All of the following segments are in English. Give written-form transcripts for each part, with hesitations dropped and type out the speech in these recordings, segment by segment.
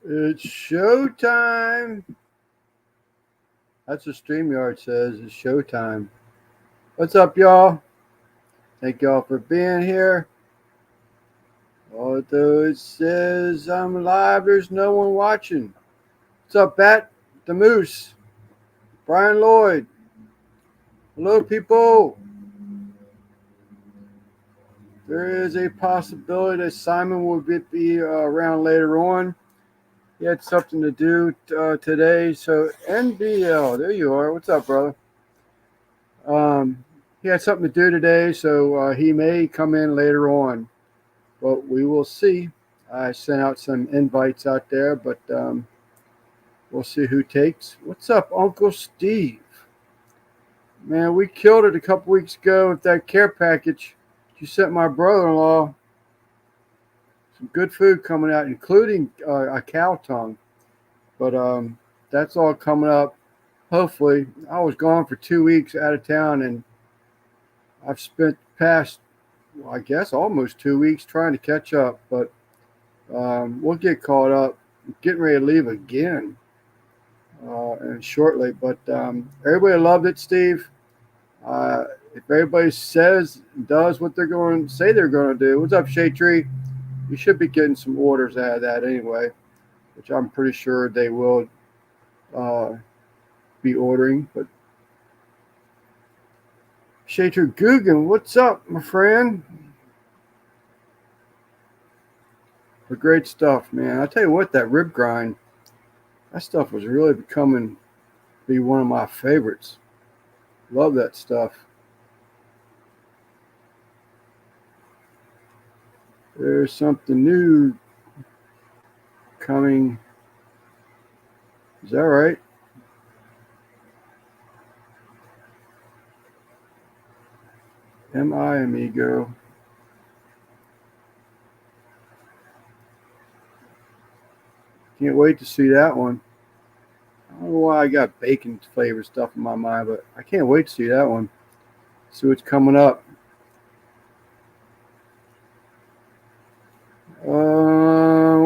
It's showtime. That's what StreamYard says. It's showtime. What's up, y'all? Thank y'all for being here. Although it says I'm live, there's no one watching. What's up, Bat? The Moose. Brian Lloyd. Hello, people. There is a possibility that Simon will be around later on. He had something to do today. So, NBL, there you are. What's up, brother? He had something to do today, so he may come in later on. But we will see. I sent out some invites out there, but we'll see who takes. What's up, Uncle Steve? Man, we killed it a couple weeks ago with that care package you sent my brother-in-law. Some good food coming out, including a cow tongue. But that's all coming up. Hopefully, I was gone for 2 weeks out of town, and I've spent the past, well, I guess, almost 2 weeks trying to catch up. But we'll get caught up. I'm getting ready to leave again and shortly. But everybody loved it, Steve. If everybody says and does what they're going to say they're going to do, what's up, Shade Tree? You should be getting some orders out of that anyway, which I'm pretty sure they will be ordering. But Shade Tree Guggen, what's up, my friend? But great stuff, man. I tell you what, that rib grind, that stuff was really be one of my favorites. Love that stuff. There's something new coming. Is that right? Am I amigo? Can't wait to see that one. I don't know why I got bacon flavor stuff in my mind, but I can't wait to see that one. See what's coming up.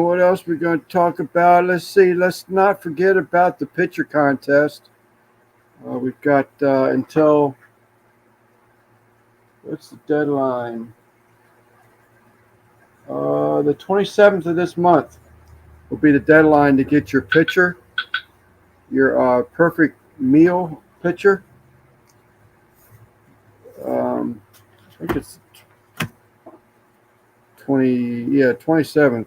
What else we're going to talk about? Let's see. Let's not forget about the pitcher contest. We've got until, what's the deadline? The 27th of this month will be the deadline to get your pitcher, your perfect meal pitcher. I think it's 27th.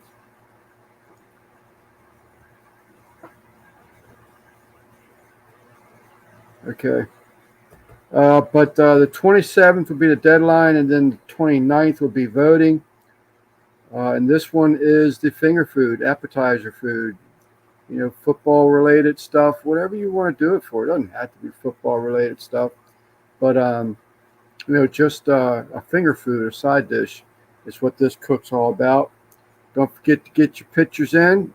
Okay. But the 27th will be the deadline, and then the 29th will be voting. And this one is the finger food, appetizer food. You know, football-related stuff, whatever you want to do it for. It doesn't have to be football-related stuff. But, just a finger food or side dish is what this cook's all about. Don't forget to get your pictures in.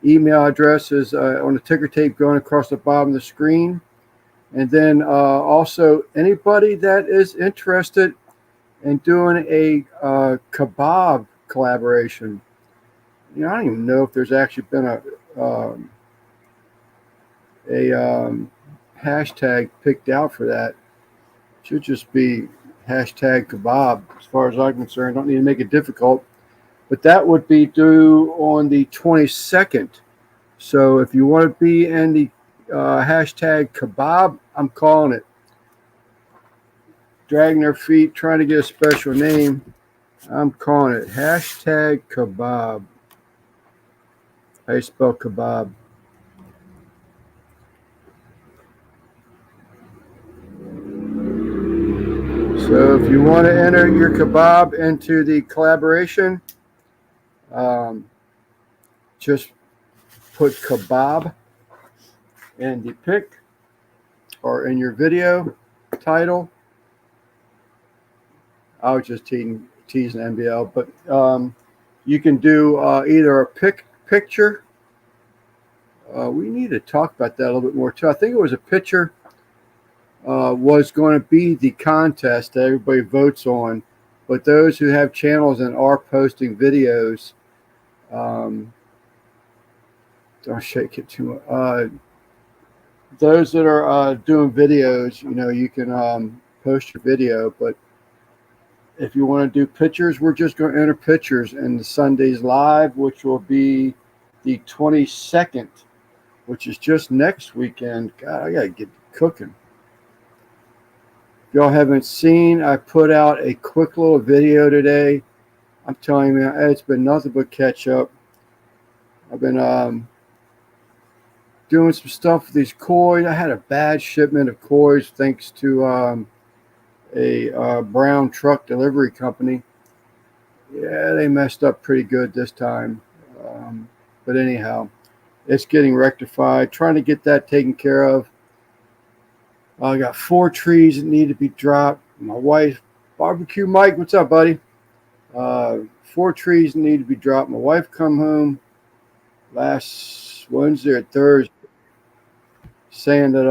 Email address is on the ticker tape going across the bottom of the screen. And then also anybody that is interested in doing a kebab collaboration. I don't even know if there's actually been a hashtag picked out for that. It should just be hashtag kebab as far as I'm concerned. Don't need to make it difficult. But that would be due on the 22nd. So if you want to be in the hashtag kebab, I'm calling it. Dragging their feet, trying to get a special name. I'm calling it hashtag kebab. How you spell kebab? So if you want to enter your kebab into the collaboration, just put kebab in the pic or in your video title. I was just teasing NBL, but you can do either a picture. We need to talk about that a little bit more too. I think it was a picture was going to be the contest that everybody votes on, but those who have channels and are posting videos don't shake it too much. Those that are doing videos, you can post your video, but if you want to do pictures, we're just going to enter pictures in the Sundays live, which will be the 22nd, which is just next weekend. God, I got to get cooking. If y'all haven't seen, I put out a quick little video today. I'm telling you, man, it's been nothing but catch up. I've been doing some stuff with these koi. I had a bad shipment of koi thanks to a brown truck delivery company. Yeah, they messed up pretty good this time. But anyhow, it's getting rectified. Trying to get that taken care of. I got 4 trees that need to be dropped. My wife, Barbecue Mike, what's up, buddy? 4 trees need to be dropped. My wife come home last Wednesday or Thursday saying that,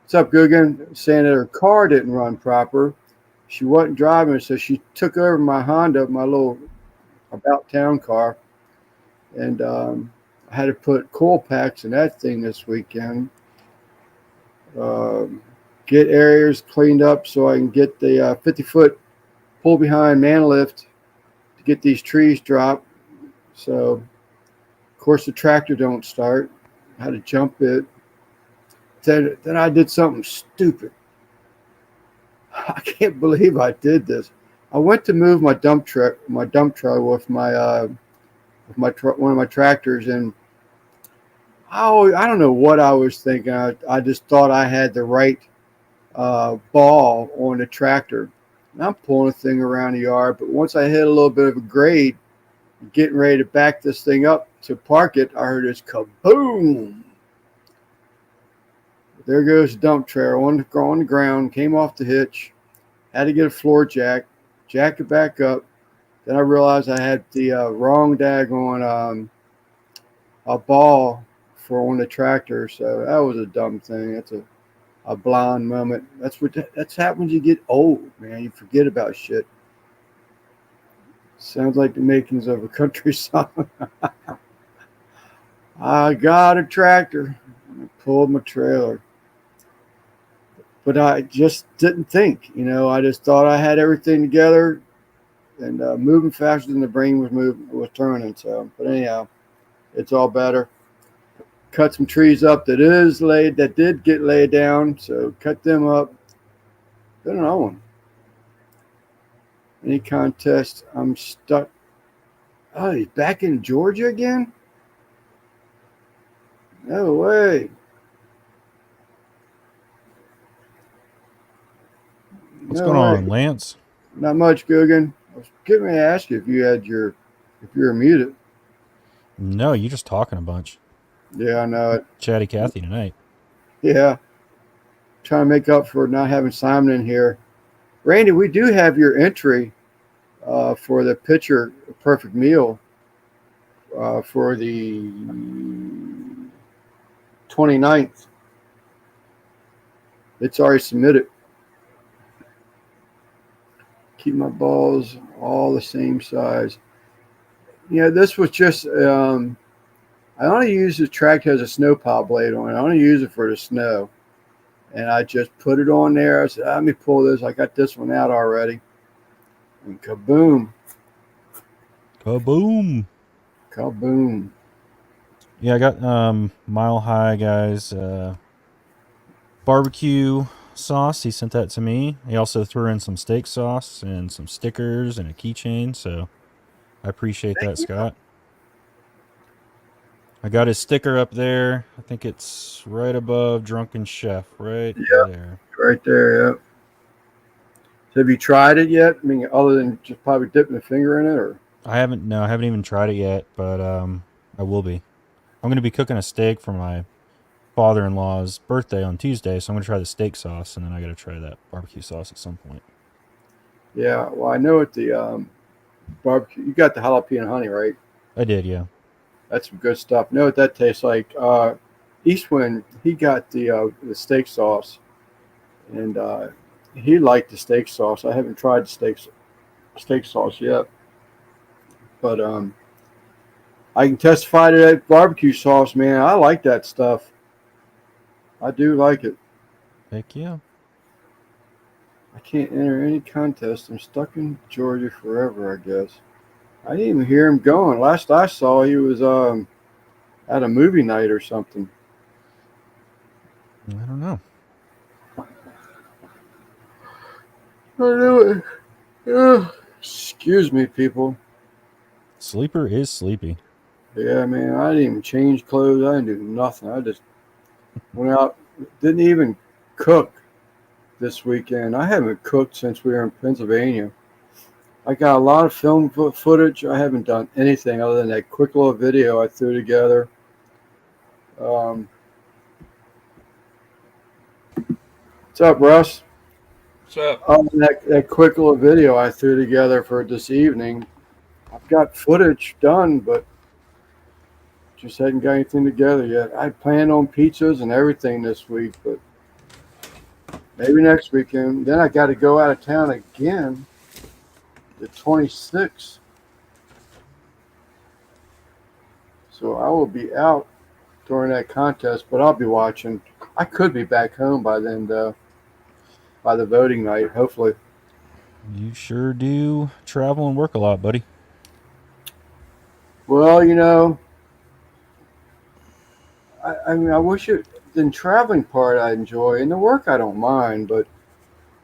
what's up, Guggen? Saying that her car didn't run proper. She wasn't driving, so she took over my Honda, my little about town car, and I had to put coil packs in that thing this weekend. Get areas cleaned up so I can get the 50-foot pull behind man lift to get these trees dropped. So, of course, the tractor don't start. I had to jump it. Then I did something stupid. I can't believe I did this. I went to move my dump truck with my one of my tractors, and I don't know what I was thinking. I just thought I had the right ball on the tractor. And I'm pulling the thing around the yard, but once I hit a little bit of a grade, getting ready to back this thing up to park it, I heard this kaboom. There goes the dump trailer on the ground, came off the hitch, had to get a floor jack it back up. Then I realized I had the wrong daggone a ball for on the tractor, so that was a dumb thing. That's a blind moment. That's happens when you get old, man. You forget about shit. Sounds like the makings of a country song. I got a tractor. I pulled my trailer. But I just didn't think, I just thought I had everything together and moving faster than the brain was turning. So, but anyhow, it's all better. Cut some trees up that did get laid down. So cut them up. Been another one. Any contest, I'm stuck. Oh, he's back in Georgia again? No way. What's going on, Lance? Not much, Guggen. I was getting ready to ask you if you're muted. No, you're just talking a bunch. Yeah, I know it. Chatty Cathy tonight. Yeah. Trying to make up for not having Simon in here. Randy, we do have your entry for the Pitcher Perfect Meal for the 29th. It's already submitted. Keep my balls all the same size. This was just, I only use the track has a snow pile blade on it. I only use it for the snow. And I just put it on there. I said, let me pull this. I got this one out already. And kaboom. Kaboom. Kaboom. Yeah, I got Mile High guys barbecue sauce. He sent that to me. He also threw in some steak sauce and some stickers and a keychain. So I appreciate that, Scott. I got his sticker up there. I think it's right above Drunken Chef, right there. Right there, yeah. So have you tried it yet? I mean, other than just probably dipping a finger in it, or? I haven't even tried it yet, but I will be. I'm going to be cooking a steak for my father-in-law's birthday on Tuesday, so I'm going to try the steak sauce, and then I got to try that barbecue sauce at some point. Yeah, well, I know at the barbecue, you got the jalapeno honey, right? I did, yeah. That's some good stuff. I know what that tastes like. Eastwind, he got the steak sauce, and he liked the steak sauce. I haven't tried the steak sauce yet, but I can testify to that barbecue sauce, man. I like that stuff. I do like it. Heck yeah. I can't enter any contest. I'm stuck in Georgia forever, I guess. I didn't even hear him going. Last I saw, he was at a movie night or something. I don't know. I knew it. Excuse me, people. Sleeper is sleepy. Yeah, man. I didn't even change clothes. I didn't do nothing. I just went out. Didn't even cook this weekend. I haven't cooked since we were in Pennsylvania. I got a lot of film footage. I haven't done anything other than that quick little video I threw together. What's up, Russ? What's up? That quick little video I threw together for this evening. I've got footage done, but just hadn't got anything together yet. I planned on pizzas and everything this week, but maybe next weekend. Then I got to go out of town again the 26th. So I will be out during that contest, but I'll be watching. I could be back home by then, though, by the voting night, hopefully. You sure do travel and work a lot, buddy. Well, I mean, I wish the traveling part I enjoy, and the work I don't mind, but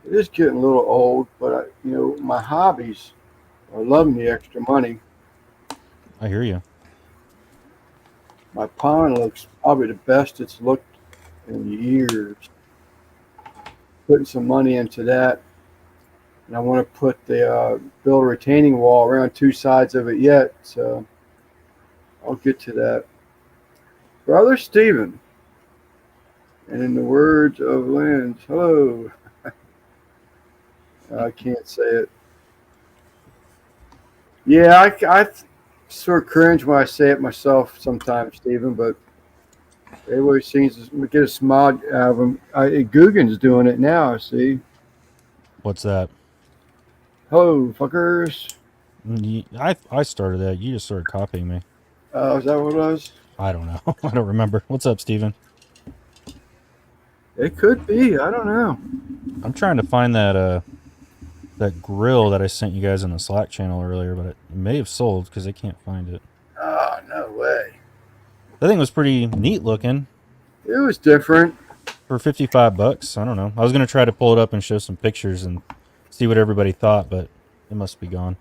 it is getting a little old. But my hobbies are loving the extra money. I hear you. My pond looks probably the best it's looked in years. Putting some money into that, and I want to put build a retaining wall around two sides of it yet. So I'll get to that. Brother Stephen, and in the words of Lynn, hello. I can't say it. Yeah, I sort of cringe when I say it myself sometimes, Stephen, but everybody seems to get a smile out of him. Guggen's doing it now, see? What's that? Hello, fuckers. I started that. You just started copying me. Is that what it was? I don't know. I don't remember. What's up, Steven? It could be. I don't know. I'm trying to find that grill that I sent you guys in the Slack channel earlier, but it may have sold because I can't find it. Oh, no way. That thing was pretty neat looking. It was different. For $55. I don't know. I was going to try to pull it up and show some pictures and see what everybody thought, but it must be gone.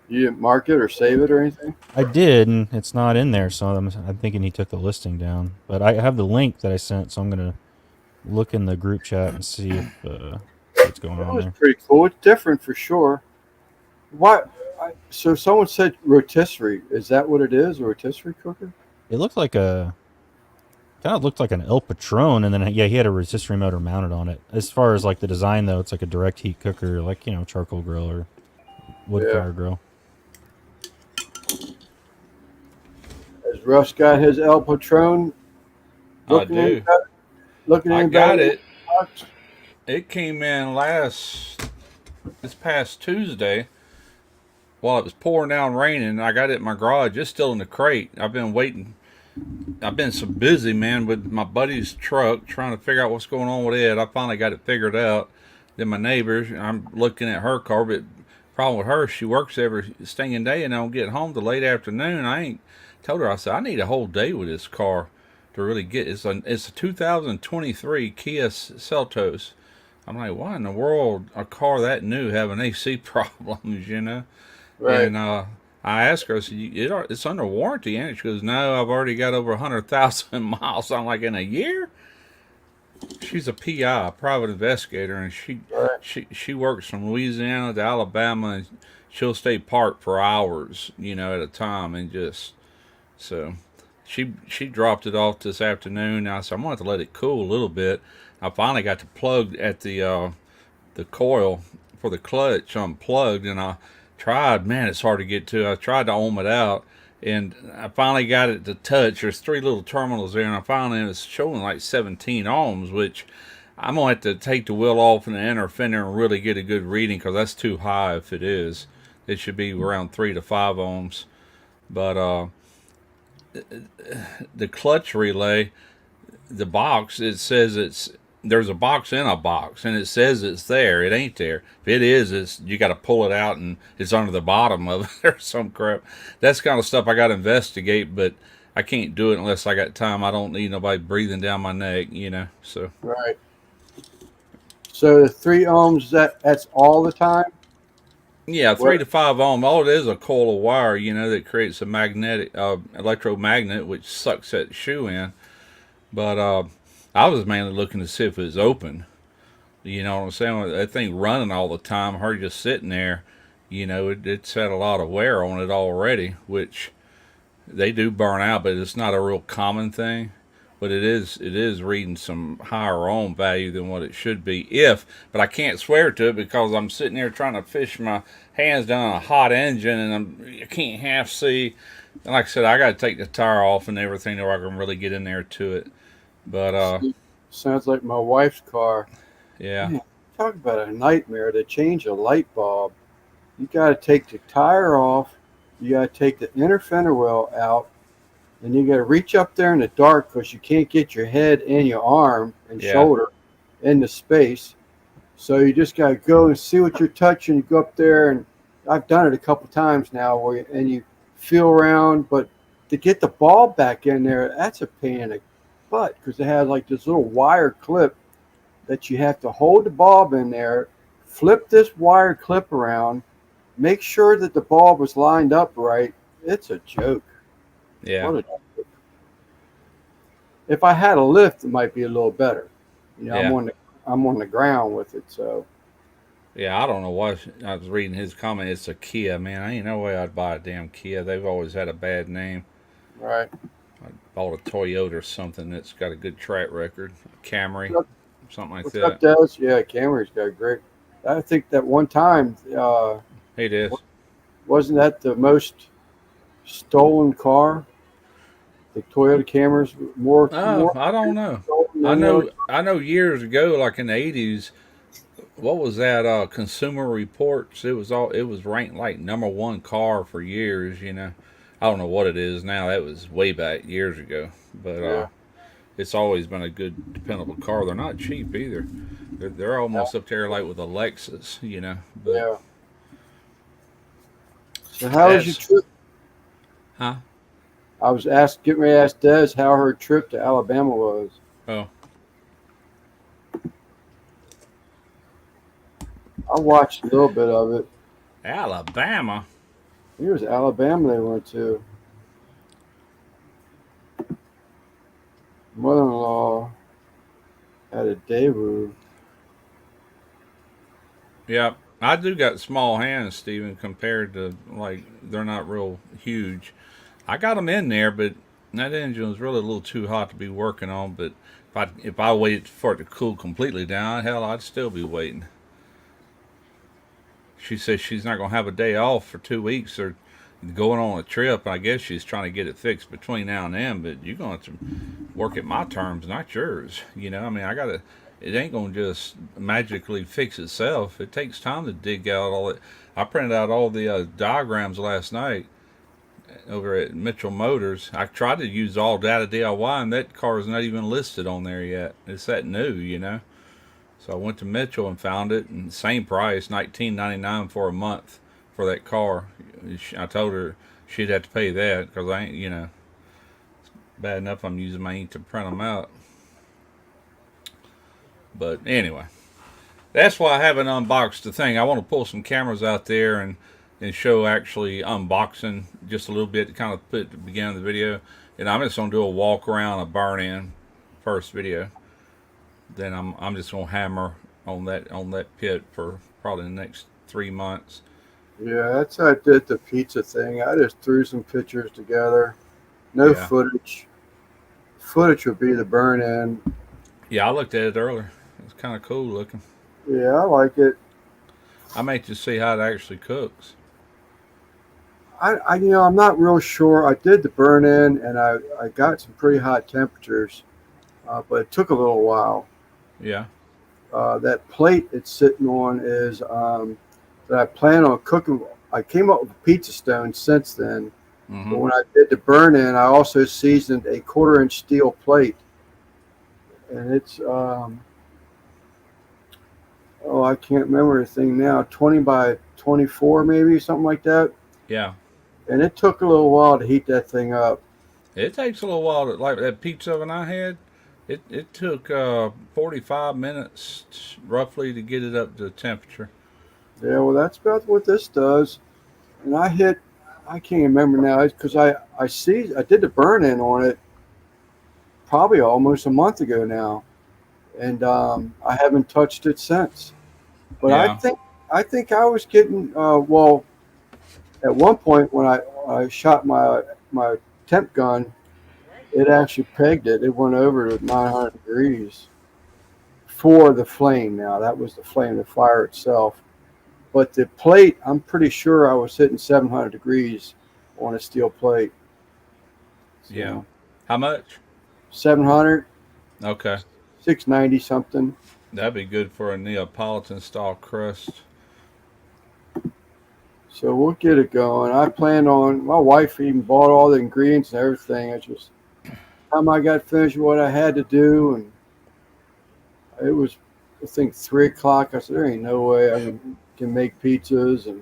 You didn't mark it or save it or anything? I did, and it's not in there, so I'm thinking he took the listing down. But I have the link that I sent, so I'm going to look in the group chat and see if what's going That on was there. pretty cool. It's different for sure. What? So someone said rotisserie. Is that what it is? A rotisserie cooker? It looked like kind of looked like an El Patron, and then he had a rotisserie motor mounted on it. As far as like the design, though, it's like a direct heat cooker, like charcoal grill or wood fire grill. Has Russ got his El Patron? I do. Looking I in got better? it. It came in this past Tuesday while it was pouring down raining. I got it in my garage. It's still in the crate. I've been waiting. I've been so busy, man, with my buddy's truck trying to figure out what's going on with it. I finally got it figured out. Then my neighbors, I'm looking at her car, but problem with her, she works every stinging day and I don't get home till late afternoon. I ain't told her, I said, I need a whole day with this car to really get it's a 2023 Kia Seltos. I'm like, why in the world a car that new having AC problems, Right. And I asked her, I said, it's under warranty, and she goes, no, I've already got over 100,000 miles. I'm like, in a year? She's a PI, private investigator, and she works from Louisiana to Alabama, and she'll stay parked for hours, at a time, and just so she dropped it off this afternoon. I said, I'm going to have to let it cool a little bit. I finally got the plug at the coil for the clutch unplugged, and I tried. Man, it's hard to get to. I tried to ohm it out, and I finally got it to touch. There's three little terminals there, and I finally was showing like 17 ohms, which I'm going to have to take the wheel off and the inner fender and really get a good reading because that's too high if it is. It should be around 3 to 5 ohms. But the clutch relay, the box, it says there's a box in a box, and it says it's there. It ain't there. If it is, it's you got to pull it out, and it's under the bottom of it or some crap. That's kind of stuff I got to investigate, but I can't do it unless I got time. I don't need nobody breathing down my neck, So Right. So the 3 ohms, that's all the time? yeah, What? 3 to 5 ohm. All it is a coil of wire, that creates a magnetic electromagnet, which sucks that shoe in. But I was mainly looking to see if it was open. You know what I'm saying? That thing running all the time, her just sitting there, it's had a lot of wear on it already, which they do burn out, but it's not a real common thing. But it is reading some higher ohm value than what it should be. But I can't swear to it because I'm sitting there trying to fish my hands down a hot engine, and I can't half see. And like I said, I got to take the tire off and everything, or I can really get in there to it. But Sounds like my wife's car. yeah, Man, talk about a nightmare to change a light bulb. You got to take the tire off. You got to take the inner fender well out. And you got to reach up there in the dark because you can't get your head and your arm and Yeah. shoulder into space. So you just got to go and see what you're touching. You go up there, and I've done it a couple times now, and you feel around. But to get the bulb back in there, that's a pain in the butt because it has like this little wire clip that you have to hold the bulb in there, flip this wire clip around, make sure that the bulb is lined up right. It's a joke. yeah. What a joke. If I had a lift, it might be a little better. Yeah. I'm on the ground with it, so Yeah, I don't know why. I was reading his comment. It's a Kia, man. I ain't no way I'd buy a damn Kia. They've always had a bad name. right. I bought a Toyota or something that's got a good track record. A Camry, What's something like What's that. up, Des? Yeah, Camry's got great. I think that one time, It is. wasn't that the most stolen car? The Toyota Camrys more Oh, I don't know. stolen I than the know. other- I know. Years ago, like in the '80s, what was that? Consumer Reports. It was all. It was ranked like #1 car for years. I don't know what it is now. That was way back years ago. But Yeah. it's always been a good, dependable car. They're not cheap either. They're almost up there like with a Lexus. But Yeah. So how was your That's- trip? huh? I was getting ready to ask Des how her trip to Alabama was. Oh, I watched a little bit of it. Alabama. I think it was Alabama they went to. Mother-in-law had a Daewoo. Yeah, I do got small hands, Steven, compared to like they're not real huge. I got them in there, but that engine was really a little too hot to be working on. But if I waited for it to cool completely down, hell, I'd still be waiting. She says she's not gonna have a day off for 2 weeks or going on a trip. I guess she's trying to get it fixed between now and then. But you're gonna have to work at my terms, not yours. I mean, I gotta. It ain't gonna just magically fix itself. It takes time to dig out all it. I printed out all the diagrams last night over at Mitchell Motors. I tried to use all data DIY, and that car is not even listed on there yet. It's that new. So I went to Mitchell and found it, and same price, $19.99 for a month for that car. I told her she'd have to pay that because I ain't, it's bad enough I'm using my ink to print them out. But anyway, that's why I haven't unboxed the thing. I want to pull some cameras out there and show actually unboxing just a little bit to kind of put at the beginning of the video. And I'm just gonna do a walk around, a burn in first video. Then I'm just gonna hammer on that pit for probably the next 3 months. Yeah, that's how I did the pizza thing. I just threw some pictures together. No Yeah. footage. Footage would be the burn in. Yeah, I looked at it earlier. It's kind of cool looking. Yeah, I like it. I may just see how it actually cooks. I'm not real sure. I did the burn in, and I got some pretty hot temperatures, but it took a little while. Yeah. That plate it's sitting on is that I plan on cooking. I came up with a pizza stone since then, But when I did the burn-in, I also seasoned a 1/4-inch steel plate, and it's I can't remember the thing now, 20 by 24 maybe, something like that. Yeah. And it took a little while to heat that thing up. It takes a little while to, like that pizza oven I had. It took 45 minutes roughly to get it up to temperature. Yeah, well, that's about what this does. And I can't remember now, because I did the burn-in on it probably almost a month ago now, and I haven't touched it since. But Yeah. I think I was getting well. At one point when I shot my temp gun, it actually pegged it. It went over to 900 degrees for the flame. Now that was the flame, the fire itself. But the plate, I'm pretty sure I was hitting 700 degrees on a steel plate. So Yeah. How much? 700, Okay. 690 something. That'd be good for a Neapolitan style crust. So we'll get it going. I planned on, my wife even bought all the ingredients and everything. It's just time I got finished with what I had to do, and it was, I think, 3 o'clock. I said, there ain't no way I can make pizzas.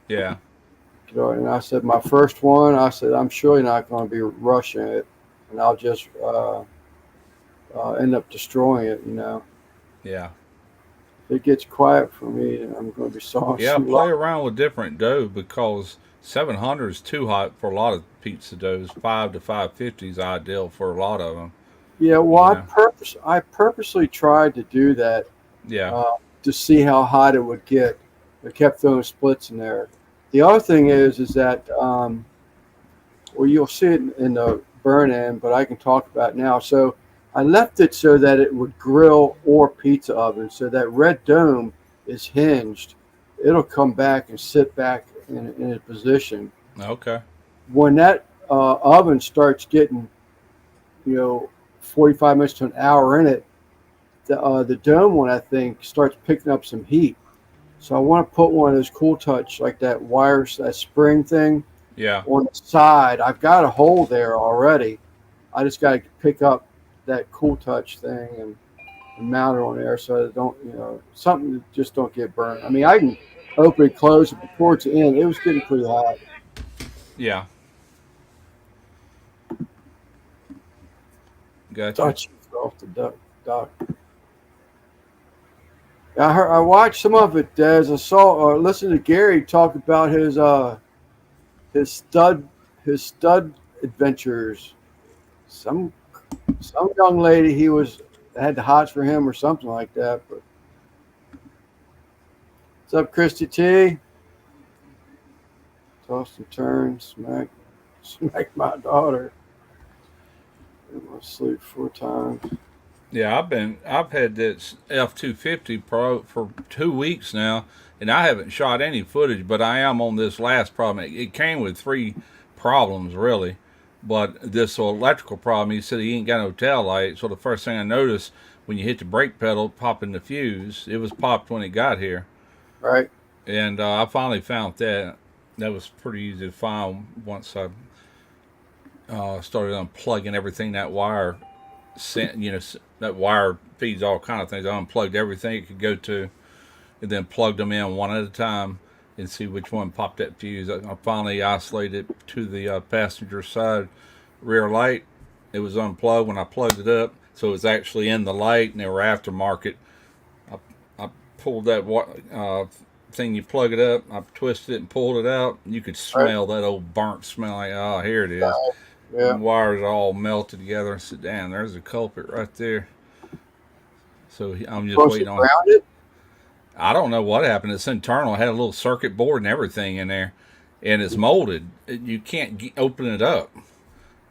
Yeah. And I said, my first one, I said, I'm surely not going to be rushing it, and I'll just end up destroying it, Yeah. If it gets quiet for me, then I'm going to be saucy. Yeah, play around with different dough because 700 is too hot for a lot of pizza doughs. 5 to 550 is ideal for a lot of them. Yeah, well, Yeah. I purposely tried to do that Yeah. to see how hot it would get. I kept throwing splits in there. The other thing is that well, you'll see it in the burn-in, but I can talk about it now. So I left it so that it would grill or pizza oven. So that red dome is hinged. It'll come back and sit back in a position. Okay. When that oven starts getting, 45 minutes to an hour in it, the dome one, I think, starts picking up some heat. So I want to put one of those Cool Touch, like that that spring thing, Yeah. on the side. I've got a hole there already. I just got to pick up that Cool Touch thing and mount it on there so that don't, something that just don't get burned. I mean, I can open and close it, but towards the end, it was getting pretty hot. Yeah. Gotcha. Thought you was off the dock. I watched some of it, Des. I saw or listened to Gary talk about his stud adventures. Some young lady had the hots for him or something like that. But what's up, Christy T? Toss and turn, smack my daughter. I'm gonna sleep 4 times. Yeah, I've had this F-250 Pro for 2 weeks now, and I haven't shot any footage, but I am on this last problem. It came with 3 problems really, but this electrical problem. He said he ain't got no tail light, so the first thing I noticed when you hit the brake pedal, popping the fuse, it was popped when it got here, Right. and I finally found that. That was pretty easy to find once I started unplugging everything that wire sent. That wire feeds all kind of things. I unplugged everything it could go to, and then plugged them in one at a time and see which one popped that fuse. I finally isolated it to the passenger side rear light. It was unplugged when I plugged it up, so it was actually in the light, and they were aftermarket. I pulled that thing, you plug it up, I twisted it and pulled it out. You could smell that old burnt smell. Like, oh, here it is. Yeah. The wires all melted together. I said, damn, there's a culprit right there. So I'm just Supposed waiting to on. ground it? I don't know what happened. It's internal. It had a little circuit board and everything in there, and it's molded. You can't open it up.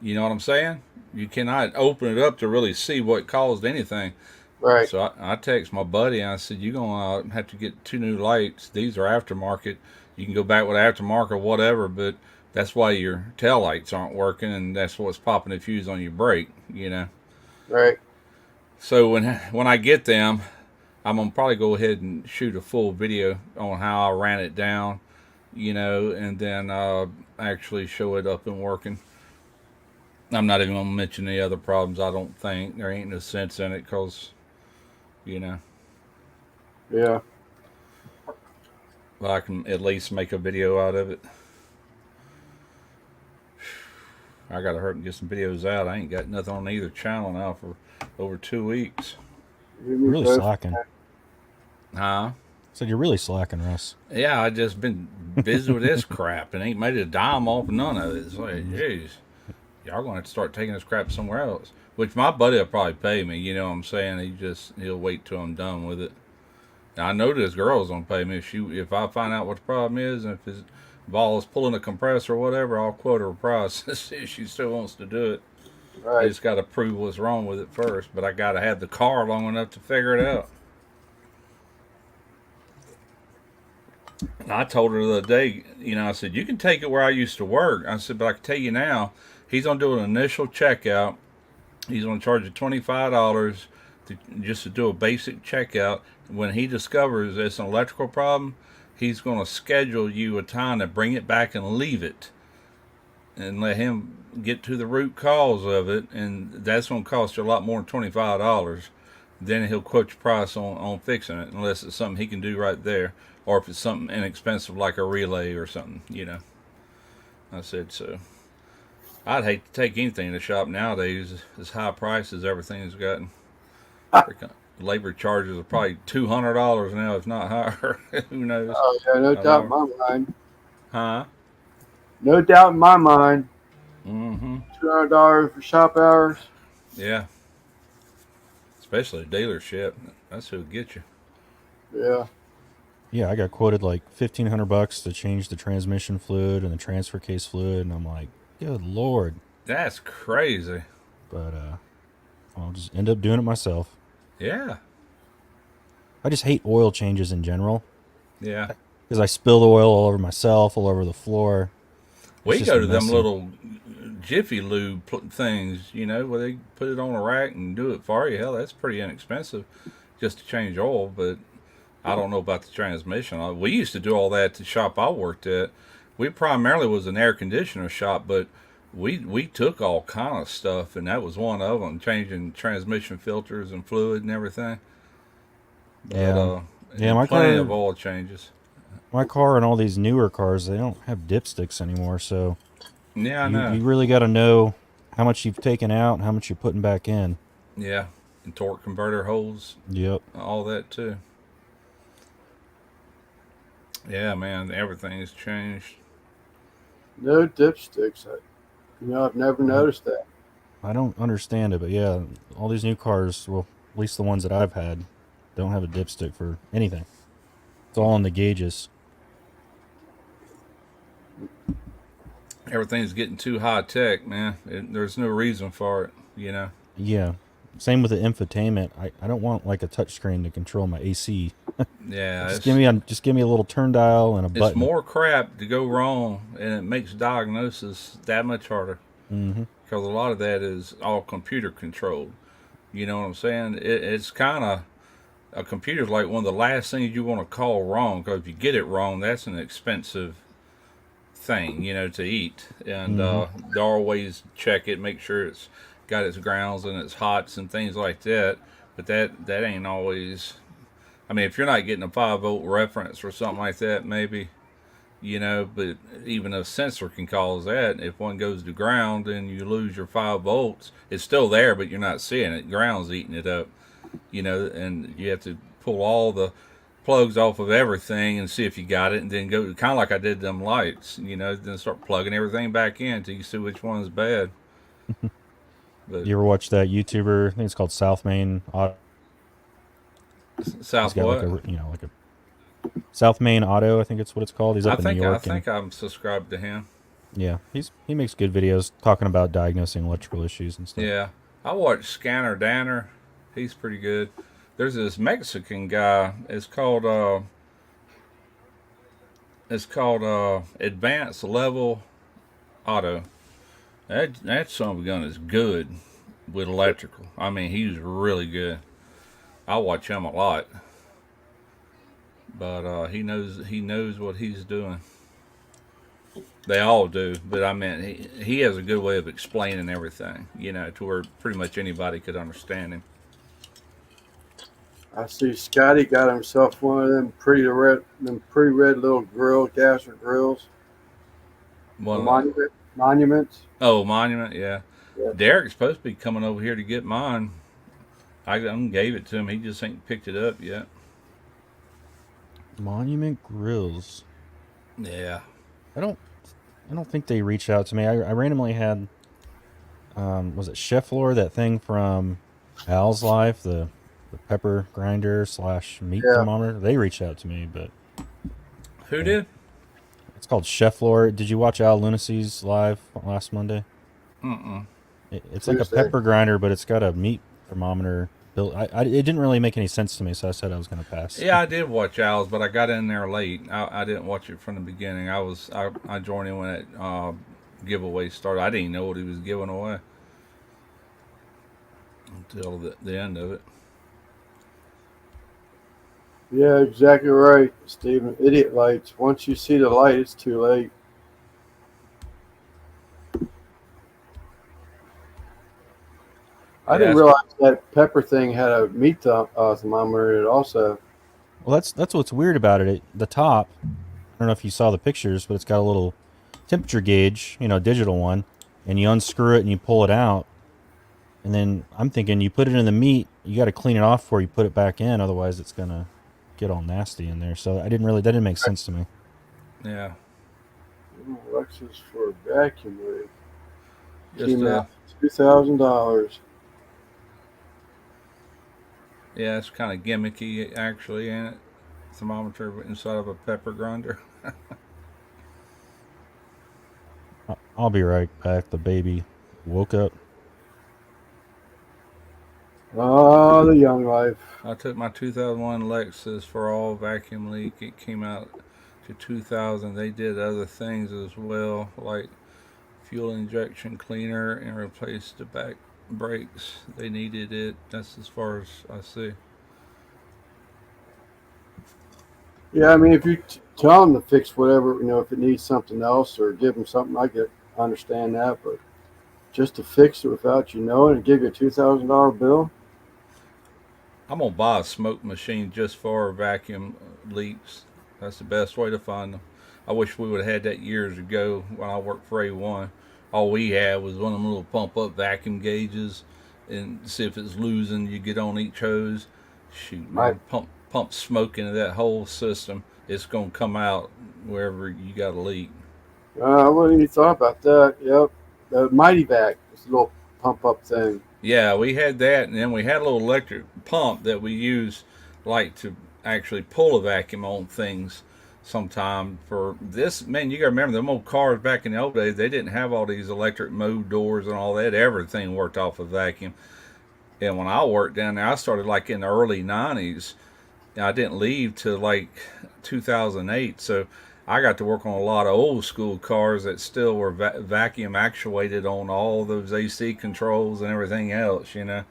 You know what I'm saying? You cannot open it up to really see what caused anything. Right. So I text my buddy and I said, you're going to have to get 2 new lights. These are aftermarket. You can go back with aftermarket or whatever, but that's why your tail lights aren't working, and that's what's popping the fuse on your brake, Right. So when I get them, I'm going to probably go ahead and shoot a full video on how I ran it down and then actually show it up and working. I'm not even gonna mention the other problems. I don't think there ain't no sense in it because you know, Yeah. but I can at least make a video out of it. I gotta hurry and get some videos out. I ain't got nothing on either channel now for over 2 weeks. You me Really both. slacking. Huh? So you're really slacking, Russ. Yeah, I just been busy with this crap and ain't made a dime off none of it. It's like, jeez, y'all gonna have to start taking this crap somewhere else. Which my buddy will probably pay me. You know what I'm saying? He'll wait till I'm done with it. Now, I know this girl's gonna pay me if I find out what the problem is, and if his ball is pulling a compressor or whatever, I'll quote her a price. See if she still wants to do it. I Right. just got to prove what's wrong with it first, but I got to have the car long enough to figure it out. And I told her the other day, I said, you can take it where I used to work. I said, but I can tell you now, he's going to do an initial checkout. He's going to charge you $25 just to do a basic checkout. When he discovers it's an electrical problem, he's going to schedule you a time to bring it back and leave it and let him get to the root cause of it, and that's going to cost you a lot more than $25. Then he'll quote your price on fixing it, unless it's something he can do right there, or if it's something inexpensive like a relay or something. I said so. I'd hate to take anything in the shop nowadays, as high prices everything's gotten. Labor charges are probably $200 now, if not higher. Who knows? Oh yeah, no doubt in my mind. Huh? No doubt in my mind. Mm-hmm. $200 for shop hours. Yeah. Especially a dealership. That's who'll get you. Yeah. Yeah, I got quoted like $1,500 to change the transmission fluid and the transfer case fluid, and I'm like, good lord. That's crazy. But I'll just end up doing it myself. Yeah. I just hate oil changes in general Yeah. because I spill the oil all over myself, all over the floor. We just go to them messy. little Jiffy Lube things, where they put it on a rack and do it for you. Hell, that's pretty inexpensive just to change oil, but I don't know about the transmission. We used to do all that at the shop I worked at. We primarily was an air conditioner shop, but we took all kind of stuff, and that was one of them, changing transmission filters and fluid and everything. But, Yeah. Yeah, and my plenty car- of oil changes. My car and all these newer cars, they don't have dipsticks anymore, so Yeah, I you know. really got to know how much you've taken out and how much you're putting back in. Yeah, and torque converter holes, Yep. all that too. Yeah, man, everything's changed. No dipsticks. I've never noticed that. I don't understand it, but yeah, all these new cars, well, at least the ones that I've had, don't have a dipstick for anything. It's all on the gauges. Everything's getting too high tech, man. There's no reason for it. Yeah. Same with the infotainment. I don't want like a touchscreen to control my AC. Yeah, Just give me a little turn dial and a it's button. more crap to go wrong, and it makes diagnosis that much harder Mm-hmm. because a lot of that is all computer controlled. You know what I'm saying? It's kind of a computer's like one of the last things you want to call wrong, because if you get it wrong, that's an expensive thing, to eat. And they always check it, make sure it's got its grounds and its hots and things like that. But that ain't always. I mean, if you're not getting a 5-volt reference or something like that, maybe, but even a sensor can cause that. If one goes to ground and you lose your 5 volts, it's still there, but you're not seeing it. Ground's eating it up, and you have to pull all the plugs off of everything and see if you got it, and then go kind of like I did them lights, then start plugging everything back in until you see which one's bad. But You ever watch that YouTuber? I think it's called South Main Auto. South He's got what? like a South Main Auto. I think it's what it's called. He's up in New York. I think I'm subscribed to him. Yeah, he makes good videos talking about diagnosing electrical issues and stuff. Yeah, I watched Scanner Danner. He's pretty good. There's this Mexican guy. It's called Advanced Level Auto. That son of a gun is good with electrical. I mean, he's really good. I watch him a lot, but he knows what he's doing. They all do, but I mean, he has a good way of explaining everything, to where pretty much anybody could understand him. I see Scotty got himself one of them pretty red little gas or grills, One of the, monuments. oh, Monument, yeah. Yeah. Derek's supposed to be coming over here to get mine. I gave it to him. He just ain't picked it up yet. Monument Grills. Yeah. I don't think they reached out to me. I randomly had, was it Cheflore, that thing from Al's Life, the pepper grinder / meat Yeah. thermometer? They reached out to me, but Who did? it's called Cheflore. Did you watch Al Lunacy's live last Monday? Mm-mm. It's like a Tuesday. pepper grinder, but it's got a meat thermometer built. It didn't really make any sense to me, so I said I was going to pass. Yeah, I did watch Al's, but I got in there late. I didn't watch it from the beginning. I joined in when that giveaway started. I didn't even know what he was giving away until the end of it. Yeah, exactly right, Stephen. Idiot lights. Once you see the light, it's too late. I didn't realize that pepper thing had a meat thermometer in it also. Well, that's what's weird about it. The top, I don't know if you saw the pictures, but it's got a little temperature gauge, digital one, and you unscrew it and you pull it out. And then I'm thinking you put it in the meat, you got to clean it off before you put it back in, otherwise it's going to get all nasty in there. So that didn't make sense to me. Yeah. Alexis for vacuum rig. Just Came out $2,000. yeah, it's kind of gimmicky actually, ain't it? Thermometer inside of a pepper grinder. I'll be right back. The baby woke up. Oh, the young life. I took my 2001 Lexus for all vacuum leak. It came out to 2000. They did other things as well, like fuel injection cleaner, and replaced the back brakes. They needed it. That's as far as I see. Yeah, I mean, if you tell them to fix whatever, if it needs something else or give them something, I understand that. But just to fix it without you knowing and give you a $2,000 bill. I'm gonna buy a smoke machine just for vacuum leaks. That's the best way to find them. I wish we would have had that years ago when I worked for A1. All we had was one of them little pump up vacuum gauges, and see if it's losing. You get on each hose, shoot, man, pump smoke into that whole system. It's gonna come out wherever you got a leak. I wouldn't even thought about that. Yep, the Mighty Vac, this little pump up thing. Yeah, we had that, and then we had a little electric pump that we use, like to actually pull a vacuum on things. Sometime for this, man, you gotta remember them old cars back in the old days. They didn't have all these electric mode doors and all that. Everything worked off a vacuum. And when I worked down there, I started like in the early '90s. And I didn't leave till like 2008, so I got to work on a lot of old school cars that still were vacuum actuated on all those AC controls and everything else. It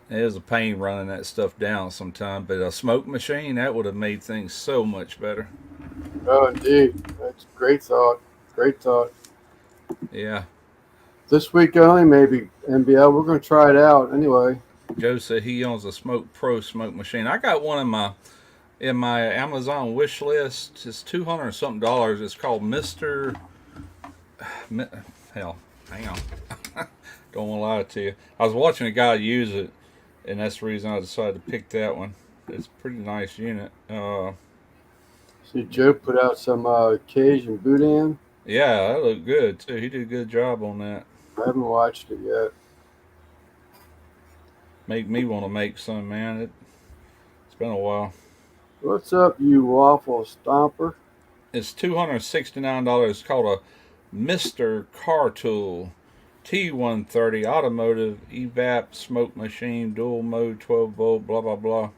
was a pain running that stuff down sometimes, but a smoke machine, that would have made things so much better. Oh, indeed. That's a great thought. Great thought. Yeah. This week only, maybe, NBL. We're going to try it out anyway. Joe said he owns a Smoke Pro smoke machine. I got one in my Amazon wish list. It's $200 something. It's called Mr. Hell, hang on. Don't want to lie to you. I was watching a guy use it, and that's the reason I decided to pick that one. It's a pretty nice unit. See, Joe put out some Cajun Boudin. Yeah, that looked good too. He did a good job on that. I haven't watched it yet. Make me want to make some, man. It's been a while. What's up, you waffle stomper? It's $269. It's called a Mr. Car Tool T130 Automotive Evap Smoke Machine Dual Mode 12 volt blah blah blah.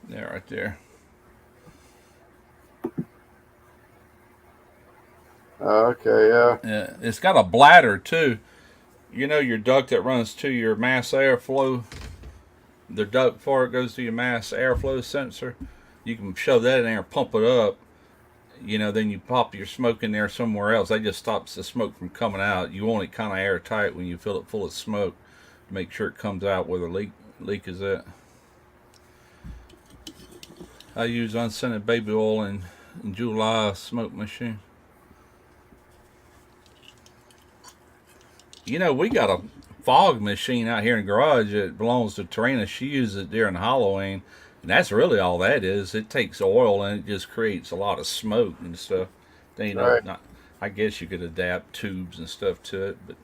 There, right there. Okay, yeah. Yeah, it's got a bladder too. Your duct that runs to your mass airflow. The duct before it goes to your mass airflow sensor. You can shove that in there and pump it up, then you pop your smoke in there somewhere else. That just stops the smoke from coming out. You want it kind of airtight when you fill it full of smoke. Make sure it comes out where the leak is at. I use unscented baby oil in July smoke machine. We got a fog machine out here in the garage that belongs to Tarina. She uses it during Halloween, and that's really all that is. It takes oil and it just creates a lot of smoke and stuff. Then, Right. I guess you could adapt tubes and stuff to it, but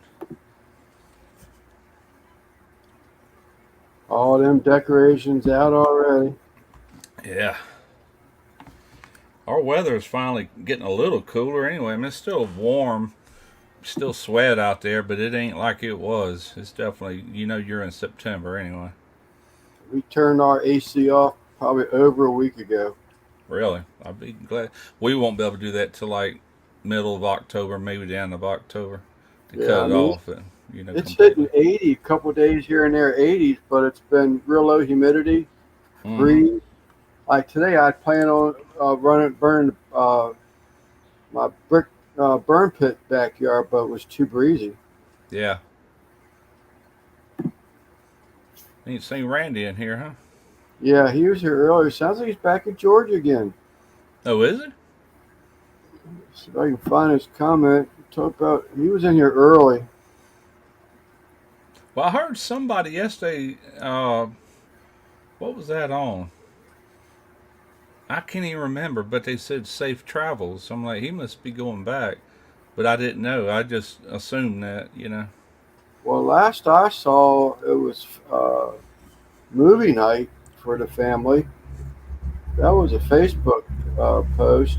All them decorations out already. yeah. Our weather is finally getting a little cooler anyway. I mean, it's still warm, still sweat out there, but it ain't like it was. It's definitely, you're in September anyway. We turned our AC off probably over a week ago. Really, I'd be glad. We won't be able to do that till like middle of October, maybe the end of October, to Yeah, cut I it mean, off. And It's completely. hitting 80 a couple days here and there, 80s, but it's been real low humidity, Mhm. breeze. Like today, I plan on burning my brick burn pit backyard, but it was too breezy. Yeah. Ain't seen Randy in here, huh? Yeah, he was here earlier. Sounds like he's back in Georgia again. Oh, is it? See if I can find his comment. Talk about he was in here early. Well, I heard somebody yesterday. What was that on? I can't even remember, but they said safe travels. I'm like, he must be going back, but I didn't know. I just assumed that. Well, last I saw, it was movie night for the family. That was a Facebook post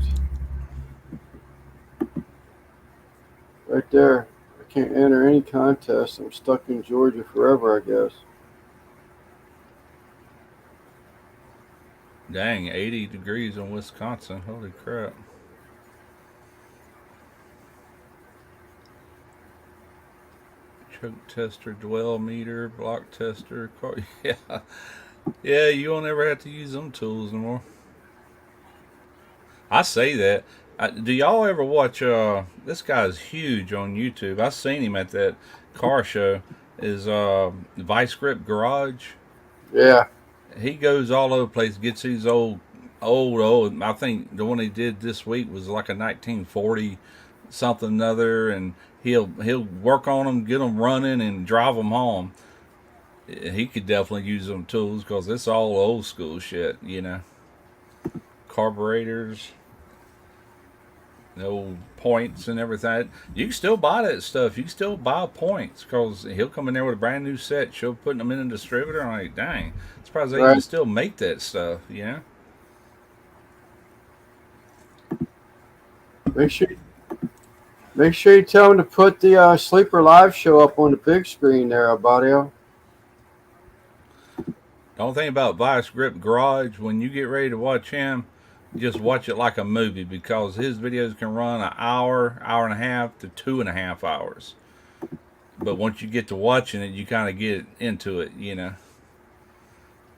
right there. I can't enter any contest. I'm stuck in Georgia forever, I guess. Dang, 80 degrees in Wisconsin. Holy crap. Choke tester, dwell meter, block tester. Yeah. Yeah, you won't ever have to use them tools no more. I say that. Do y'all ever watch? This guy's huge on YouTube. I seen him at that car show. Is Vice Grip Garage? Yeah, He goes all over the place. Gets these old. I think the one he did this week was like a 1940 something other, and he'll work on them, get them running, and drive them home. He could definitely use them tools because it's all old school shit. Carburetors, no points and everything. You can still buy that stuff. You can still buy points because he'll come in there with a brand new set. She'll put them in a distributor. I'm like, dang, surprised they even right. still make that stuff. Make sure, make sure you tell him to put the Sleeper Live show up on the big screen there, Abadio. The only thing about Vice Grip Garage, when you get ready to watch him, just watch it like a movie because his videos can run an hour, hour and a half to 2.5 hours. But once you get to watching it, you kind of get into it.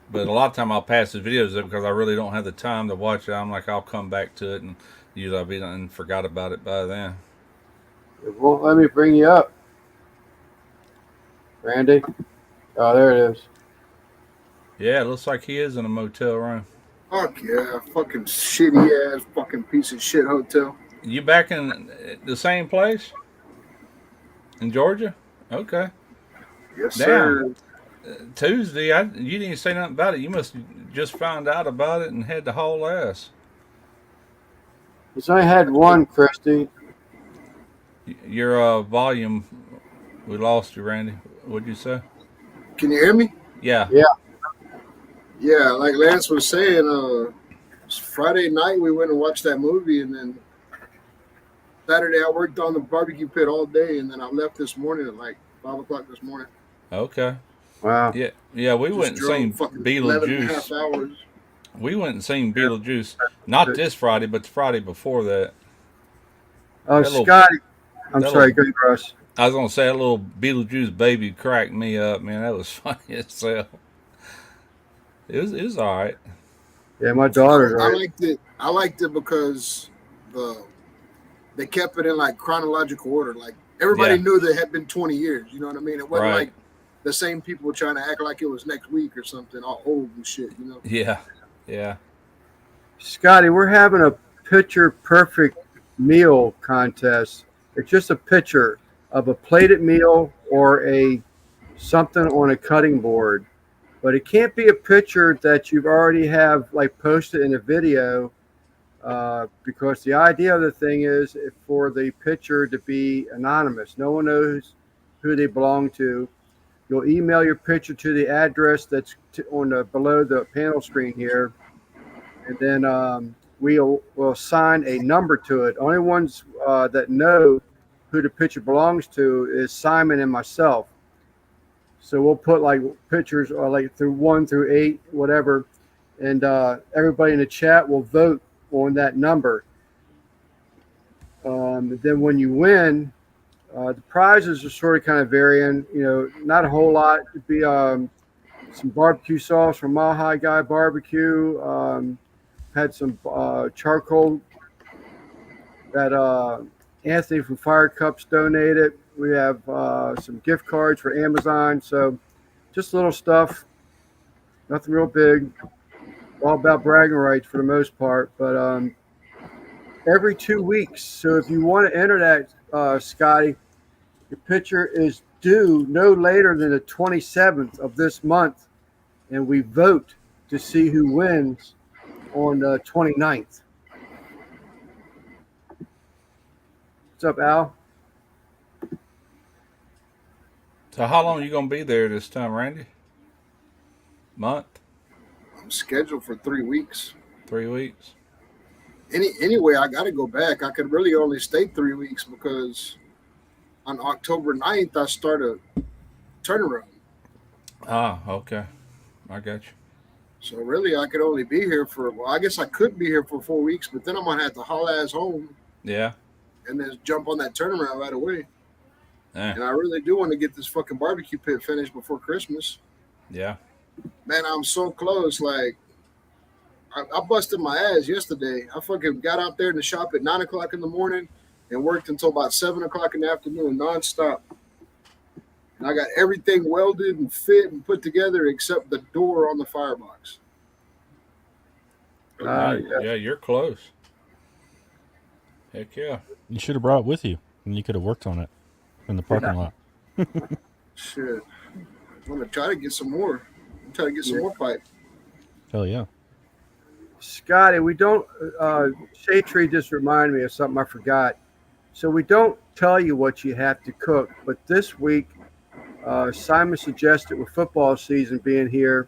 But a lot of time I'll pass his videos up because I really don't have the time to watch it. I'm like, I'll come back to it, and usually I'll be done and forgot about it by then. It won't let me bring you up, Randy. Oh, there it is. Yeah, it looks like he is in a motel room. Fuck yeah, fucking shitty ass fucking piece of shit hotel. You back in the same place in Georgia? Okay. Yes, Damn. sir. Tuesday, you didn't say nothing about it. You must have just found out about it and had to haul ass. He's only had one, Christy. Your volume, we lost you, Randy. What'd you say? Can you hear me? Yeah. Yeah, like Lance was saying, Friday night we went and watched that movie, and then Saturday I worked on the barbecue pit all day, and then I left this morning at like 5 o'clock this morning. Okay. Wow. Yeah. We Just went and drove seen fucking 11 and a half Beetlejuice. hours. We went and seen Beetlejuice. Not this Friday, but the Friday before that. Oh, That little- Scotty. I'm that sorry. little- Go, Russ. I was gonna say that little Beetlejuice baby cracked me up, man. That was funny as hell. It was all right. Yeah, my daughter's I right. liked it. I liked it because they kept it in like chronological order. Like everybody Yeah. knew that it had been 20 years. You know what I mean? It wasn't Right. like the same people trying to act like it was next week or something, all old and shit. You know? Yeah. Yeah. Scotty, we're having a picture perfect meal contest. It's just a picture of a plated meal or a something on a cutting board, but it can't be a picture that you've already have like posted in a video, because the idea of the thing is for the picture to be anonymous. No one knows who they belong to. You'll email your picture to the address that's on the below the panel screen here, and then we'll assign a number to it. Only ones that know who the picture belongs to is Simon and myself. So we'll put like pictures or like through 1 through 8, whatever, and everybody in the chat will vote on that number. Then when you win, the prizes are sort of kind of varying. You know, not a whole lot. It'd be some barbecue sauce from Mile High Guy Barbecue. Had some charcoal that Anthony from Fire Cups donated. We have some gift cards for Amazon. So just little stuff, nothing real big. All about bragging rights for the most part. But every 2 weeks. So if you want to enter that, Scotty, the picture is due no later than the 27th of this month. And we vote to see who wins on the 29th. What's up, Al? So how long are you gonna be there this time, Randy? Month? I'm scheduled for 3 weeks. 3 weeks? Anyway, I got to go back. I could really only stay 3 weeks because on October 9th, I start a turnaround. Ah, okay. I got you. So really, I could only be here for, well, I guess I could be here for 4 weeks, but then I'm going to have to haul ass home Yeah. and then jump on that turnaround right away. Eh, And I really do want to get this fucking barbecue pit finished before Christmas. yeah. Man, I'm so close. Like, I busted my ass yesterday. I fucking got out there in the shop at 9 o'clock in the morning and worked until about 7 o'clock in the afternoon nonstop. And I got everything welded and fit and put together except the door on the firebox. Yeah, you're close. Heck yeah. You should have brought it with you, and you could have worked on it in the parking lot. Shit. I'm going to try to get some more. I'm trying to get some more pipe. Hell yeah. Scotty, we don't. Shade Tree just reminded me of something I forgot. So we don't tell you what you have to cook, but this week, Simon suggested with football season being here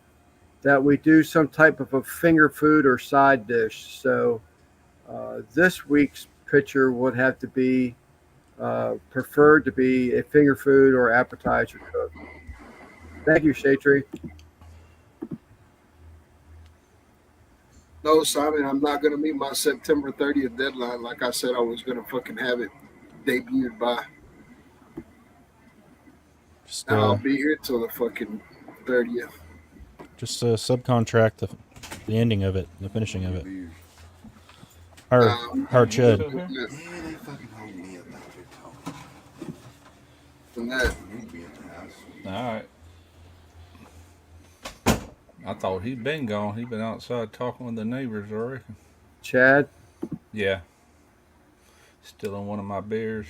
that we do some type of a finger food or side dish. So this week's picture would have to be preferred to be a finger food or appetizer cook. Thank you, Shade Tree. No, Simon, I'm not going to meet my September 30th deadline like I said I was going to fucking have it debuted by. Just Now I'll be here till the fucking 30th. Subcontract the ending of it, the finishing of it. Hire Chud. Still here? Yeah, they fucking hold me about your talk. And that, You need to be at the house. All right. I thought he'd been gone. He'd been outside talking with the neighbors, I reckon. Chad. Yeah. Still in one of my beers.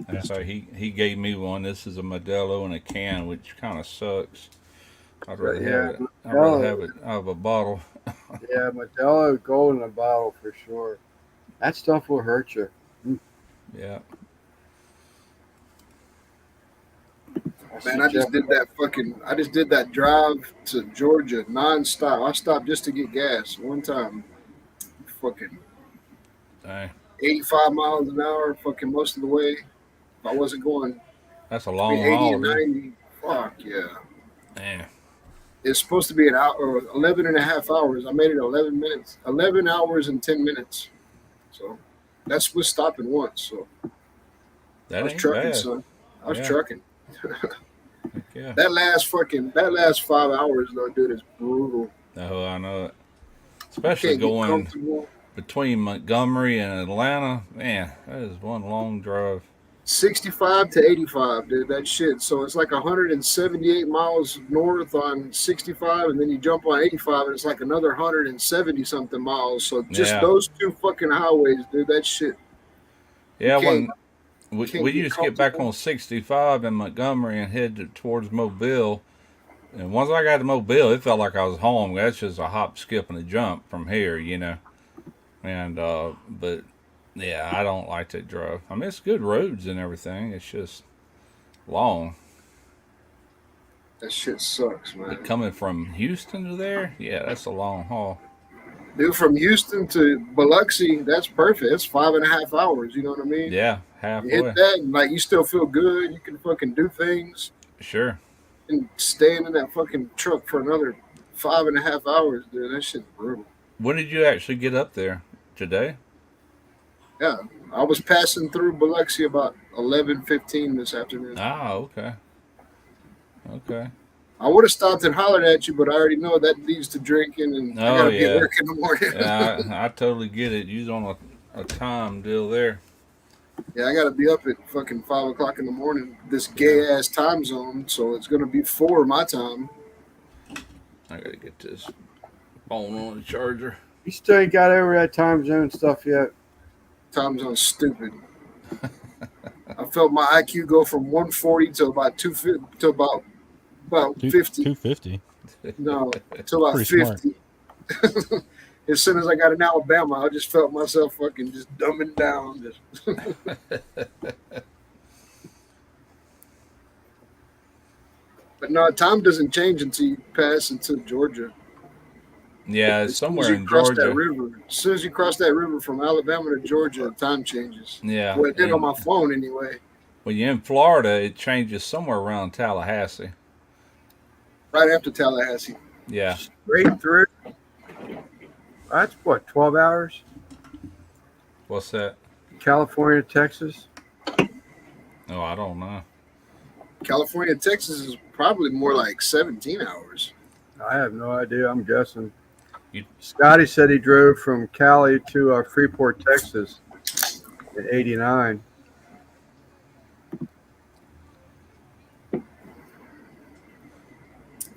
And so he gave me one. This is a Modelo in a can, which kind of sucks. I'd rather have it out of a bottle. Yeah, Modelo Gold in a bottle for sure. That stuff will hurt you. Yeah. man, I just did that drive to Georgia nonstop. I stopped just to get gas one time. Fucking Dang. 85 miles an hour, fucking most of the way. If I wasn't going That's a between long 80 haul. and Really. 90, fuck yeah. Man. It's supposed to be an hour or 11 and a half hours. I made it 11 hours and 10 minutes. So that's with stopping once. So That I was ain't trucking, bad. son. I was Yeah. trucking. Heck yeah. That last 5 hours though, dude, is brutal. Oh, I know it. You Especially can't get going comfortable. between Montgomery and Atlanta, man, that is one long drive. 65 to 85, dude. That shit. So it's like 178 miles north on 65, and then you jump on 85, and it's like another 170 something miles. So just Yeah. those two fucking highways, dude. That shit. Yeah, can't- when can't we get used to get back comfortable. on 65 in Montgomery and head towards Mobile, and once I got to Mobile, it felt like I was home. That's just a hop, skip, and a jump from here, you know. And but yeah, I don't like that drive. I mean, it's good roads and everything. It's just long. That shit sucks, But man. coming from Houston to there, yeah, that's a long haul. Dude, from Houston to Biloxi, that's perfect. It's 5.5 hours. You know what I mean? Yeah, You halfway. hit that, and like you still feel good. You can fucking do things, Sure. and staying in that fucking truck for another 5.5 hours, dude. That shit's brutal. When did you actually get up there? Today? Yeah, I was passing through Biloxi about 11:15 this afternoon. Ah, okay. Okay. I would have stopped and hollered at you, but I already know that leads to drinking, and I Oh, gotta be yeah. at work in the morning. Yeah, I totally get it. You're on a time deal there. Yeah, I gotta be up at fucking 5 o'clock in the morning. This gay ass time zone, so it's gonna be 4 my time. I gotta get this phone on the charger. You still ain't got over that time zone stuff yet. Time zone's stupid. I felt my IQ go from 140 to about 250 to about 50. 250. No, to about Pretty smart. 50. As soon as I got in Alabama, I just felt myself fucking just dumbing down. But no, time doesn't change until you pass into Georgia. Yeah, As it's soon as somewhere you in cross that Georgia. river, as soon as you cross that river from Alabama to Georgia, time changes. Yeah. Well, it did on and my phone anyway. when you're in Florida, it changes somewhere around Tallahassee. Right after Tallahassee. Yeah. Straight through. That's what, 12 hours? What's that? California, Texas. Oh, I don't know. California, Texas is probably more like 17 hours. I have no idea. I'm guessing. You- Scotty said he drove from Cali to Freeport, Texas in '89.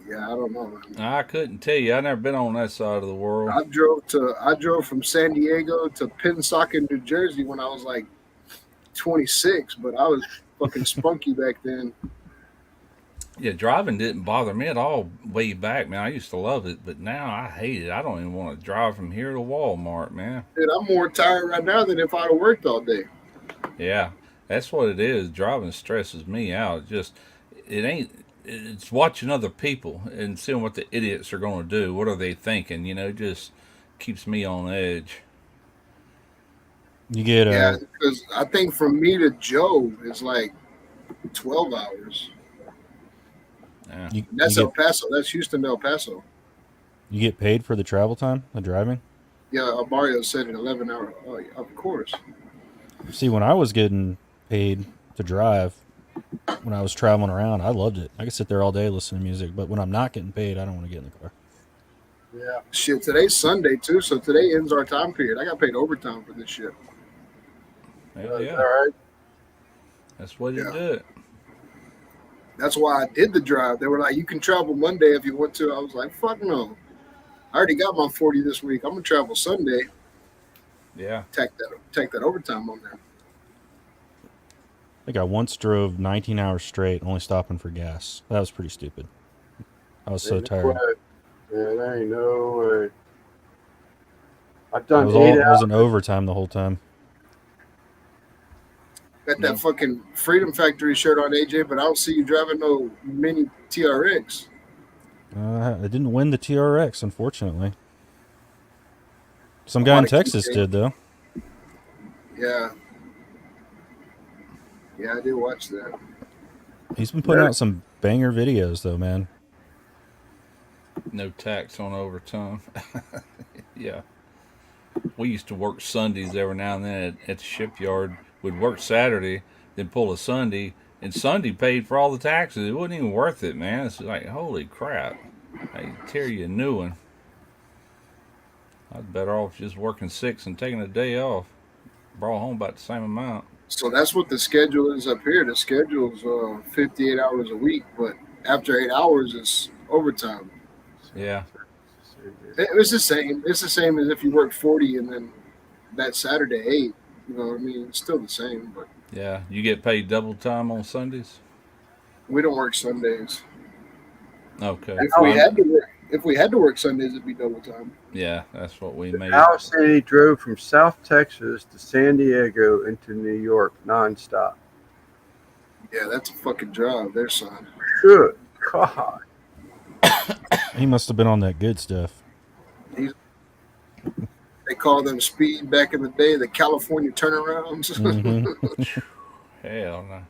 Yeah, I don't know, man. I couldn't tell you. I've never been on that side of the world. I drove from San Diego to Pensacola, New Jersey when I was like 26, but I was fucking spunky back then. Yeah, driving didn't bother me at all way back, man. I used to love it, but now I hate it. I don't even want to drive from here to Walmart, man. Dude, I'm more tired right now than if I'd have worked all day. Yeah, that's what it is. Driving stresses me out. It ain't. It's watching other people and seeing what the idiots are going to do. What are they thinking? You know, just keeps me on edge. You get Yeah, because I think from me to Joe is like 12 hours. Yeah. you, And that's you El Paso. That's Houston to El Paso. you get paid for the travel time, the driving. Yeah, Mario said an 11 hour. Oh, yeah, of course. See, when I was getting paid to drive, when I was traveling around, I loved it. I could sit there all day listening to music, but when I'm not getting paid, I don't want to get in the car. Yeah. Shit, today's Sunday too, so today ends our time period. I got paid overtime for this shit. Hell All yeah. right. That's what you Yeah. do it. That's why I did the drive. They were like, you can travel Monday if you want to. I was like, fuck no. I already got my 40 this week. I'm gonna travel Sunday. Yeah. Take that overtime on there. I think I once drove 19 hours straight, only stopping for gas. That was pretty stupid. I was so Ain't no tired. way. Yeah, there ain't no way. I've It done was, 8 it hours. was an overtime the whole time. Got that fucking Freedom Factory shirt on, AJ, but I don't see you driving no mini TRX. I didn't win the TRX, unfortunately. Some I guy in wanna keep Texas it. did, though. Yeah. Yeah, I did watch that. He's been putting Yeah. out some banger videos, though, man. No tax on overtime. Yeah. We used to work Sundays every now and then at the shipyard. We'd work Saturday, then pull a Sunday, and Sunday paid for all the taxes. It wasn't even worth it, man. It's like, holy crap. They tear you a new one. I was better off just working 6 and taking a day off. Brought home about the same amount. So that's what the schedule is up here. The schedule is 58 hours a week, but after 8 hours, it's overtime. Yeah. It's the same. It's the same as if you work 40 and then that Saturday 8. You know what I mean? It's still the same, but Yeah. You get paid double time on Sundays? we don't work Sundays. Okay. If we had to work Sundays, it'd be double time. Yeah, that's what we made. Allison drove from South Texas to San Diego into New York nonstop. Yeah, that's a fucking drive there, son. Good God. He must have been on that good stuff. They call them speed back in the day, the California turnarounds. Mhm. Hell no.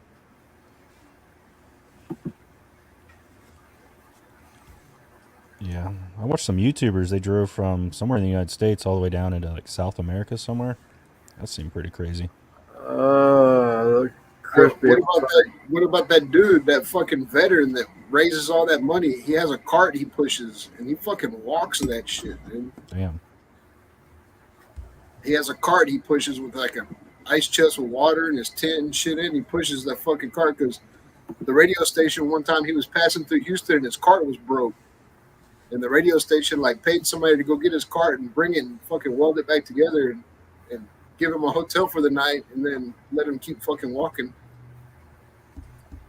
Yeah, I watched some YouTubers. They drove from somewhere in the United States all the way down into like South America somewhere. That seemed pretty crazy. Look, crispy. What about that dude, that fucking veteran that raises all that money? He has a cart he pushes, and he fucking walks that shit, dude. Damn. He has a cart he pushes with like a ice chest with water and his tent and shit in. He pushes that fucking cart because the radio station one time he was passing through Houston and his cart was broke. And the radio station like paid somebody to go get his cart and bring it and fucking weld it back together and give him a hotel for the night and then let him keep fucking walking.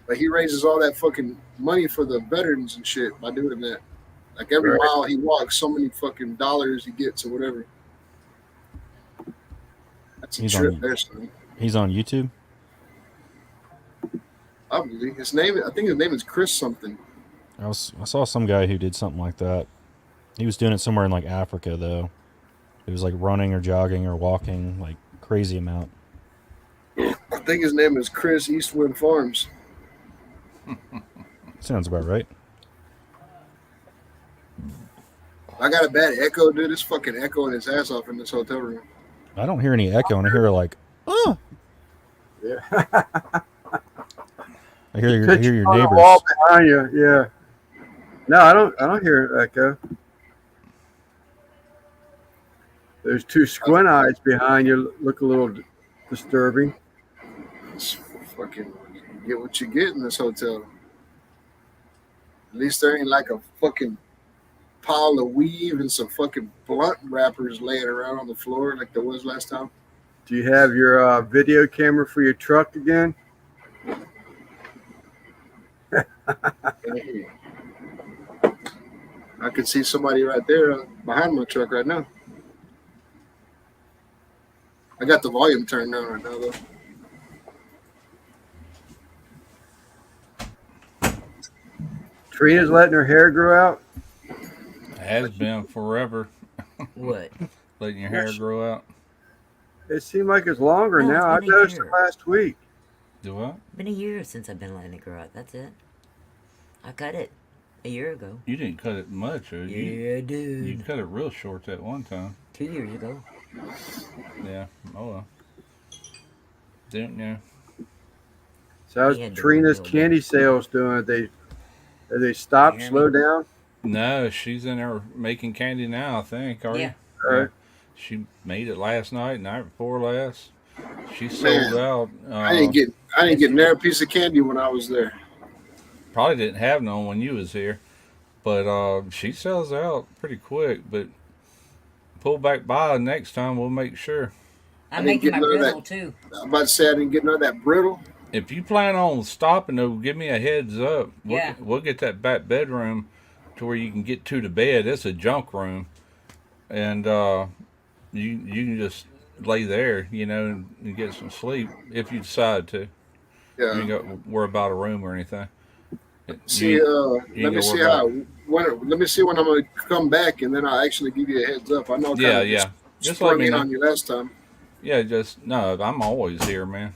But he raises all that fucking money for the veterans and shit by doing that. Like every Right. mile he walks, so many fucking dollars he gets or whatever. That's a He's trip on- there, son. He's on YouTube. Obviously, I think his name is Chris something. I saw some guy who did something like that. He was doing it somewhere in like Africa though. It was like running or jogging or walking, like crazy amount. I think his name is Chris Eastwind Farms. Sounds about right. I got a bad echo, dude. It's fucking echoing his ass off in this hotel room. I don't hear any echo, and I hear like, oh. Yeah. I hear your Pitch on the wall neighbors. behind you. Yeah. No, I don't hear echo. There's two squint eyes behind you. Look a little disturbing. It's fucking you get what you get in this hotel. At least there ain't like a fucking pile of weave and some fucking blunt wrappers laying around on the floor like there was last time. Do you have your video camera for your truck again? I could see somebody right there behind my truck right now. I got the volume turned down right now, though. Trina's letting her hair grow out. Has been forever. What? Letting your hair grow out. It seemed like it's longer No, it's now. I been a noticed year. it last week. Do what? Been a year since I've been letting it grow out. That's it. I cut it a year ago. You didn't cut it much, or you? Yeah, You dude. cut it real short that one time. 2 years ago. Yeah. Oh well. Didn't you? So how's Yeah, Trina's doing candy sales doing? Have they stopped, You hear slow me? down? No, she's in there making candy now. I think. Are Yeah. you? All right. She made it last night, night before last. She sold Man, out. I didn't get near a piece of candy when I was there. Probably didn't have none when you was here, but she sells out pretty quick. But pull back by next time, we'll make sure. I I'm didn't making get my none of that. griddle too. I'm about to say I didn't get none of that brittle. If you plan on stopping, though, give me a heads up. Yeah. We'll get that back bedroom to where you can get to the bed. It's a junk room, and you can just lay there, and get some sleep if you decide to. You Yeah. ain't got to worry about a room or anything. See, You let ain't me gotta see worry let me see when I'm gonna come back, and then I'll actually give you a heads up. I know. I Yeah, kinda yeah. Just sprung let me it know. on you last time. Yeah, no. I'm always here, man.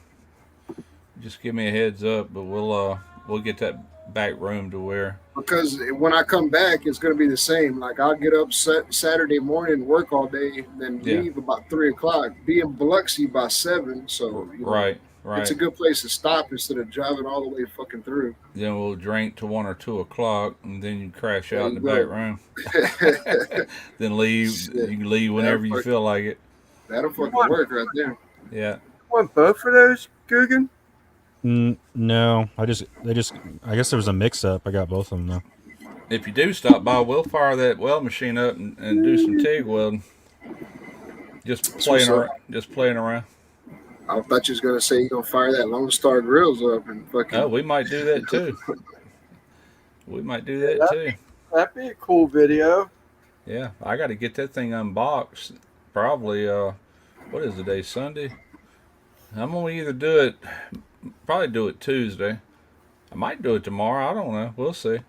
Just give me a heads up, but we'll get that back room to where. Because when I come back, it's going to be the same. Like I'll get up Saturday morning, work all day, then Yeah. leave about 3 o'clock. Be in Biloxi by 7. So Right. Right. It's a good place to stop instead of driving all the way fucking through. Then we'll drink to 1 or 2 o'clock, and then you crash There out in you the go. back room. Then leave. Shit. You can leave whenever you fuck- feel like it. That'll fucking work right there. Yeah. Want both of those, Guggen? No, I guess there was a mix-up. I got both of them though. If you do stop by, we'll fire that weld machine up and do some TIG welding. Just playing around. Just playing around. I thought you was gonna say you're gonna fire that Lone Star Grills up and fucking. Oh, we might do that too. We might do that too. That'd be a cool video. Yeah, I got to get that thing unboxed. Probably. What is the day? Sunday. I'm gonna either do it. Probably do it Tuesday. I might do it tomorrow. I don't know. We'll see.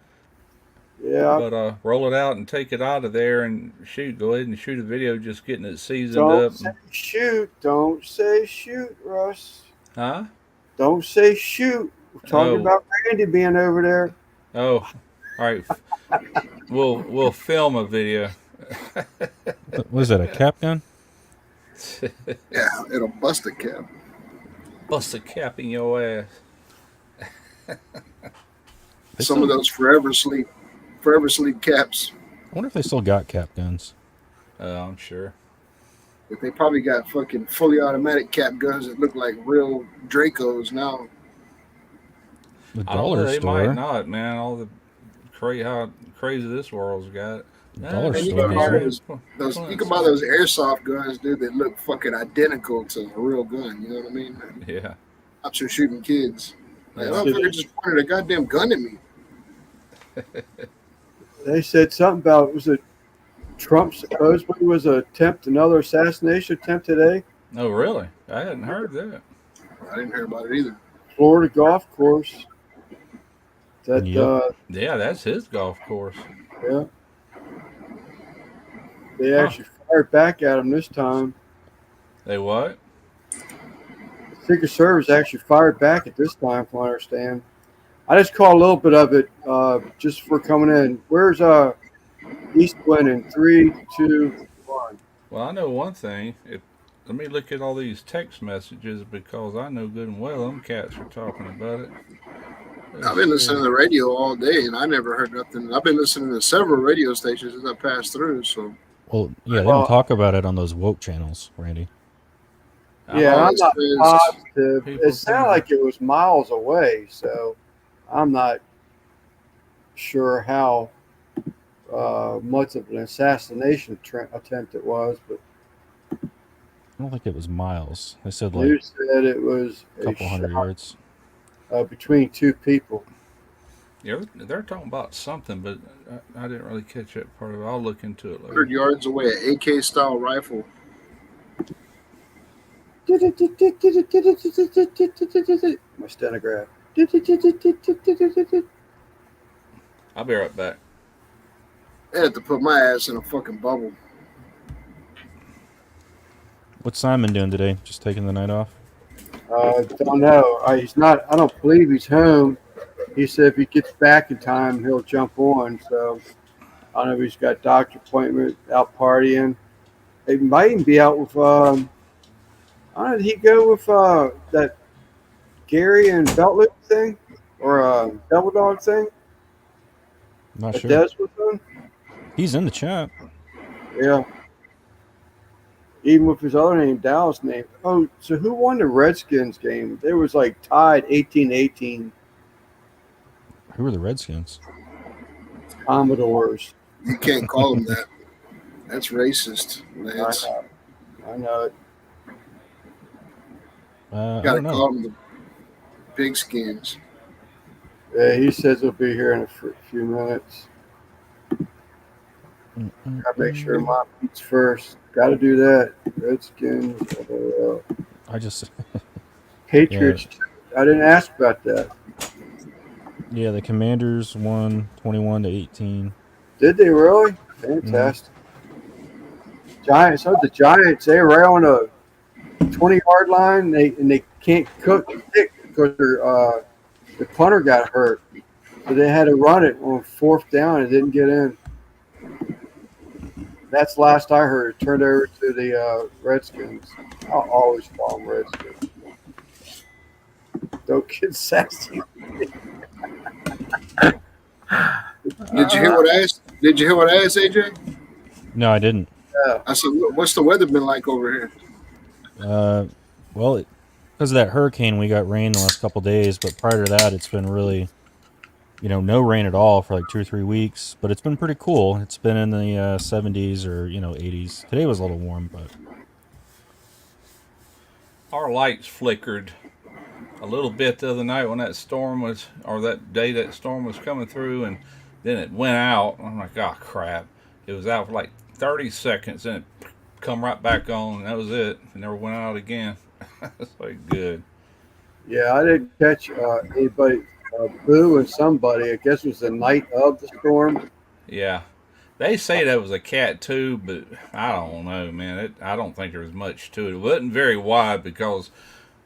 Yeah. But roll it out and take it out of there and shoot. Go ahead and shoot a video, just getting it seasoned Don't up. say shoot. Don't say shoot, Russ. Huh? Don't say shoot. We're talking Oh. about Randy being over there. Oh, all right. We'll film a video. What was that? A cap gun? Yeah, it'll bust a cap. Bust a cap in your ass. They Some of still- those forever sleep caps. I wonder if they still got cap guns. I'm sure. But they probably got fucking fully automatic cap guns that look like real Dracos now. The I don't know. dollar They store. might not, man. All the how crazy this world's got. The dollar And you store. can buy has those you can buy those airsoft guns, dude, that look fucking identical to a real gun. You know what I mean? Yeah. Out here shooting kids. Like, Yeah. motherfucker just pointed a goddamn gun at me. They said something about, was it Trump supposedly was another assassination attempt today? Oh, really? I hadn't heard that. I didn't hear about it either. Florida golf course. That Yep. Yeah, that's his golf course. yeah. They actually fired back at him this time. They what? Secret Service actually fired back at this time, from what I understand. I just caught a little bit of it just for coming in. Where's East winning? 3, 2, 1. Well, I know one thing. Let me look at all these text messages because I know good and well them cats are talking about it. I've been listening to the radio all day and I never heard nothing. I've been listening to several radio stations as I passed through, so Well, yeah, they Well- don't talk about it on those woke channels, Randy. Yeah, I'm not it's- positive. people It sounded think- like it was miles away, so I'm not sure how much of an assassination attempt it was, but I don't think it was miles. They said like news said it was a couple hundred shot, yards. between two people. Yeah, they're talking about something, but I didn't really catch that part of it. I'll look into it 100 later. yards away, an AK style rifle. My stenograph. I'll be right back. I had to put my ass in a fucking bubble. What's Simon doing today? Just taking the night off? Don't know. He's not. I don't believe he's home. He said if he gets back in time, he'll jump on. So I don't know if he's got doctor appointment, out partying. He might even be out with. I don't know. Did he go with that Gary and Belt Loop thing or Double Dog thing? Not That sure. Des was on. He's in the chat. Yeah. Even with his other name, Dallas name. Oh, so who won the Redskins game? It was like tied 18-18. Who are the Redskins? Commodores. You can't call them that. That's racist, Lance. I know it. I Gotta don't know. call them the pigskins. Yeah, he says he'll be here in a few minutes. Gotta make sure mom eats first. Gotta do that. Redskins. I just Patriots. I didn't ask about that. yeah, the Commanders won 21-18. Did they really? Fantastic. Giants. So the Giants, they were on a 20-yard line. They can't cook kick because the punter got hurt. So they had to run it on 4th down and didn't get in. That's last I heard. It turned over to the Redskins. I'll always call them Redskins. Don't get sassy. Did you hear what I asked? Did you hear what I asked, AJ? No, I didn't. I said, "What's the weather been like over here?" Well, because of that hurricane, we got rain the last couple days, but prior to that, it's been really, no rain at all for like 2 or 3 weeks. But it's been pretty cool. It's been in the 70s or 80s. Today was a little warm, but Our lights flickered a little bit the other night when that storm was, or that day that storm was coming through, and then it went out. I'm like, oh crap! It was out for like 30 seconds, and it come right back on, and that was it. It never went out again. It's like good. Yeah, I didn't catch anybody booing somebody. I guess it was the night of the storm. Yeah, they say that was a cat too, but I don't know, man. I don't think there was much to it. It wasn't very wide because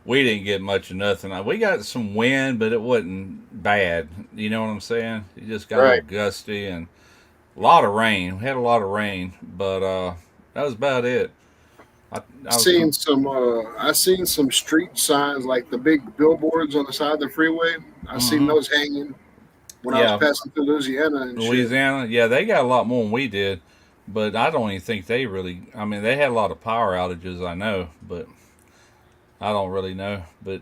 we didn't get much of nothing. We got some wind, but it wasn't bad. You know what I'm saying? It just got a Right. little gusty and a lot of rain. We had a lot of rain, but that was about it. I I seen some street signs like the big billboards on the side of the freeway. I seen Mhm. those hanging when I Yeah. was passing through Louisiana and shit. Louisiana, yeah, they got a lot more than we did, but I don't even think they really. I mean, they had a lot of power outages, I know, but I don't really know. But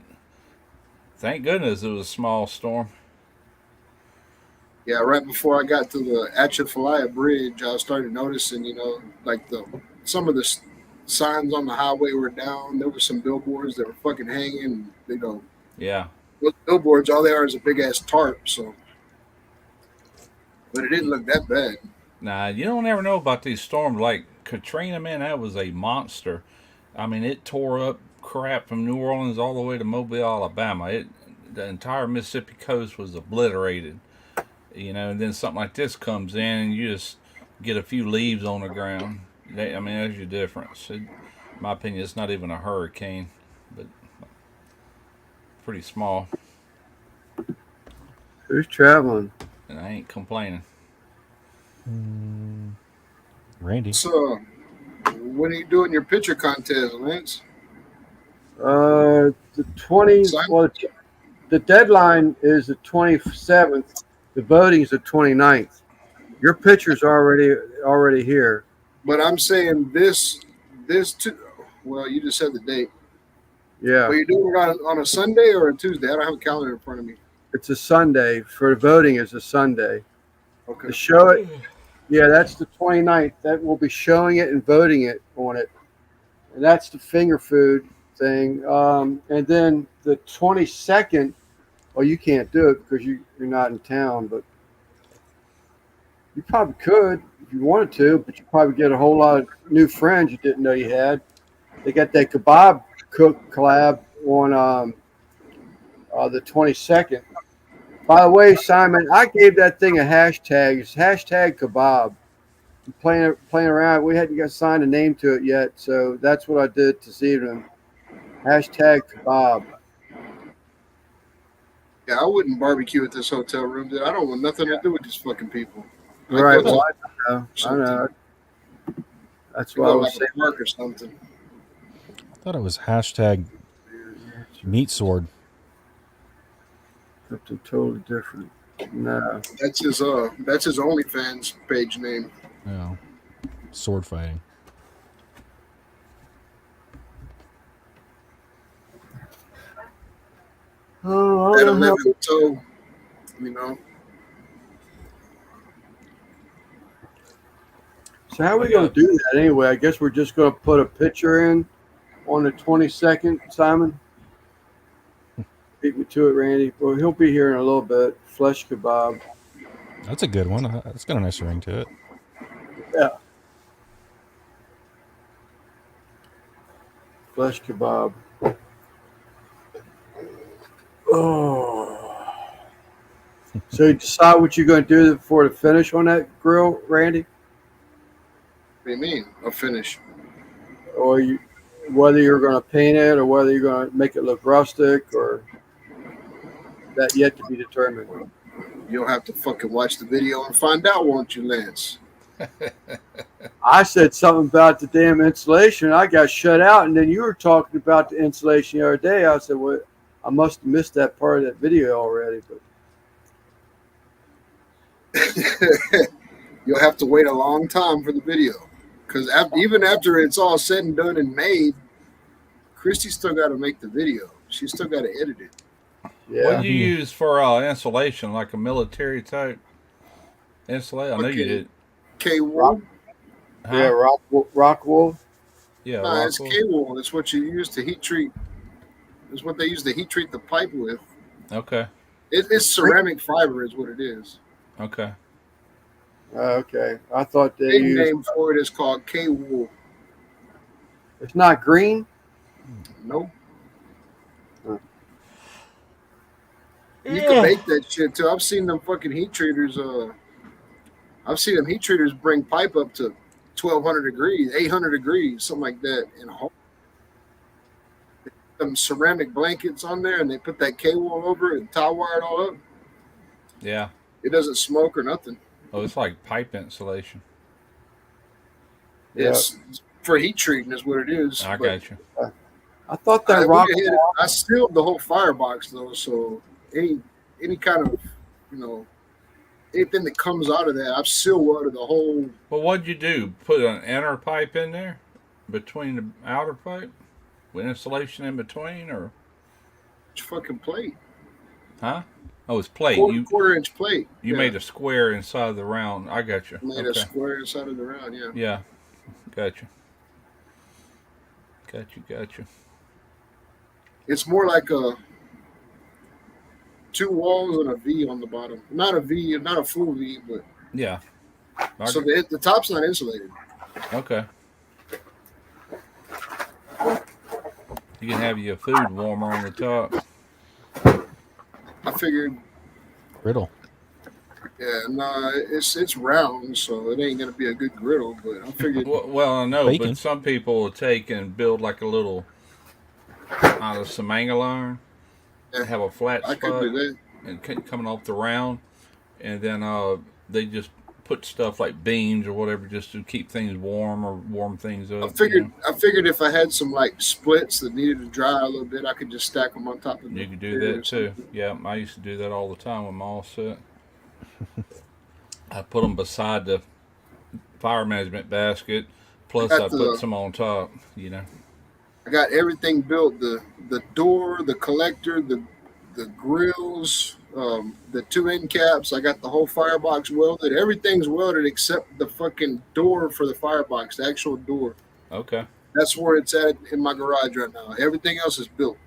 thank goodness it was a small storm. Yeah, right before I got to the Atchafalaya Bridge, I started noticing, like some of the signs on the highway were down. There were some billboards that were fucking hanging. Yeah, Those billboards, all they are is a big ass tarp. So, but it didn't look that bad. nah, you don't ever know about these storms. Like Katrina, man, that was a monster. I mean, it tore up crap from New Orleans all the way to Mobile, Alabama. The entire Mississippi coast was obliterated. And then something like this comes in, and you just get a few leaves on the ground. I mean, there's your difference. In my opinion, it's not even a hurricane, but pretty small, Who's traveling? and I ain't complaining. Randy. So, when are you doing your picture contest, Lance? The 20. Simon? Well, the deadline is the 27th. The voting is the 29th. Your picture's already here. But I'm saying this too. Well, you just said the date. Yeah, Are you doing it on a Sunday or a Tuesday? I don't have a calendar in front of me. it's a Sunday. For the voting, is a Sunday. Okay. To show it, yeah, that's the 29th. That will be showing it and voting it on it. And that's the finger food thing. And then the 22nd, well, you can't do it because you're not in town, but you probably could if you wanted to, but you probably get a whole lot of new friends you didn't know you had. They got that kebab cook collab on the 22nd. By the way, Simon, I gave that thing a hashtag. It's hashtag kebab. I'm playing around. We hadn't got signed a name to it yet, so that's what I did this evening. Hashtag kebab. Yeah, I wouldn't barbecue at this hotel room. Dude. I don't want nothing to do with these fucking people. Right. I'd go Well, to I know. That's go what I was like saying. a park or something. I thought it was hashtag meat sword. Something totally different. No. That's his OnlyFans page name. Yeah. Sword fighting. Oh, That I don't know. 11 toe, you know. So how are we going to do that anyway? I guess we're just going to put a picture in on the 22nd, Simon. Beat me to it, Randy. Well, he'll be here in a little bit. Flesh kebab. That's a good one. It's got a nice ring to it. Yeah. Flesh kebab. Oh. So you decide what you're going to do for the finish on that grill, Randy? What do you mean? A finish. Or whether you're going to paint it or whether you're going to make it look rustic or that yet to be determined. You'll have to fucking watch the video and find out, won't you, Lance? I said something about the damn insulation. I got shut out, and then you were talking about the insulation the other day. I said, "What? I must have missed that part of that video already. But You'll have to wait a long time for the video, because even after it's all said and done and made, Christy still got to make the video. She still got to edit it. yeah, What do you use for insulation, like a military type insulation? I know you Okay. did. K-wool. Huh? yeah, rock wool. Yeah. No, it's Rockwool? K-wool. It's what you use to heat treat. It's what they use to heat treat the pipe with. Okay. It's ceramic fiber, is what it is. Okay. Okay, I thought they Big used. name for it is called K-wool. It's not green. Nope. Huh. You can make that shit too. I've seen them fucking heat treaters. I've seen them heat treaters bring pipe up to 1,200 degrees, 800 degrees, something like that. And some ceramic blankets on there, and they put that K-wool over it and tie wire it all up. Yeah. It doesn't smoke or nothing. Oh, it's like pipe insulation. Yeah. It's for heat treating is what it is. I But got you. I thought I that rock. I sealed the whole firebox though, so any kind of anything that comes out of that, I've sealed welded the whole. Well, what'd you do? Put an inner pipe in there between the outer pipe with insulation in between, or Fucking plate. huh? Oh, it's plate. Quarter-inch plate. You made a square inside the round. I got you. Made a square inside of the round, yeah. Yeah. Got you. Got you. It's more like a 2 walls and a V on the bottom. Not a V, not a full V, but Yeah. so the top's not insulated. Okay. You can have your food warmer on the top. I figured, Riddle. yeah, no, it's round, so it ain't gonna be a good griddle. But I figured, Well, I know, Bacon. but some people will take and build like a little out of some angle iron and have a flat I could spot do that. and coming off the round, and then they just put stuff like beams or whatever just to keep things warm or warm things up. I figured if I had some like splits that needed to dry a little bit, I could just stack them on top of You the could do rear or that too. something. Yeah, I used to do that all the time with my all set. I put them beside the fire management basket. Plus, I put some on top. You know. I got everything built: the door, the collector, the grills, the 2 end caps. I got the whole firebox welded. Everything's welded except the fucking door for the firebox, the actual door. Okay. That's where it's at in my garage right now. Everything else is built.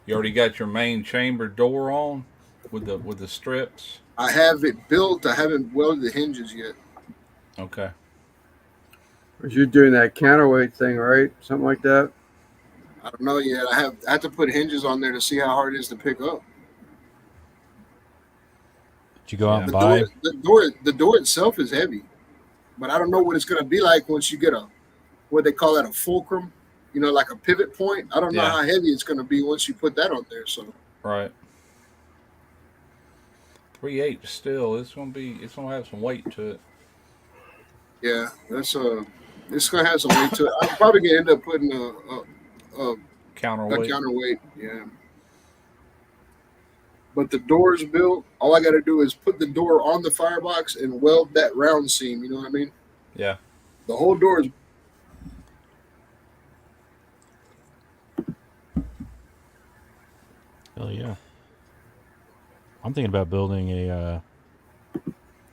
You already got your main chamber door on with the strips. I have it built. I haven't welded the hinges yet. Okay. Was you doing that counterweight thing, right? Something like that. I don't know yet. I have to put hinges on there to see how hard it is to pick up. Did you go out and The buy? the door itself is heavy, but I don't know what it's going to be like once you get what they call that, a fulcrum, like a pivot point. I don't know Yeah. how heavy it's going to be once you put that on there. So Right. 3/8 still. It's gonna have some weight to it. yeah, it's going to have some weight to it. I'm probably going to end up putting a Counterweight. counterweight. Yeah. But the door's built. All I got to do is put the door on the firebox and weld that round seam. You know what I mean? Yeah. The whole door is. Hell yeah. I'm thinking about building a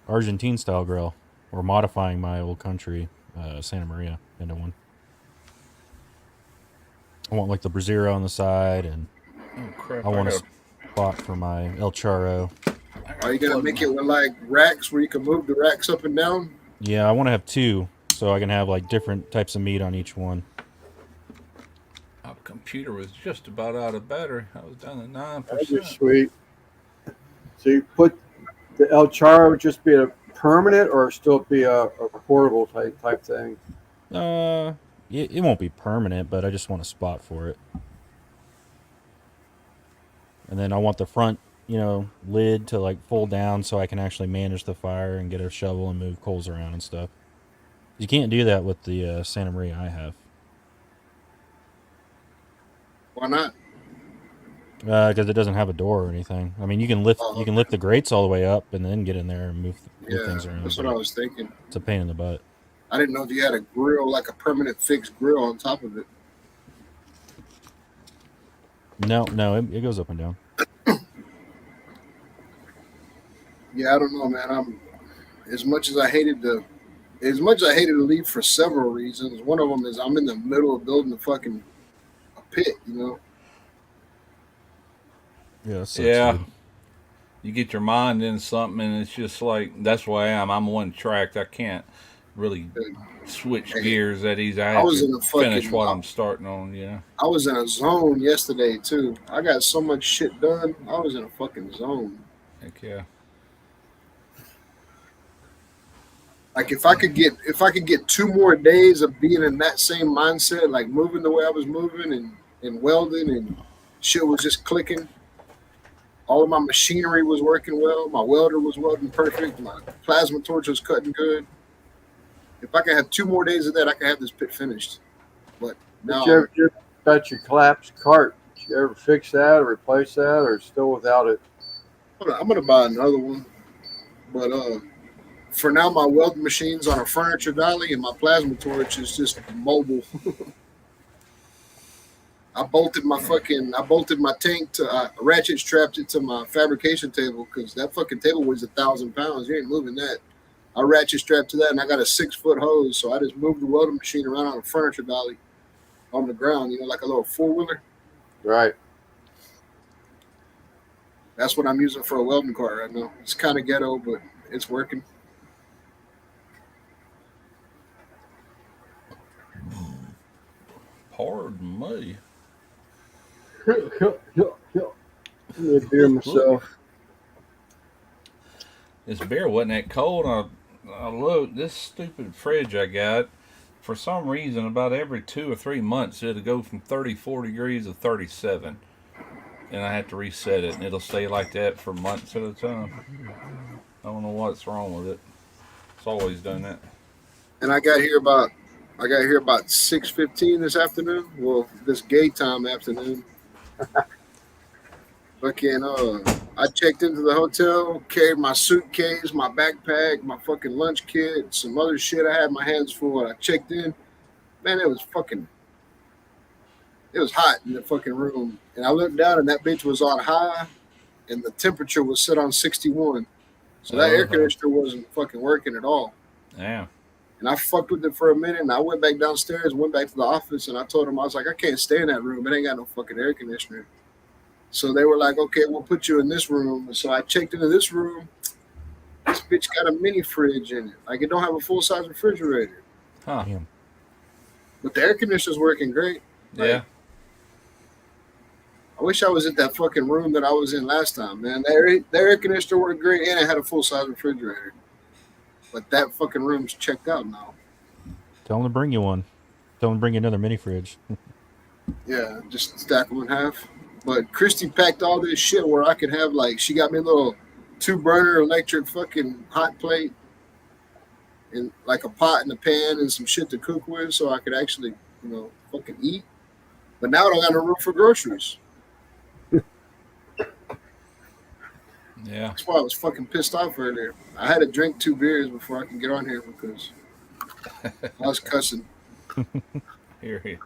Argentine style grill or modifying my old country Santa Maria into one. I want like the braziera on the side, and Oh crap! I want a spot for my El Charro. Are you going to make it with like racks where you can move the racks up and down? Yeah, I want to have two, so I can have like different types of meat on each one. My computer was just about out of battery. I was down to That'd be 9%. sweet. So you put the El Charro just be a permanent or still be a portable type thing? It won't be permanent, but I just want a spot for it. And then I want the front, lid to like fold down so I can actually manage the fire and get a shovel and move coals around and stuff. You can't do that with the Santa Maria I have. Why not? Because it doesn't have a door or anything. I mean, you can lift Oh, the grates all the way up and then get in there and move yeah, things around. that's what But I was thinking. it's a pain in the butt. I didn't know if you had a grill, like a permanent fixed grill on top of it. No, it goes up and down. Yeah, I don't know, man. As much as I hated to leave for several reasons. One of them is I'm in the middle of building a pit, you know. Yeah, that sucks, Yeah. dude. You get your mind in something, and it's just like that's why I'm one tracked. I can't really switch Hey, gears that easy. I I have was in to a finish fucking what I'm starting on. Yeah. I was in a zone yesterday too. I got so much shit done. I was in a fucking zone. Heck yeah. Like if I could get 2 more days of being in that same mindset, like moving the way I was moving and welding and shit was just clicking. All of my machinery was working well. My welder was welding perfect. My plasma torch was cutting good. If I could have 2 more days of that, I could have this pit finished. But Did now you ever get about your collapsed cart? Did you ever fix that or replace that, or still without it? I'm gonna buy another one. But for now, my welding machine's on a furniture dolly, and my plasma torch is just mobile. I bolted my tank to ratchet strapped it to my fabrication table because that fucking table weighs 1,000 pounds. You ain't moving that. I ratchet strapped to that, and I got a 6-foot hose, so I just moved the welding machine around on a furniture dolly on the ground, you know, like a little 4-wheeler. Right. That's what I'm using for a welding cart right now. It's kind of ghetto, but it's working. Pardon me. I need a beer myself. This beer wasn't that cold. I looked, this stupid fridge I got, for some reason, about every 2 or 3 months, it'll go from 34 degrees to 37. And I have to reset it, and it'll stay like that for months at a time. I don't know what's wrong with it. It's always done that. And I got here about 6:15 this afternoon. Well, this gay time afternoon. Fucking I checked into the hotel, carried my suitcase, my backpack, my fucking lunch kit, some other shit. I had my hands full. I checked in. Man, it was hot in the fucking room. And I looked down and that bitch was on high and the temperature was set on 61. So that air conditioner wasn't fucking working at all. Yeah. And I fucked with it for a minute and I went back downstairs, went back to the office, and I told them, I was like, I can't stay in that room. It ain't got no fucking air conditioner. So they were like, okay, we'll put you in this room. And so I checked into this room. This bitch got a mini fridge in it. Like, it don't have a full-size refrigerator. Huh. Damn. But the air conditioner's working great. Yeah. I wish I was at that fucking room that I was in last time, man. The air conditioner worked great and it had a full-size refrigerator. But that fucking room's checked out now. Tell them to bring you one. Tell them to bring you another mini fridge. Yeah, just stack them in half. But Christy packed all this shit where I could have, like, she got me a little 2-burner electric fucking hot plate and like a pot and a pan and some shit to cook with so I could actually, fucking eat. But now I don't got no room for groceries. Yeah. That's why I was fucking pissed off earlier. I had to drink 2 beers before I can get on here because I was cussing. Here.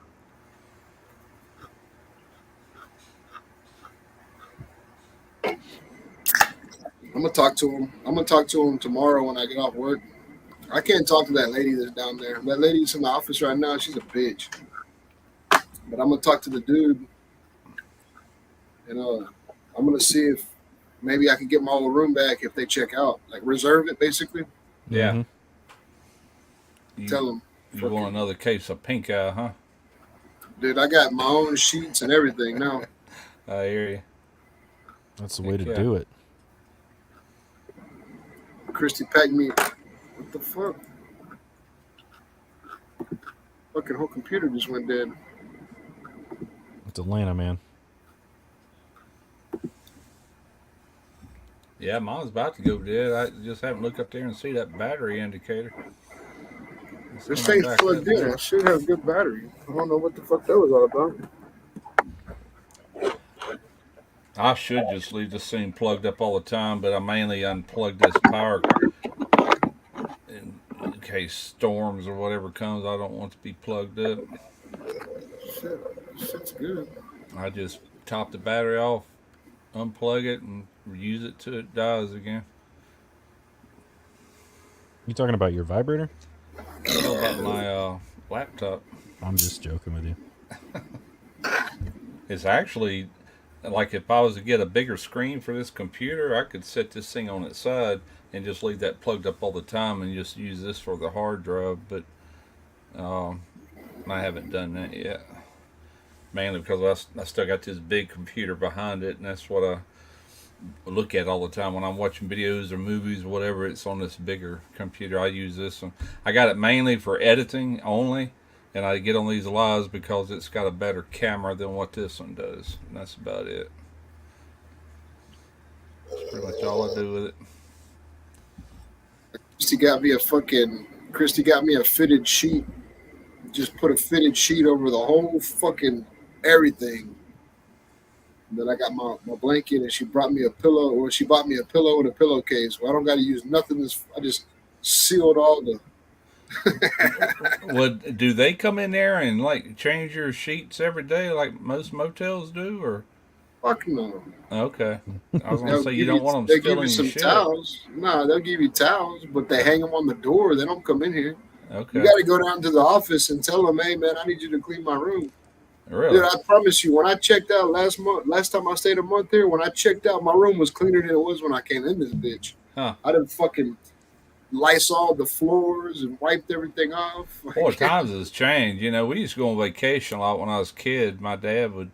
I'm gonna talk to him. I'm gonna talk to him tomorrow when I get off work. I can't talk to that lady that's down there. That lady that's in the office right now, she's a bitch. But I'm gonna talk to the dude, and I'm gonna see if maybe I can get my old room back if they check out, like reserve it basically. Yeah. Mhm. Tell them, You want another case of pink eye, huh? dude, I got my own sheets and everything now. I hear you. That's the way to Yeah. do it. Christy packed me. What the fuck? Fucking whole computer just went dead. It's Atlanta, man. Yeah, mine's about to go dead. I just haven't looked up there and see that battery indicator. It's This coming thing's back plugged up in. there. I should have good battery. I don't know what the fuck that was all about. I should just leave this thing plugged up all the time, but I mainly unplug this power in case storms or whatever comes. I don't want it to be plugged up. Shit, shit's good. I just top the battery off, unplug it, and use it till it dies again. You talking about your vibrator? What about my laptop? I'm just joking with you. It's actually like if I was to get a bigger screen for this computer, I could set this thing on its side and just leave that plugged up all the time and just use this for the hard drive. But um, I haven't done that yet. Mainly because I still got this big computer behind it, and that's what I look at all the time when I'm watching videos or movies or whatever. It's on this bigger computer. I use this one. I got it mainly for editing only, and I get on these lives because it's got a better camera than what this one does. And that's about it. That's pretty much all I do with it. Christy got me a fitted sheet. Just put a fitted sheet over the whole fucking everything. And then I got my blanket, and she brought me a pillow, or she bought me a pillow and a pillowcase. Well, I don't got to use nothing. I just sealed all the. Would do they come in there and like change your sheets every day like most motels do, or? Fuck no. Okay, I was gonna They'll say you give don't want them They'll give stealing you your some shit. towels. No, they'll give you towels, but they hang them on the door. They don't come in here. Okay, You got to go down to the office and tell them, "Hey, man, I need you to clean my room." really? Dude, I promise you, when I checked out last time I stayed a month there, when I checked out, my room was cleaner than it was when I came in this bitch. Huh. I done fucking Lysol the floors and wiped everything off. Boy, times has changed. You know, we used to go on vacation a lot when I was a kid. My dad would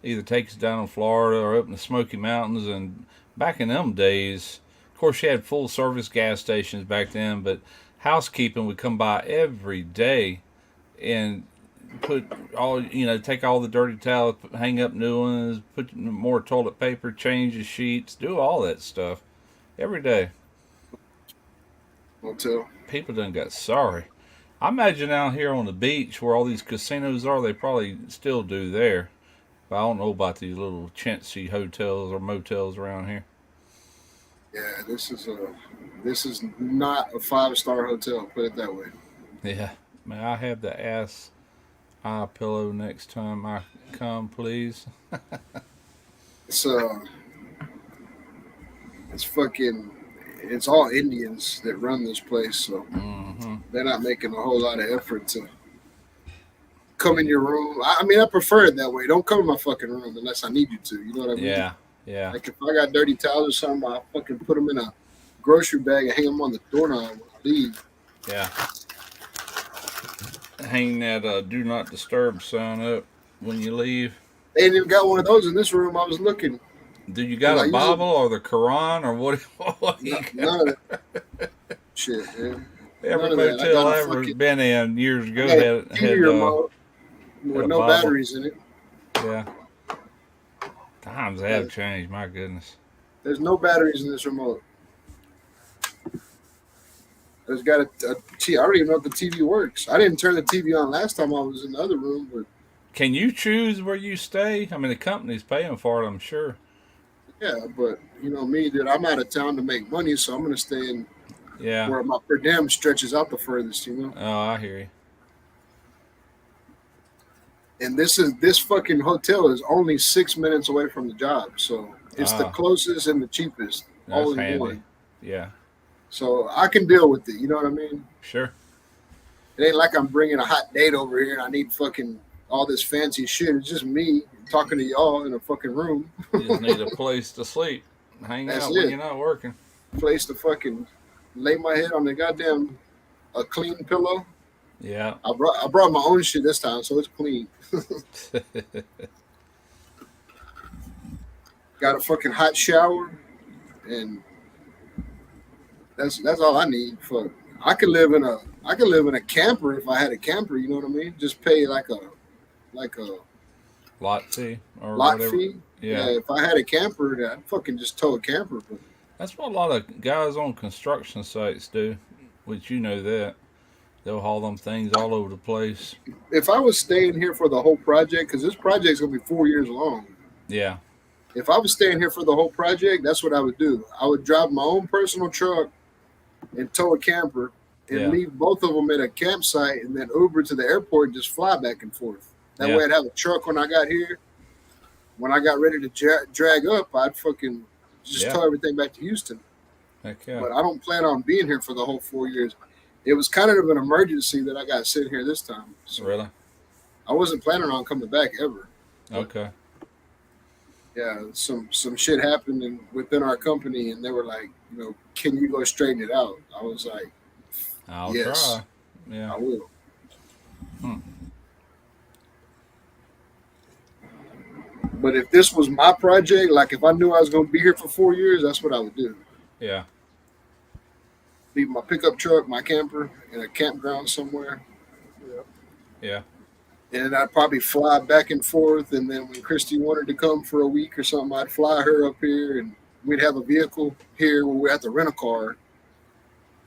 either take us down in Florida or up in the Smoky Mountains. And back in them days, of course, you had full service gas stations back then, but housekeeping would come by every day and put all, take all the dirty towels, hang up new ones, put more toilet paper, change the sheets, do all that stuff every day. Motel. People done got sorry. I imagine out here on the beach where all these casinos are, they probably still do there. But I don't know about these little chintzy hotels or motels around here. Yeah, this is not a 5-star hotel. Put it that way. Yeah. May I have the ass eye pillow next time I come, please? It's it's fucking. It's all Indians that run this place, so Mm-hmm. they're not making a whole lot of effort to come in your room. I mean, I prefer it that way. Don't come in my fucking room unless I need you to. You know what I mean? Yeah. Yeah. Like if I got dirty towels or something, I fucking put them in a grocery bag and hang them on the doorknob when I leave. Yeah. Hang that do not disturb sign up when you leave. They ain't even got one of those in this room. I was looking. Do you got I a use Bible or the Quran or what? what you got? None of that shit, man. Every None of that. I motel got a I ever fucking- been in years ago I got a had TV remote with a no Bible. batteries in it. yeah. Times have changed. My goodness. There's no batteries in this remote. There's got a I don't even know if the TV works. I didn't turn the TV on last time I was in the other room, but Can you choose where you stay? I mean, the company's paying for it, I'm sure. yeah, but you know me, dude. I'm out of town to make money, so I'm gonna stay in Yeah. where my per diem stretches out the furthest, you know. Oh, I hear you. And this fucking hotel is only 6 minutes away from the job, so it's the Ah. closest and the cheapest, That's all in handy. one. Yeah. So I can deal with it. You know what I mean? Sure. It ain't like I'm bringing a hot date over here and I need fucking all this fancy shit. It's just me talking to y'all in a fucking room, You just need a place to sleep. Hang That's out when it. you're not working. place to fucking lay my head on the goddamn a clean pillow. Yeah. I brought my own shit this time, so it's clean. Got a fucking hot shower, and that's all I need. For I could live in a camper if I had a camper. You know what I mean? Just pay like a Lot fee or lot whatever. fee. Yeah. If I had a camper, I'd fucking just tow a camper. But That's what a lot of guys on construction sites do, which you know that. They'll haul them things all over the place. if I was staying here for the whole project, because this project's gonna be 4 years long, Yeah. If I was staying here for the whole project, that's what I would do. I would drive my own personal truck and tow a camper and Yeah. leave both of them at a campsite and then Uber to the airport and just fly back and forth. That Yeah. way I'd have a truck when I got here. When I got ready to drag up, I'd fucking just Yeah. tow everything back to Houston. Heck yeah. But I don't plan on being here for the whole 4 years. It was kind of an emergency that I got sitting here this time. So Really? I wasn't planning on coming back ever. Okay. Yeah, some shit happened within our company, and they were like, can you go straighten it out? I was like, I'll Yes. try. Yeah. I will. Hmm. But if this was my project, like if I knew I was going to be here for 4 years, that's what I would do. Yeah. Leave my pickup truck, my camper in a campground somewhere. Yeah. And I'd probably fly back and forth. And then when Christy wanted to come for a week or something, I'd fly her up here and we'd have a vehicle here where we have to rent a car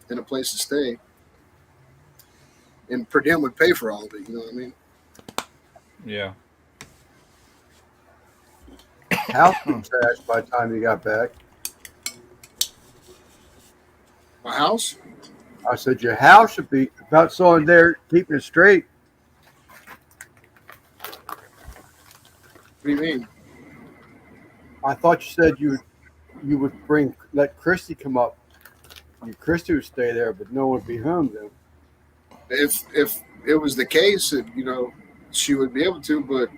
and a place to stay. And per diem would pay for all of it, you know what I mean? Yeah. House was trashed by the time you got back. My house? I said your house should be about someone there keeping it straight. What do you mean? I thought you said you would let Christy come up. Christy would stay there, but no one would be home then. If it was the case, she would be able to, but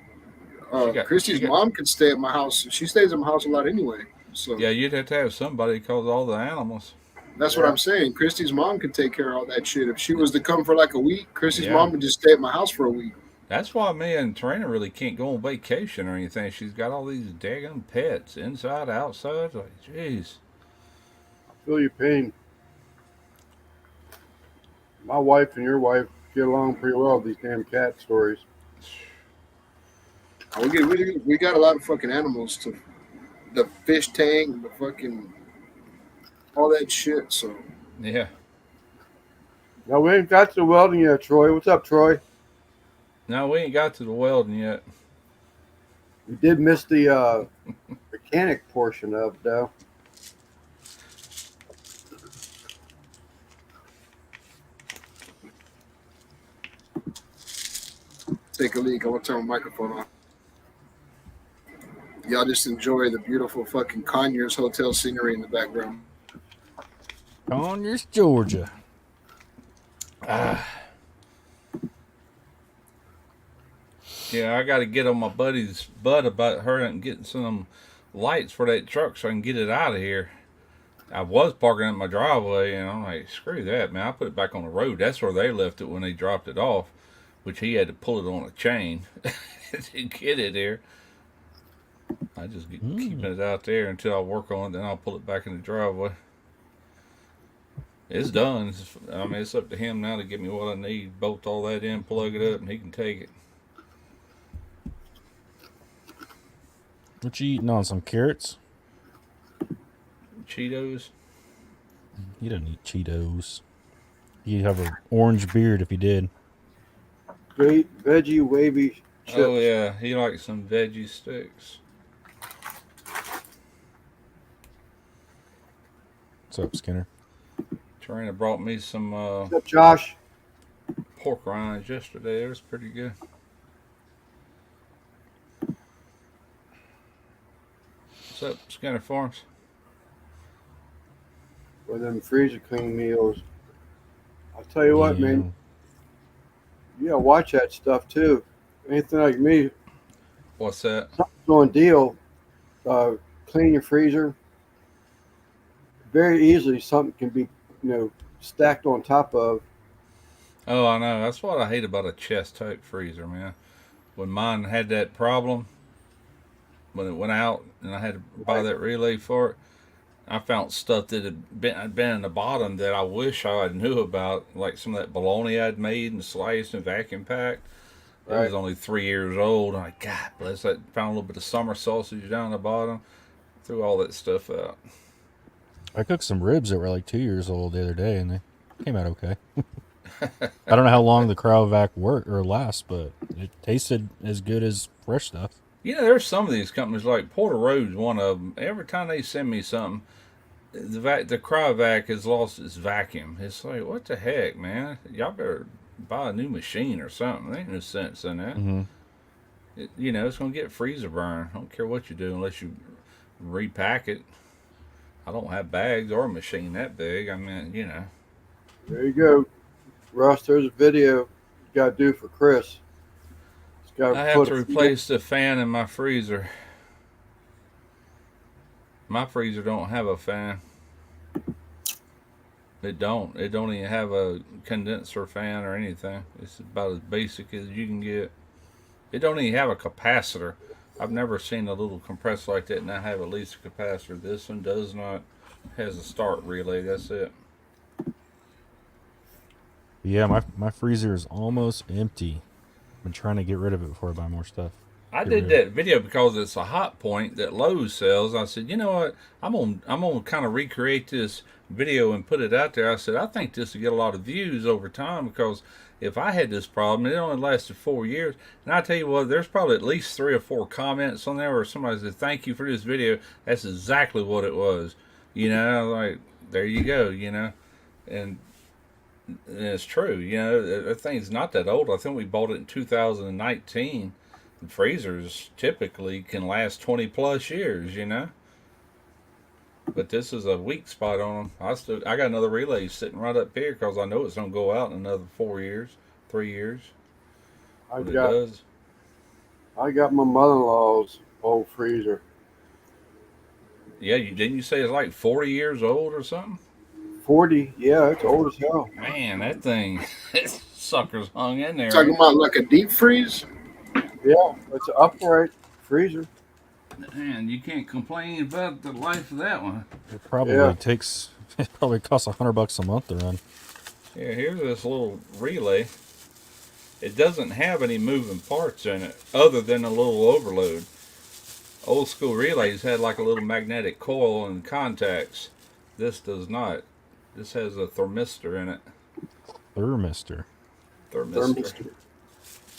Christy's mom could stay at my house. She stays at my house a lot anyway. So Yeah, you'd have to have somebody because all the animals. that's what I'm saying. Christy's mom could take care of all that shit. If she was to come for like a week, Christy's Yeah. mom would just stay at my house for a week. That's why me and Trina really can't go on vacation or anything. She's got all these daggone pets, inside, outside. Like, jeez. Feel your pain. My wife and your wife get along pretty well with these damn cat stories. We got a lot of fucking animals to the fish tank, the fucking all that shit. So Yeah. No, we ain't got to the welding yet, Troy. What's up, Troy? No, we ain't got to the welding yet. We did miss the mechanic portion of it, though. take a leak. I want to turn my microphone on. Y'all just enjoy the beautiful fucking Conyers Hotel scenery in the background. Conyers, Georgia. Yeah, I got to get on my buddy's butt about her and getting some lights for that truck so I can get it out of here. I was parking in my driveway, and I'm like, screw that, man. I put it back on the road. That's where they left it when they dropped it off, which he had to pull it on a chain to get it there. I just keeping it out there until I work on it, then I'll pull it back in the driveway. It's done. It's up to him now to get me what I need, bolt all that in, plug it up, and he can take it. What you eating on? Some carrots? Cheetos. You don't eat Cheetos. You'd have an orange beard if you did. Great veggie wavy chips. Oh yeah, he likes some veggie sticks. What's up, Skinner? Trina brought me some What's up, Josh? pork rinds yesterday. It was pretty good. What's up, Skinner Farms? With them freezer clean meals. I'll tell you what, man. You gotta watch that stuff too. Anything like me, What's that? something's on deal. Clean your freezer. Very easily, something can be, stacked on top of. Oh, I know. That's what I hate about a chest type freezer, man. When mine had that problem, when it went out and I had to buy that relay for it, I found stuff that had been in the bottom that I wish I knew about, like some of that bologna I'd made and sliced and vacuum packed. It was only 3 years old. I'm like, God bless that. Found a little bit of summer sausage down the bottom. Threw all that stuff out. I cooked some ribs that were like 2 years old the other day, and they came out okay. I don't know how long the cryovac worked or lasts, but it tasted as good as fresh stuff. You know, there's some of these companies like Porter Road's one of them. Every time they send me something, the Cryovac has lost its vacuum. It's like, what the heck, man? Y'all better buy a new machine or something. There ain't no sense in that. Mm-hmm. You know, it's gonna get freezer burn. I don't care what you do unless you repack it. I don't have bags or a machine that big. I mean, you know. There you go, Russ. There's a video you got to do for Chris. He's got I have to replace the fan in my freezer. My freezer don't have a fan. It don't. It don't even have a condenser fan or anything. It's about as basic as you can get. It don't even have a capacitor. I've never seen a little compressor like that not have at least a capacitor. This one does not. Has a start relay. That's it. Yeah, my freezer is almost empty. I've been trying to get rid of it before I buy more stuff. I Get did rid of that video because it's a hot point that Lowe's sells. I said, you know what? I'm gonna kind of recreate this video and put it out there. I said, I think this will get a lot of views over time because if I had this problem, it only lasted 4 years. And I tell you what, there's probably at least 3 or 4 comments on there where somebody said, "Thank you for this video." That's exactly what it was. You know, like there you go. You know, and it's true. You know, the thing's not that old. I think we bought it in 2019. And freezers typically can last 20 plus years, you know. But this is a weak spot on them. I got another relay sitting right up here because I know it's gonna go out in another 4 years, 3 years. I But it got does. I got my mother-in-law's old freezer. Yeah, didn't you say it's like 40 years old or something? 40. Yeah, it's old as hell. Man, that thing, that sucker's hung in there. Talking about like a deep freeze. Yeah, it's an upright freezer. Man, you can't complain about the life of that one. It probably Yeah. takes. It probably costs $100 a month to run. Yeah, here's this little relay. It doesn't have any moving parts in it other than a little overload. Old school relays had like a little magnetic coil and contacts. This does not. This has a thermistor in it. Thermistor.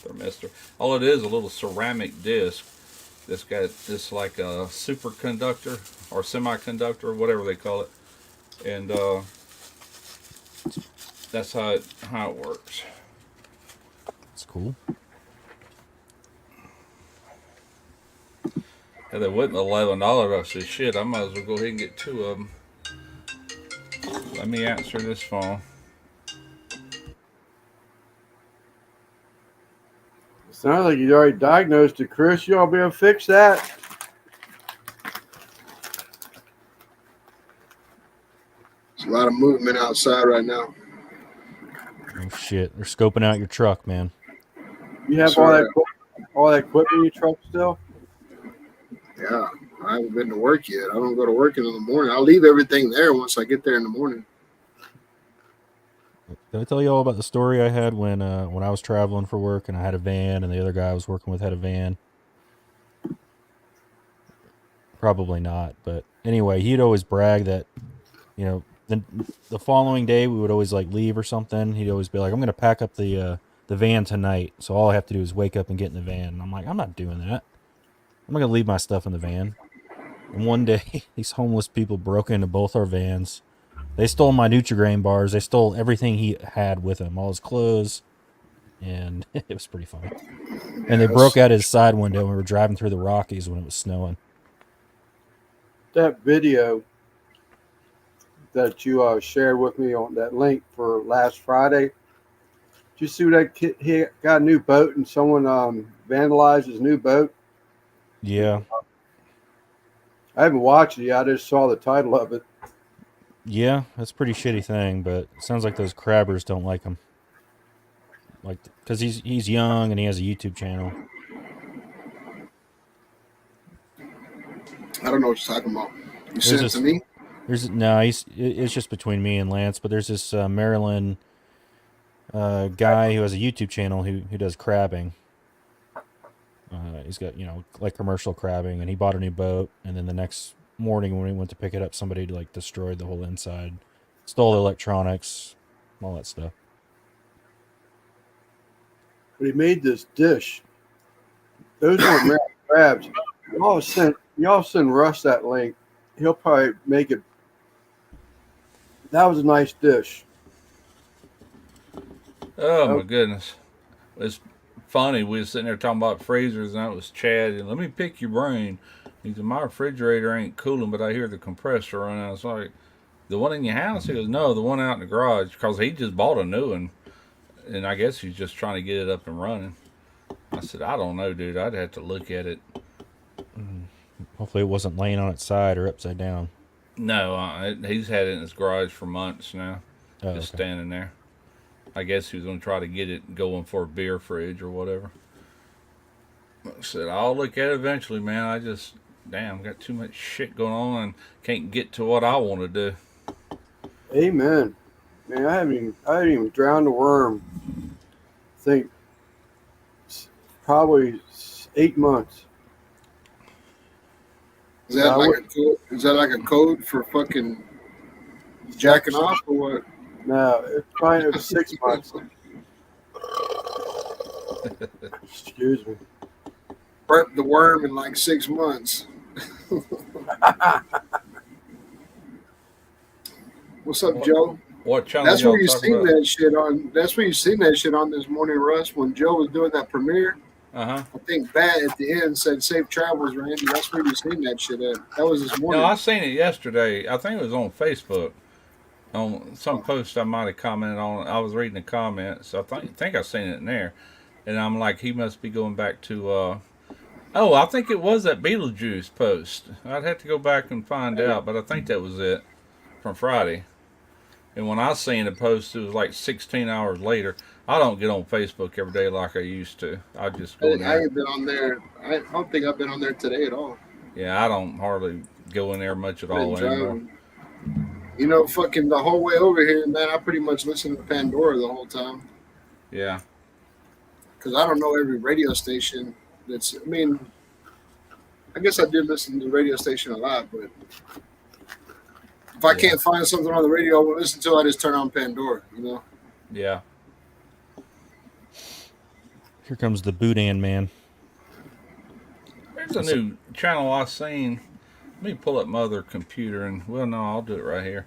Thermistor. All it is a little ceramic disc that's got this like a superconductor or semiconductor, whatever they call it, and that's how it works. That's cool. And they wasn't $11. I said, shit, I might as well go ahead and get 2 of them. Let me answer this phone. Sounds like you already diagnosed it, Chris. You ought to be able to fix that. There's a lot of movement outside right now. Oh shit! They're scoping out your truck, man. You have Sorry. all that equipment in your truck still? Yeah, I haven't been to work yet. I don't go to work until the morning. I'll leave everything there once I get there in the morning. Did I tell you all about the story I had when I was traveling for work and I had a van and the other guy I was working with had a van? Probably not, but anyway, he'd always brag that, you know, the following day we would always like leave or something. He'd always be like, "I'm going to pack up the van tonight, so all I have to do is wake up and get in the van." And I'm like, "I'm not doing that. I'm not going to leave my stuff in the van." And one day, these homeless people broke into both our vans. They stole my Nutri-Grain bars. They stole everything he had with him, all his clothes, and it was pretty funny. And they broke out his side window when we were driving through the Rockies when it was snowing. That video that you shared with me on that link for last Friday. Did you see that kid? He got a new boat and someone vandalized his new boat. Yeah. I haven't watched it yet. I just saw the title of it. Yeah, that's a pretty shitty thing, but it sounds like those crabbers don't like him. Like, because he's young and he has a YouTube channel. I don't know what you're talking about. You sent it to me? It's just between me and Lance, but there's this Maryland guy who has a YouTube channel who does crabbing. He's got, like commercial crabbing, and he bought a new boat, and then the next morning when we went to pick it up, somebody like destroyed the whole inside, stole the electronics, all that stuff. But he made this dish. Those weren't crabs. Y'all send Russ that link. He'll probably make it. That was a nice dish. Oh my goodness. It's funny. We was sitting there talking about freezers, and that was Chad. And let me pick your brain. He said, my refrigerator ain't cooling, but I hear the compressor running. I was like, the one in your house? He goes, no, the one out in the garage. Because he just bought a new one. And I guess he's just trying to get it up and running. I said, I don't know, dude. I'd have to look at it. Hopefully, it wasn't laying on its side or upside down. No, he's had it in his garage for months now. Oh, Just okay. standing there. I guess he was going to try to get it going for a beer fridge or whatever. I said, I'll look at it eventually, man. I just, got too much shit going on and can't get to what I want to do. Amen. Man, I haven't even drowned a worm. I think probably 8 months. Is that like a code for fucking jacking off or what? No, it's probably it was 6 months. Excuse me. Burnt the worm in like 6 months. What's up, Joe? What channel That's y'all where you talking seen about? that shit on. That's where you seen that shit on this morning, Russ. When Joe was doing that premiere, Uh-huh. I think Bat at the end said "Safe travels, Randy." That's where you seen that shit at. That was this morning. No, I seen it yesterday. I think it was on Facebook. On some post I might have commented on. I was reading the comments. I think I seen it in there. And I'm like, he must be going back to I think it was that Beetlejuice post. I'd have to go back and find out, but I think that was it from Friday. And when I seen the post, it was like 16 hours later. I don't get on Facebook every day like I used to. I just go in I there. ain't been on there. I don't think I've been on there today at all. Yeah, I don't hardly go in there much at all Been anymore. driving. You know, fucking the whole way over here, man. I pretty much listened to Pandora the whole time Yeah. because I don't know every radio station. I mean, I guess I did listen to the radio station a lot, but if I can't find something on the radio I want to listen to, I just turn on Pandora. You know. Yeah. Here comes the Boudin man. There's a new channel I seen. Let me pull up my other computer and well, no, I'll do it right here.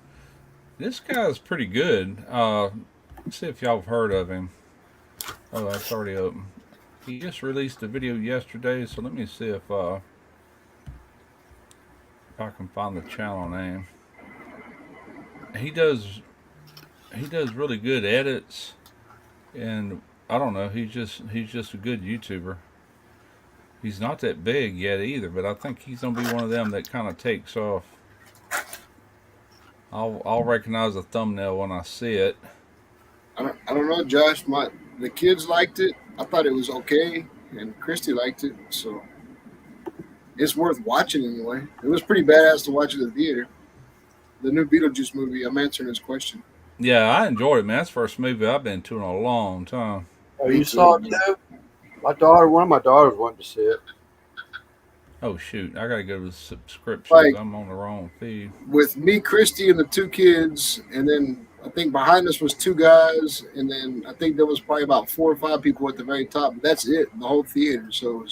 This guy's pretty good. Let's see if y'all have heard of him. Oh, that's already open. He just released a video yesterday, so let me see if I can find the channel name. He does really good edits, and I don't know. He's just a good YouTuber. He's not that big yet either, but I think he's gonna be one of them that kind of takes off. I'll recognize the thumbnail when I see it. I don't know, Josh. The kids liked it. I thought it was okay, and Christy liked it, so it's worth watching anyway. It was pretty badass to watch at the theater. The new Beetlejuice movie. I'm answering his question. Yeah, I enjoyed it, man. That's the first movie I've been to in a long time. Oh, Me you too. saw it too? One of my daughters wanted to see it. Oh shoot, I gotta go to the subscriptions. Like- I'm on the wrong feed. With me, Christy, and the two kids, and then I think behind us was 2 guys, and then I think there was probably about 4 or 5 people at the very top. That's it, the whole theater. So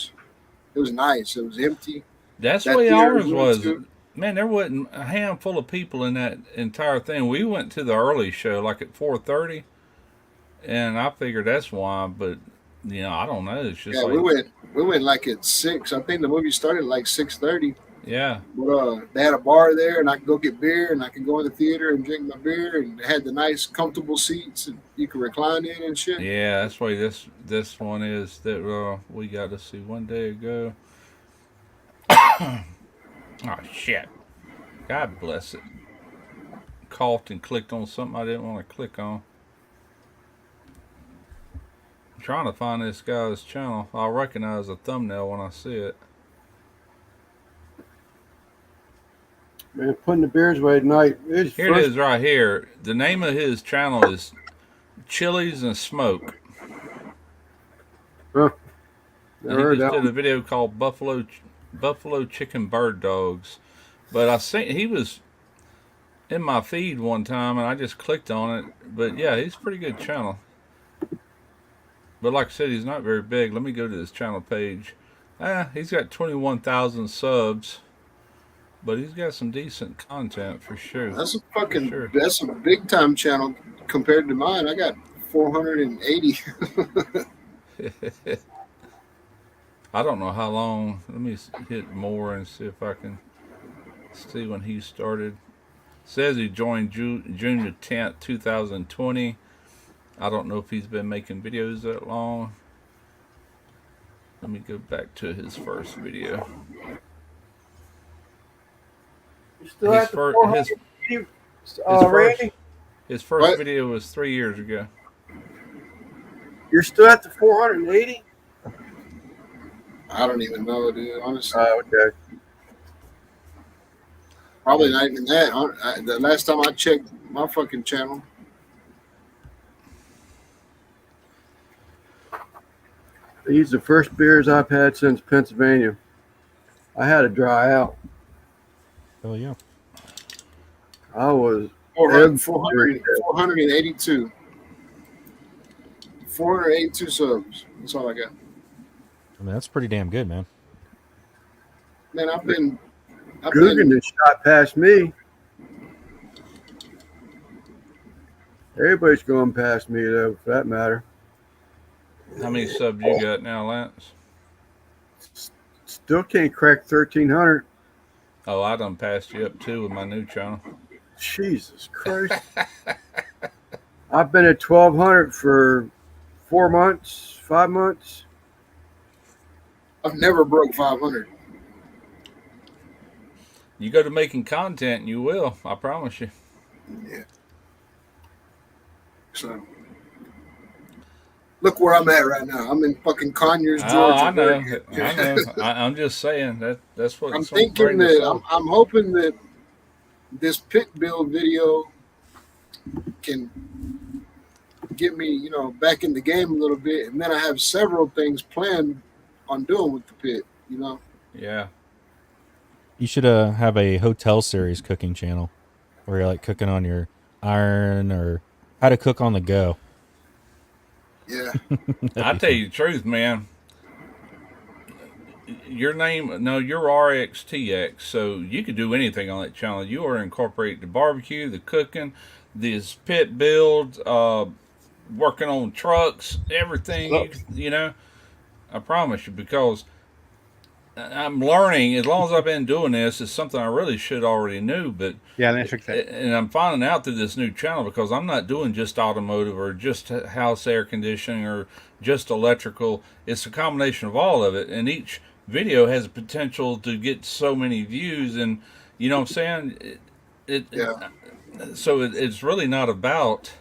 it was nice. It was empty. That's That the way theater ours we was. went to- Man, there wasn't a handful of people in that entire thing. We went to the early show, like at 4:30, and I figured that's why. But I don't know. It's just Yeah, like we went like at 6. I think the movie started at like 6:30. yeah, But they had a bar there, and I could go get beer, and I could go in the theater and drink my beer, and they had the nice, comfortable seats, and you could recline in and shit. yeah. That's why this one is that we got to see one day ago. Oh shit! God bless it. Coughed and clicked on something I didn't want to click on. I'm trying to find this guy's channel. I'll recognize the thumbnail when I see it. Man, putting the beers away at night. Here it is right here. The name of his channel is Chilies and Smoke. Never And heard he that just did one. a video called Buffalo Chicken Bird Dogs. But I seen he was in my feed one time and I just clicked on it. But yeah, he's a pretty good channel. But like I said, he's not very big. Let me go to his channel page. He's got 21,000 subs, but he's got some decent content for sure. That's a For sure. that's a big time channel compared to mine. I got 480. I don't know how long. Let me hit more and see if I can see when he started. Says he joined June the 10th, 2020. I don't know if he's been making videos that long. Let me go back to his first video. You still His at the fir- 480, first- Randy? His first What? video was 3 years ago. You're still at the 480? I don't even know, dude. Honestly, Okay. probably not even that. The last time I checked my fucking channel, These are the first beers I've had since Pennsylvania. I had to dry out. Oh yeah. I was 482. 482 subs. That's all I got. I mean, that's pretty damn good, man. Man, I've been Guggen has shot past me. Everybody's going past me, though, for that matter. How many subs you got now, Lance? Still can't crack 1,300. Oh, I done passed you up too with my new channel. Jesus Christ. I've been at 1,200 for 4 months, 5 months. I've never broke 500. You go to making content and you will. I promise you. Yeah. So look where I'm at right now. I'm in fucking Conyers, Georgia. Oh, I know. I know. I'm just saying that's what I'm it's gonna thinking bring us that up. I'm hoping that this pit build video can get me, back in the game a little bit, and then I have several things planned on doing with the pit. Yeah. You should have a hotel series cooking channel where you're like cooking on your iron or how to cook on the go. Yeah. I tell you the truth, man. Your name, no, you're RXTX, so you could do anything on that channel. You are incorporate the barbecue, the cooking, this pit build, working on trucks, everything. I promise you, because I'm learning. As long as I've been doing this, it's something I really should already knew. But Yeah, let's fix that. and I'm finding out through this new channel because I'm not doing just automotive or just house air conditioning or just electrical. It's a combination of all of it, and each video has potential to get so many views. And you know what I'm saying? Yeah. So it's really not about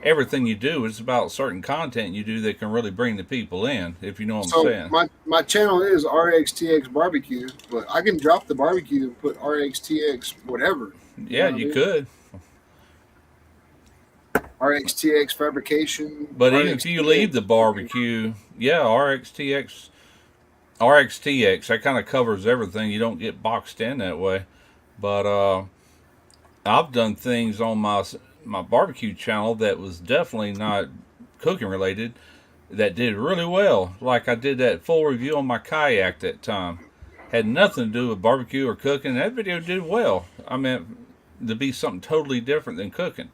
everything you do. It's about certain content you do that can really bring the people in, if you know what I'm So saying. my channel is RXTX Barbecue, but I can drop the barbecue and put RXTX whatever. Yeah, know what I you mean? could. RXTX Fabrication. But even if you leave the barbecue, yeah, RXTX, that kind of covers everything. You don't get boxed in that way. But I've done things on my barbecue channel that was definitely not cooking related that did really well. Like I did that full review on my kayak that time. Had nothing to do with barbecue or cooking. That video did well. I mean, to be something totally different than cooking.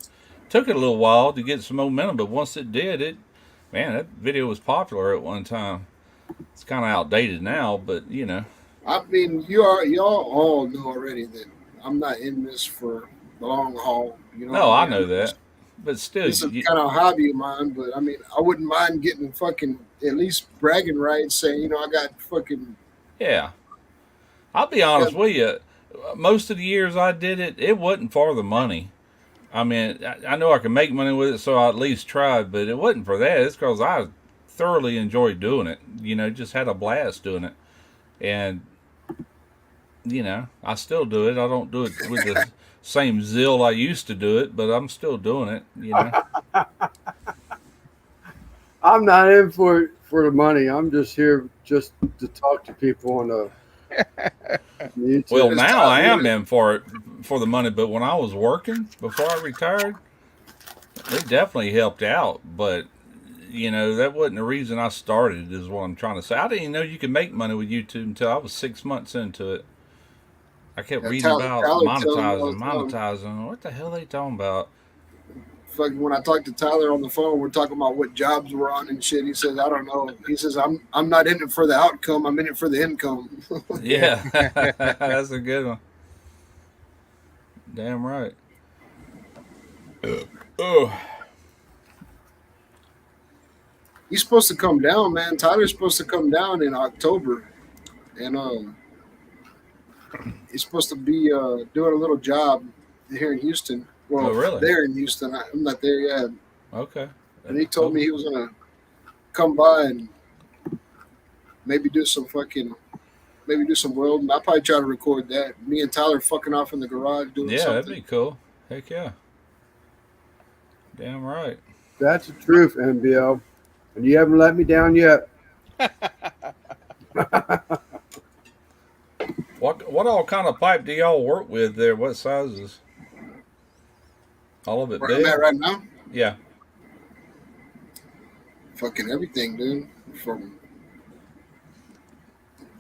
Took it a little while to get some momentum, but once it did, that video was popular at one time. It's kind of outdated now, but I mean, y'all all know already that I'm not in this for the long haul. No, I know that. But still, It's a kind of hobby of mine, but I mean, I wouldn't mind getting fucking at least bragging rights saying, I got fucking. yeah. I'll be honest with you. Most of the years I did it, it wasn't for the money. I mean, I know I can make money with it, so I at least tried, but it wasn't for that. It's because I thoroughly enjoyed doing it. Just had a blast doing it. And, I still do it. I don't do it with the same zeal I used to do it, but I'm still doing it, I'm not in for the money. I'm just here just to talk to people on the YouTube. Well, It's now tough, I am isn't it? in for it for the money, but when I was working before I retired, it definitely helped out. But you know, that wasn't the reason I started, is what I'm trying to say. I didn't even know you could make money with YouTube until I was 6 months into it. I kept Yeah, reading about Tyler tells me all monetizing, the time. monetizing. What the hell are they talking about? Fucking when I talk to Tyler on the phone, we're talking about what jobs we're on and shit. He says, I don't know. He says, I'm not in it for the outcome. I'm in it for the income. Yeah, that's a good one. Damn right. Oh, He's supposed to come down, man. Tyler's supposed to come down in October, and he's supposed to be doing a little job here in Houston. Well, Oh, really? there in Houston. I'm not there yet. okay. And he told me he was gonna come by and maybe do some welding. I'll probably try to record that. Me and Tyler fucking off in the garage doing Yeah, that'd something. be cool. Heck yeah. Damn right. That's the truth, NBL. And you haven't let me down yet. What all kind of pipe do y'all work with there? What sizes? All of it Where I'm big? at right now, Yeah. fucking everything, dude. From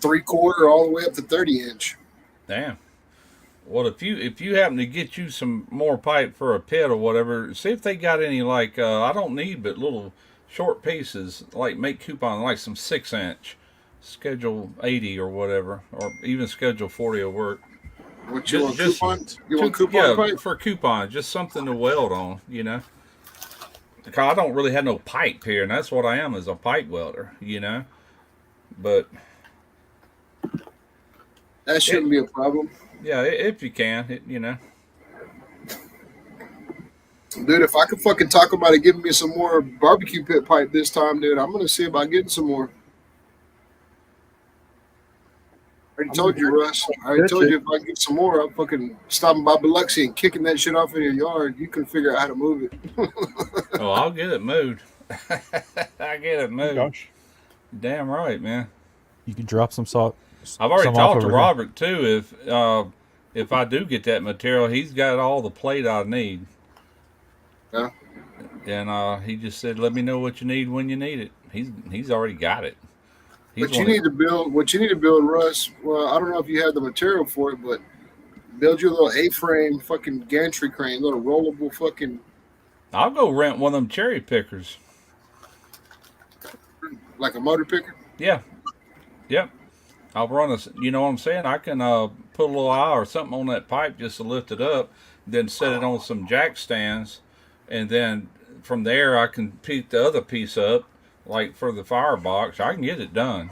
3/4 all the way up to 30 inch. Damn. Well, if you happen to get you some more pipe for a pit or whatever, see if they got any like I don't need but little short pieces, like make coupon like some 6 inch, schedule 80 or whatever, or even schedule 40 will work. What you want, Just- coupon? You want Coup- coupon yeah, pipe? for coupon, just something to weld on, you know. Because I don't really have no pipe here, and that's what I am, is a pipe welder, you know. But That shouldn't be a problem. yeah, if you can, you know. Dude, if I could fucking talk about it giving me some more barbecue pit pipe this time, dude, I'm gonna see about getting some more. I already told you, Russ. I already told you if I get some more, I'm fucking stopping by Biloxi and kicking that shit off in your yard. You can figure out how to move it. Oh, I'll get it moved. I get it moved. Gosh. Damn right, man. You can drop some salt. I've already some off talked to over here. Robert too. If I do get that material, he's got all the plate I need. Yeah. And he just said, "Let me know what you need when you need it." He's already got it. But you need to build what you need to build, Russ. Well, I don't know if you have the material for it, but build you a little A-frame fucking gantry crane, little rollable fucking I'll go rent one of them cherry pickers. like a motor picker. Yeah. Yep. I'll run a. You know what I'm saying? I can put a little eye or something on that pipe just to lift it up, then set it on some jack stands, and then from there I can pick the other piece up, like for the firebox. I can get it done.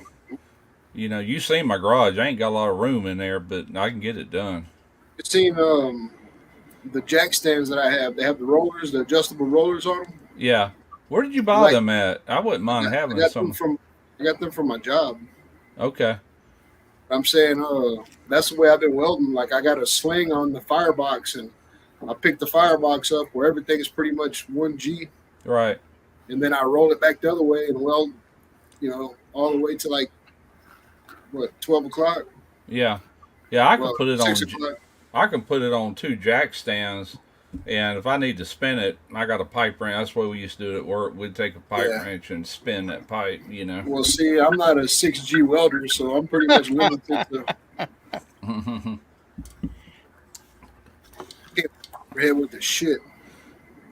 You know, you seen my garage. I ain't got a lot of room in there, but I can get it done. You've seen the jack stands that I have. They have the rollers, the adjustable rollers on them. Yeah. Where did you buy Like- them at? I wouldn't mind having some. I got them from my job. Okay. I'm saying, that's the way I've been welding. Like I got a sling on the firebox, and I pick the firebox up where everything is pretty much 1G, Right. and then I roll it back the other way and weld, all the way to like 12 o'clock. Yeah. Yeah. I can Well, put it on. 6 o'clock. I can put it on 2 jack stands, and if I need to spin it, I got a pipe wrench. That's the way we used to do it at work. We'd take a pipe Yeah. wrench and spin that pipe, you know. Well, see, I'm not a 6G welder, so I'm pretty much limited to head with the shit.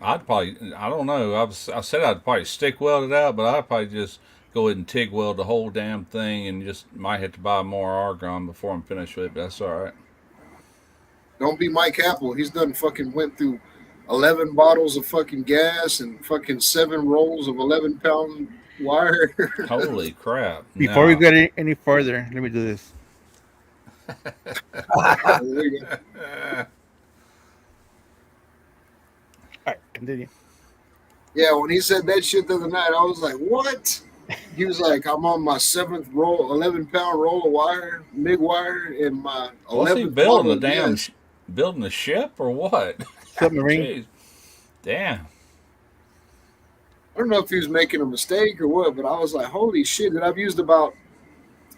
I don't know. I said I'd probably stick weld it out, but I'd probably just go ahead and TIG weld the whole damn thing, and just might have to buy more argon before I'm finished with it, but that's all right. Don't be Mike Apple. He's done fucking went through 11 bottles of fucking gas and fucking 7 rolls of 11-pound wire. Holy crap. Before we No. get any further, let me do this. There you go. All right, continue. Yeah, when he said that shit the other night, I was like, what? He was like, I'm on my 7th roll, 11-pound roll of wire, MIG wire, and my 11th What's he bottle building? A of damn gas. building a ship or what? Submarine. Jeez. Damn. I don't know if he was making a mistake or what, but I was like, holy shit! And I've used about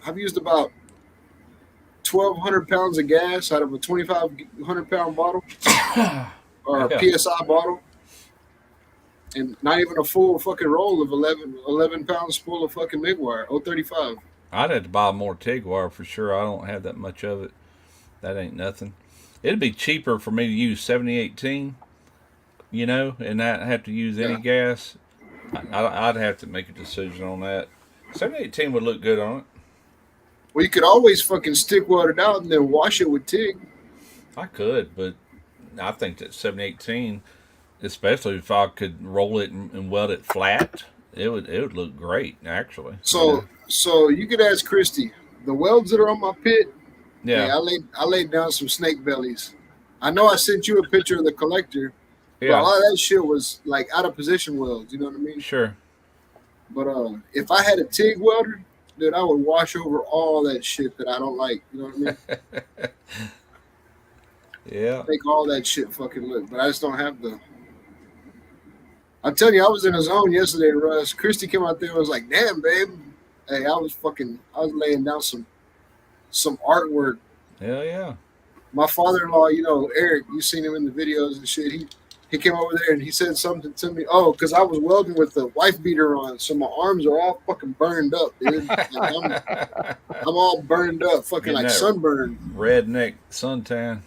1,200 pounds of gas out of a 2,500-pound bottle or Yeah. a PSI bottle. and not even a full fucking roll of 11 pounds full of fucking MIG wire, 035. I'd have to buy more TIG wire for sure. I don't have that much of it. That ain't nothing. It'd be cheaper for me to use 7018, and not have to use any gas. I'd have to make a decision on that. 7018 would look good on it. Well, you could always fucking stick weld it out and then wash it with TIG. I could, but I think that 718, especially if I could roll it and weld it flat, it would look great actually. So you could ask Christy. The welds that are on my pit, Yeah. I laid down some snake bellies. I know I sent you a picture of the collector, but a Yeah. lot of that shit was like out of position welds. You know what I mean? Sure. But if I had a TIG welder, dude, I would wash over all that shit that I don't like. You know what I mean? Yeah. Make all that shit fucking look. But I just don't have the. I'm telling you, I was in a zone yesterday, Russ. Christy came out there and was like, "Damn, babe." Hey, I was laying down some artwork. Hell yeah. My father-in-law, Eric, you seen him in the videos and shit. He came over there and he said something to me. Oh, because I was welding with the wife beater on, so my arms are all fucking burned up, dude. Like, I'm all burned up, fucking Getting like that sunburned. Redneck suntan.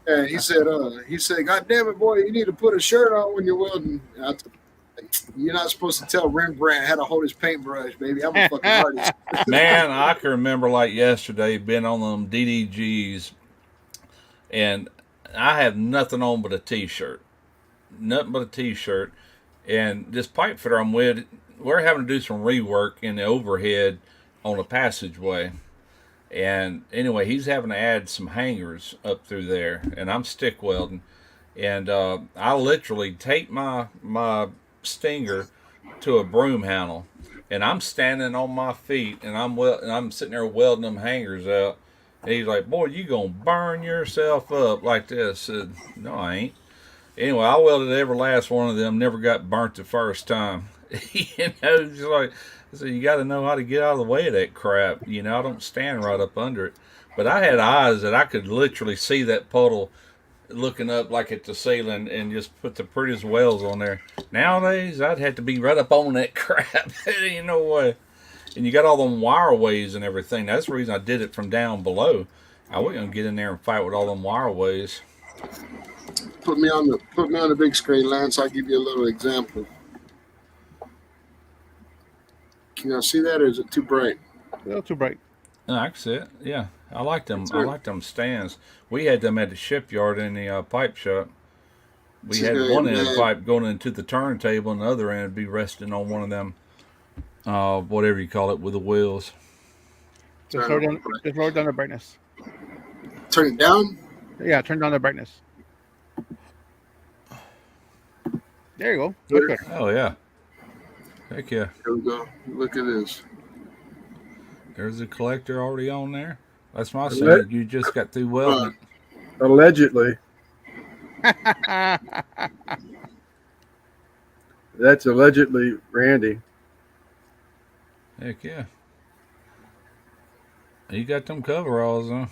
And he said, "God damn it, boy, you need to put a shirt on when you're welding." And you're not supposed to tell Rembrandt how to hold his paintbrush, baby. I'm a fucking artist. Man, I can remember like yesterday being on them DDGs, and I have nothing on but a t-shirt. Nothing but a t-shirt. And this pipe fitter I'm with, we're having to do some rework in the overhead on the passageway. And anyway, he's having to add some hangers up through there, and I'm stick welding. And I literally take my stinger to a broom handle, and I'm standing on my feet, and I'm sitting there welding them hangers out. And he's like, "Boy, you gonna burn yourself up like this?" I said, "No, I ain't." Anyway, I welded every last one of them. Never got burnt the first time. It's like, so you got to know how to get out of the way of that crap. I don't stand right up under it. But I had eyes that I could literally see that puddle looking up like at the ceiling and just put the prettiest welds on there. Nowadays, I'd have to be right up on that crap. Ain't no way. And you got all them wireways and everything. That's the reason I did it from down below. I wasn't gonna get in there and fight with all them wireways. Put me on the big screen, Lance. I'll give you a little example. Can y'all see that, or is it too bright? A little too bright. No, I can see it. Yeah, I like them. I like them stands. We had them at the shipyard in the pipe shop. We had one end of the pipe going into the turntable, and the other end would be resting on one of them, whatever you call it, with the wheels. Just lower down the brightness. Turn it down. Yeah, turn down the brightness. There you go. Look good. Oh yeah. Heck yeah. Here we go. Look at this. There's a collector already on there. That's my son. You just got through welding. Allegedly. That's allegedly Randy. Heck yeah. You got them coveralls on.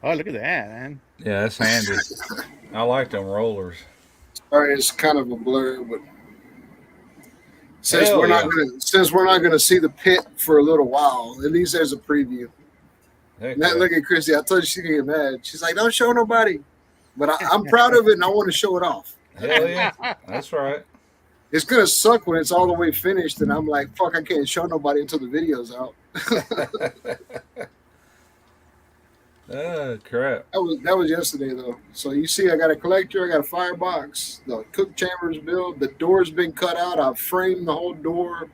Oh, look at that, man. Yeah, that's handy. I like them rollers. All right, it's kind of a blur, but since Hell we're yeah. not gonna see the pit for a little while, at least there's a preview. Heck Now, yeah. look at Christy. I told you she's gonna get mad. She's like, "Don't show nobody," but I'm proud of it and I want to show it off. Hell yeah. That's right. It's gonna suck when it's all the way finished and I'm like, "Fuck, I can't show nobody until the video's out." Crap. That was yesterday though. So you see, I got a collector, I got a firebox, the cook chamber's built, the door's been cut out. I've framed the whole door.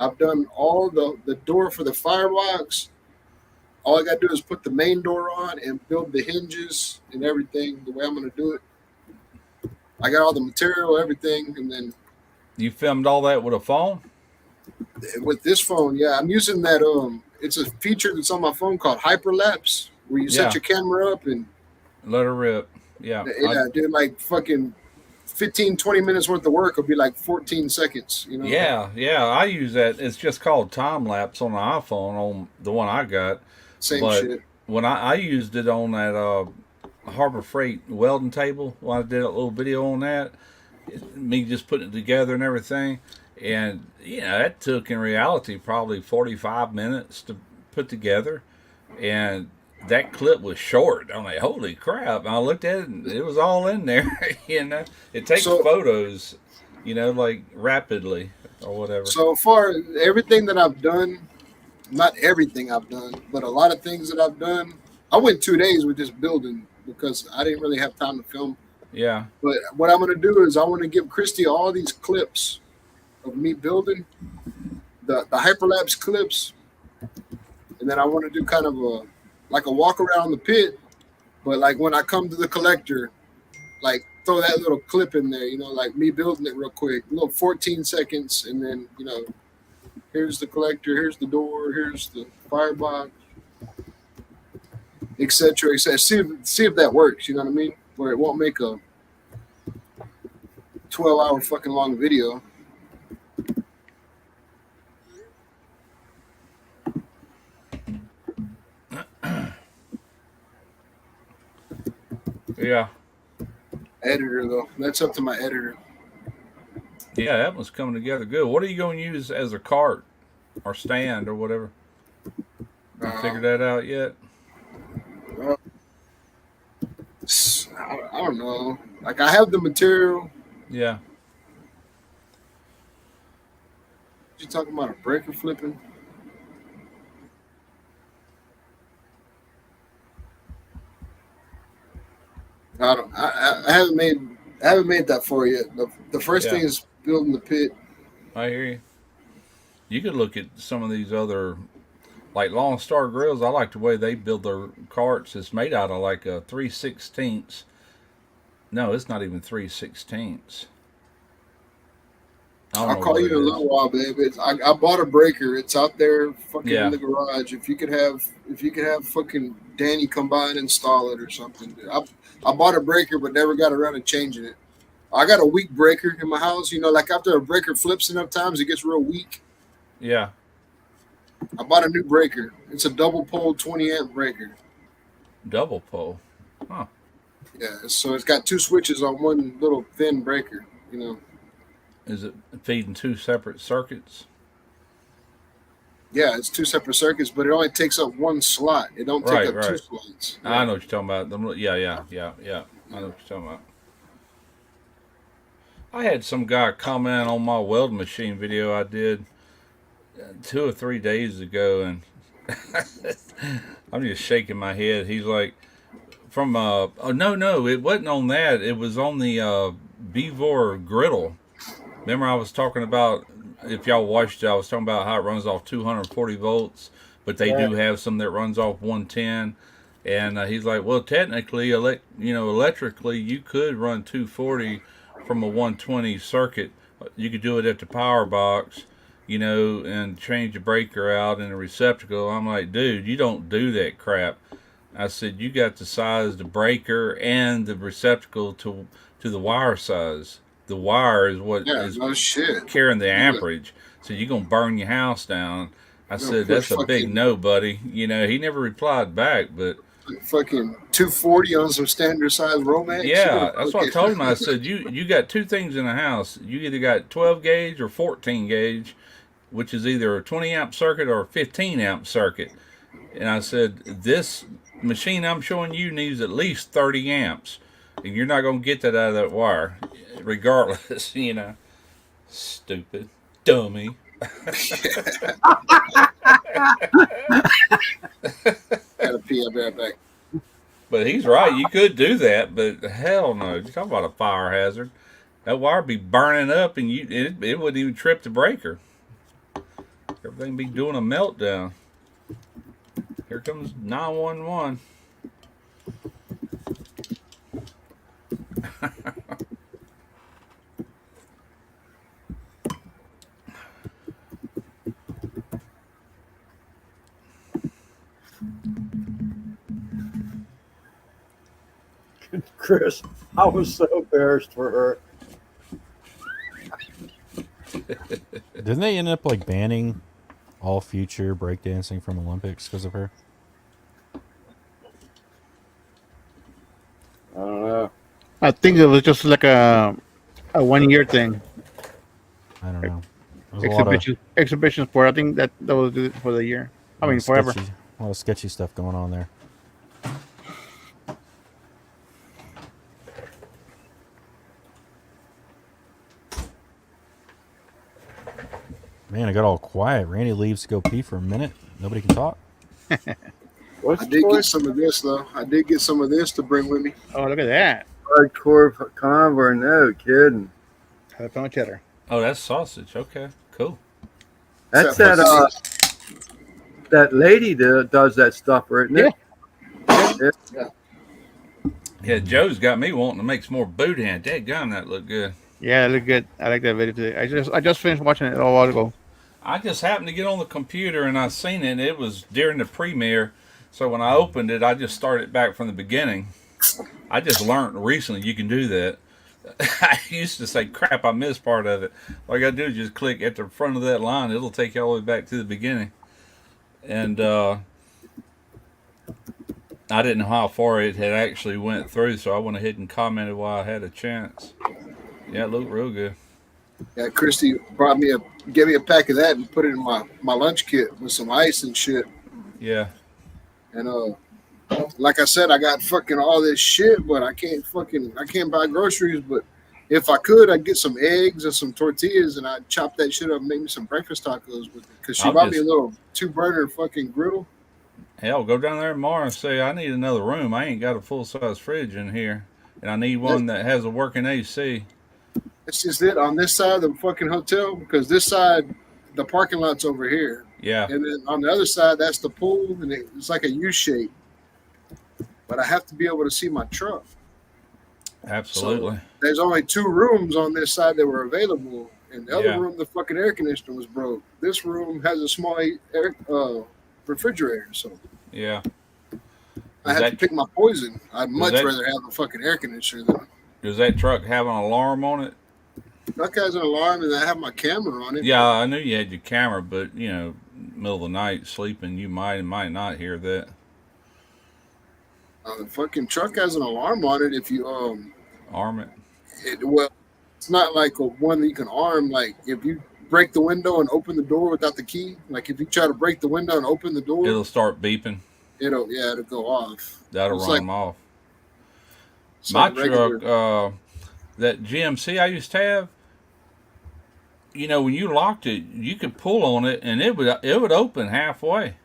I've done all the door for the firebox. All I gotta do is put the main door on and build the hinges and everything the way I'm gonna do it. I got all the material, everything, and then You filmed all that with a phone? with this phone, yeah, I'm using that. It's a feature that's on my phone called Hyperlapse, where you set Yeah. your camera up and Let her rip. Yeah. dude, like fucking 15, 20 minutes worth of work will be like 14 seconds. Yeah. I use that. It's just called time lapse on the iPhone on the one I got. Same But shit. when I used it on that Harbor Freight welding table. When I did a little video on that, me just putting it together and everything. And, that took in reality probably 45 minutes to put together. And that clip was short. I'm like, holy crap. And I looked at it and it was all in there. It takes So- photos, like rapidly or whatever. So far, everything that I've done, not everything I've done, but a lot of things that I've done, I went 2 days with this building because I didn't really have time to film. Yeah. But what I'm going to do is I want to give Christy all these clips of me building, the hyperlapse clips, and then I want to do kind of a walk around the pit, but like when I come to the collector, like throw that little clip in there, like me building it real quick, a little 14 seconds, and then here's the collector, here's the door, here's the firebox, etc. etc. See if that works. You know what I mean? Where it won't make a 12-hour fucking long video. Yeah. Editor though, that's up to my editor. Yeah, that one's coming together good. What are you going to use as a cart or stand or whatever? You figured that out yet? I don't know. Like I have the material. Yeah. You talking about a breaker flipping? I haven't made that far yet. The first thing is building the pit. I hear you. You could look at some of these other, like Long Star Grills. I like the way they build their carts. It's made out of like a 3/16. No, it's not even 3/16. I'll call you in a little while, babe. I bought a breaker. It's out there fucking in the garage. If you could have fucking Danny come by and install it or something. I bought a breaker but never got around to changing it. I got a weak breaker in my house. Like after a breaker flips enough times, it gets real weak. Yeah. I bought a new breaker. It's a double pole 20 amp breaker. Double pole. Huh. Yeah, so it's got two switches on one little thin breaker, Is it feeding two separate circuits? Yeah, it's two separate circuits, but it only takes up one slot. It don't take up two slots. I know what you're talking about. Yeah. I know what you're talking about. I had some guy comment on my welding machine video I did 2 or 3 days ago, and I'm just shaking my head. He's like, no, it wasn't on that. It was on the Bevor griddle. Remember I was talking about, if y'all watched it, I was talking about how it runs off 240 volts, but they do have some that runs off 110. And he's like, well, technically, electrically, you could run 240 from a 120 circuit. You could do it at the power box, and change the breaker out in a receptacle. I'm like, dude, you don't do that crap. I said, you got to size the breaker and the receptacle to the wire size. The wire is what is carrying the amperage. So you're going to burn your house down. I said, that's a big no, buddy. He never replied back, but fucking 240 on some standard size Romex. Yeah, that's what I told him. I said, you got two things in the house. You either got 12 gauge or 14 gauge, which is either a 20 amp circuit or a 15 amp circuit. And I said, this machine I'm showing you needs at least 30 amps. And you're not going to get that out of that wire, regardless, Stupid. Dummy. Gotta pee, I'll be right back. But he's right. You could do that, but hell no. You're talking about a fire hazard. That wire would be burning up, and it wouldn't even trip the breaker. Everything be doing a meltdown. Here comes 911. Chris, I was so embarrassed for her. Didn't they end up banning all future breakdancing from Olympics because of her? I think it was just like a 1 year thing. I don't know. There's a lot of Exhibition sport. I think that was it for the year. I mean, forever. a lot of sketchy stuff going on there. Man, I got all quiet. Randy leaves to go pee for a minute. Nobody can talk. What's I did the get some of this though. I did get some of this to bring with me. Oh, look at that. hardcore convert? No kidding. Jalapeno cheddar. Oh, that's sausage. Okay, cool. That's Except that for that lady that does that stuff, isn't it? Yeah, Joe's got me wanting to make some more boudin. Dadgum, that looked good. Yeah, it looked good. I like that video today. I just finished watching it a little while ago. I just happened to get on the computer and I seen it. And it was during the premiere, so when I opened it, I just started back from the beginning. I just learned recently you can do that. I used to say, "Crap, I missed part of it." All you gotta do is just click at the front of that line. It'll take you all the way back to the beginning. And I didn't know how far it had actually went through, so I went ahead and commented while I had a chance. Yeah, it looked real good. Yeah, Christy gave me a pack of that and put it in my lunch kit with some ice and shit. Yeah. And like I said, I got fucking all this shit, but I can't buy groceries. But if I could, I'd get some eggs and some tortillas and I'd chop that shit up and make me some breakfast tacos with it. Because she bought me a little 2-burner fucking griddle. Hell, go down there tomorrow and say, I need another room. I ain't got a full-size fridge in here. And I need one that has a working AC. That's just it on this side of the fucking hotel, because this side, the parking lot's over here. Yeah. And then on the other side, that's the pool, and it's like a U shape. But I have to be able to see my truck. Absolutely. So there's only 2 rooms on this side that were available. And the other room, the fucking air conditioner was broke. This room has a small refrigerator. So yeah. I had to pick my poison. I'd much rather have a fucking air conditioner than. Does that truck have an alarm on it? Truck has an alarm, and I have my camera on it. Yeah, I knew you had your camera, but you know, middle of the night sleeping, you might not hear that. The fucking truck has an alarm on it. If you arm it. Well, it's not like one that you can arm. Like if you break the window and open the door without the key, like if you try to break the window and open the door, it'll start beeping. It'll go off. That'll run them off. My truck, that GMC I used to have, you know, when you locked it, you could pull on it and it would open halfway,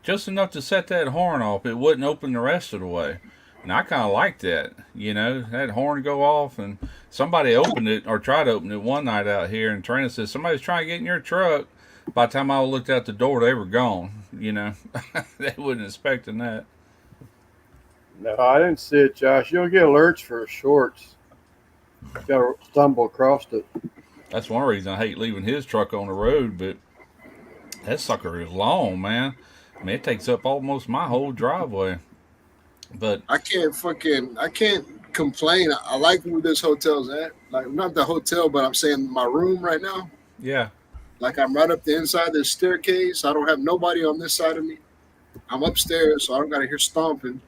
just enough to set that horn off. It wouldn't open the rest of the way, and I kind of liked that. You know, that horn go off, and somebody opened it or tried to open it one night out here, and Trina said somebody's trying to get in your truck. By the time I looked out the door, they were gone. You know, they wasn't expecting that. No, I didn't see it, Josh. You'll get alerts for shorts. You gotta stumble across it. That's one reason I hate leaving his truck on the road, but that sucker is long, man. I mean, it takes up almost my whole driveway. But I can't complain. I like where this hotel's at. Like, not the hotel, but I'm saying my room right now. Yeah. Like, I'm right up the inside of this staircase. I don't have nobody on this side of me. I'm upstairs, so I don't got to hear stomping.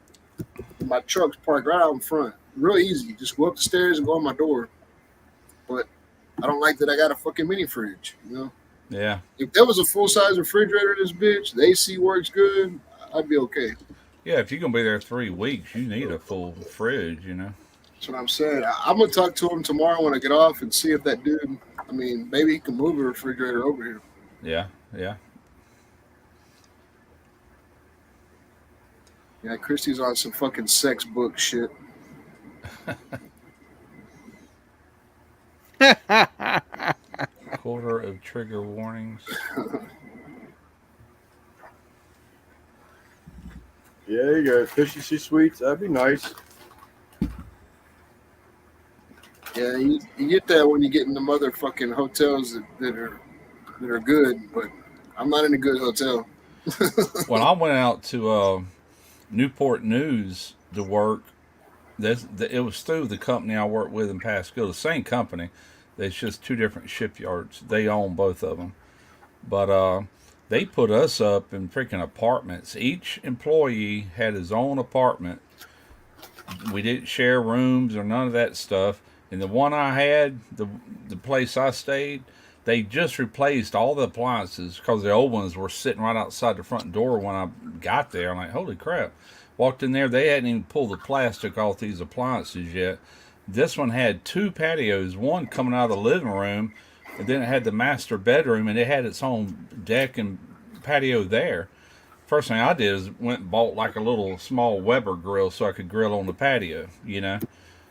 My truck's parked right out in front. Real easy. Just go up the stairs and go on my door. But I don't like that I got a fucking mini fridge, you know? Yeah. If there was a full-size refrigerator in this bitch, the AC works good, I'd be okay. Yeah, if you're going to be there 3 weeks, you need a full fridge, you know? That's what I'm saying. I'm going to talk to him tomorrow when I get off and see if that dude, I mean, maybe he can move a refrigerator over here. Yeah, yeah. Yeah, Christy's on some fucking sex book shit. Quarter of trigger warnings. Yeah, there you go. Efficiency suites. That'd be nice. Yeah, you get that when you get in the motherfucking hotels that are good, but I'm not in a good hotel. When I went out to Newport News to work, it was through the company I worked with in Pasco, the same company. It's just 2 different shipyards. They own both of them. But they put us up in freaking apartments. Each employee had his own apartment we didn't share rooms or none of that stuff. And the one I had, the place I stayed, they just replaced all the appliances because the old ones were sitting right outside the front door when I got there. I'm like, holy crap. Walked in there, they hadn't even pulled the plastic off these appliances yet. This one had 2 patios, one coming out of the living room, and then it had the master bedroom, and it had its own deck and patio there. First thing I did is went and bought like a little small Weber grill so I could grill on the patio, you know.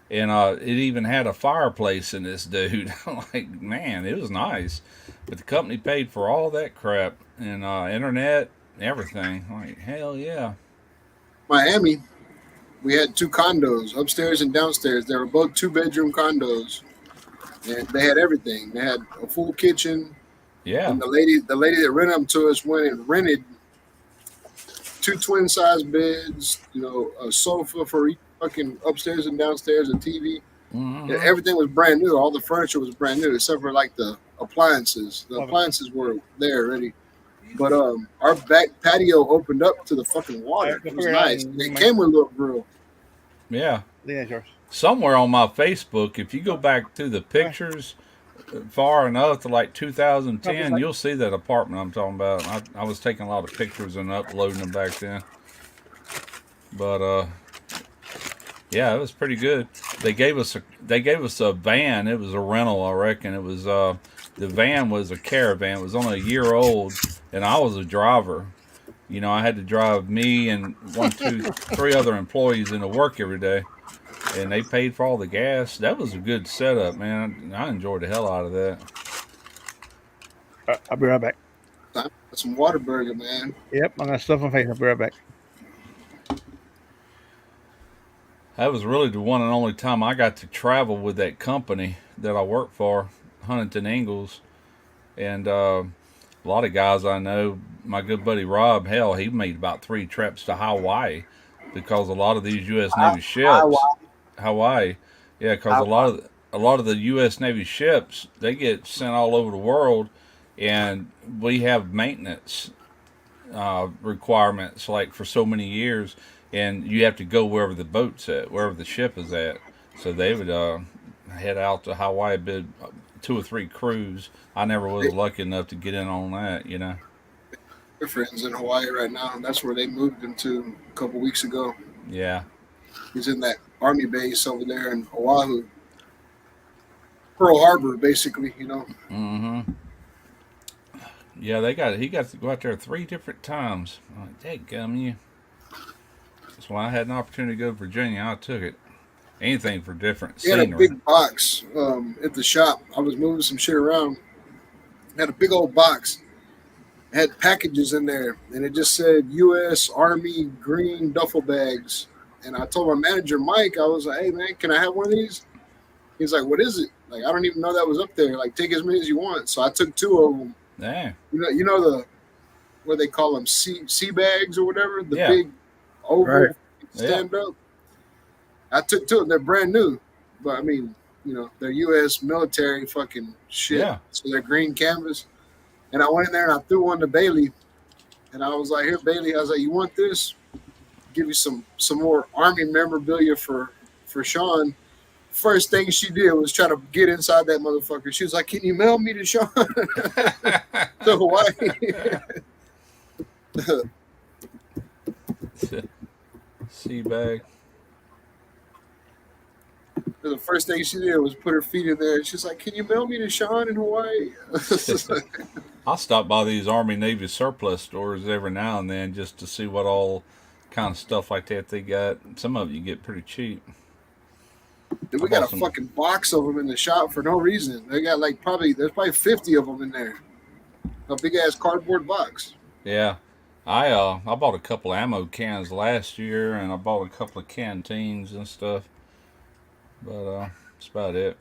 And it even had a fireplace in this dude. I'm like, man, it was nice. But the company paid for all that crap and internet, everything. I'm like, hell yeah. Miami, we had 2 condos, upstairs and downstairs. They were both 2-bedroom condos, and they had everything. They had a full kitchen. Yeah. And the lady that rented them to us went and rented 2 twin size beds, you know, a sofa for each fucking upstairs and downstairs, a TV. Mm-hmm. And everything was brand new. All the furniture was brand new, except for like the appliances. The appliances were there already. But our back patio opened up to the fucking water. It was nice. It came with a little grill. Yeah. Yeah, yours. Somewhere on my Facebook, if you go back through the pictures far enough to like 2010, you'll see that apartment I'm talking about. I was taking a lot of pictures and uploading them back then. But yeah, it was pretty good. They gave us a van. It was a rental, I reckon. It was the van was a Caravan. It was only a year old, and I was a driver. You know, I had to drive me and 1, 2, 3 other employees into work every day, and they paid for all the gas. That was a good setup, man. I enjoyed the hell out of that. I'll be right back. Some Whataburger, man. Yep, I'm gonna stuff my face. I'll be right back. That was really the one and only time I got to travel with that company that I work for, Huntington Ingalls. And a lot of guys I know, my good buddy Rob, hell, he made about 3 trips to Hawaii because a lot of these U.S. Navy ships, Hawaii, yeah, because a lot of the U.S. Navy ships, they get sent all over the world, and we have maintenance requirements like for so many years. And you have to go wherever the boat's at, wherever the ship is at. So they would head out to Hawaii, bid 2 or 3 crews. I never was lucky enough to get in on that, you know. We're friends in Hawaii right now, and that's where they moved him to a couple weeks ago. Yeah. He's in that Army base over there in Oahu. Pearl Harbor, basically, you know. Mm-hmm. Yeah, he got to go out there 3 different times. I'm like, dadgum you. So when I had an opportunity to go to Virginia, I took it. Anything for different He had a scenery. big box at the shop. I was moving some shit around. Had a big old box. It had packages in there, and it just said U.S. Army green duffel bags. And I told my manager, Mike, I was like, hey, man, can I have one of these? He's like, what is it? Like, I don't even know that was up there. Like, take as many as you want. So I took 2 of them. Yeah. You know what they call them, sea bags or whatever? The Yeah. big oval Right. stand up. I took 2 of them. They're brand new. But, I mean, you know, they're U.S. military fucking shit. Yeah. So they're green canvas. And I went in there and I threw one to Bailey. And I was like, here, Bailey. I was like, you want this? Give you some more Army memorabilia for Sean. First thing she did was try to get inside that motherfucker. She was like, can you mail me to Sean? To Hawaii. Sea bag. The first thing she did was put her feet in there. She's like, can you mail me to Sean in Hawaii? I'll stop by these Army Navy surplus stores every now and then just to see what all kind of stuff like that they got. Some of it you get pretty cheap. Dude, we got a fucking box of them in the shop for no reason. They got like there's probably 50 of them in there. A big ass cardboard box. Yeah. I bought a couple ammo cans last year, and I bought a couple of canteens and stuff. But that's about it.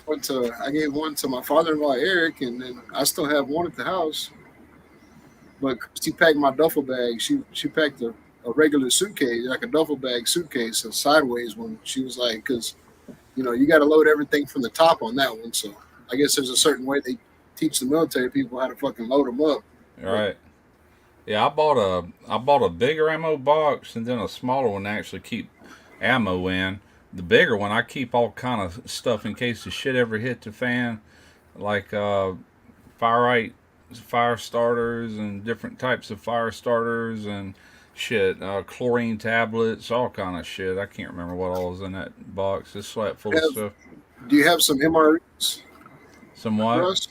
I gave one to my father-in-law Eric, and then I still have one at the house. But she packed my duffel bag. She packed a regular suitcase, like a duffel bag suitcase, a sideways one. She was like, because you know you got to load everything from the top on that one. So I guess there's a certain way they teach the military people how to fucking load them up. All right. Yeah, I bought a bigger ammo box and then a smaller one to actually keep ammo in. The bigger one I keep all kind of stuff in case the shit ever hit the fan, like fire fire starters and different types of fire starters and shit, chlorine tablets, all kind of shit. I can't remember what all was in that box. It's flat full of stuff. Do you have some MREs for Somewhat. us?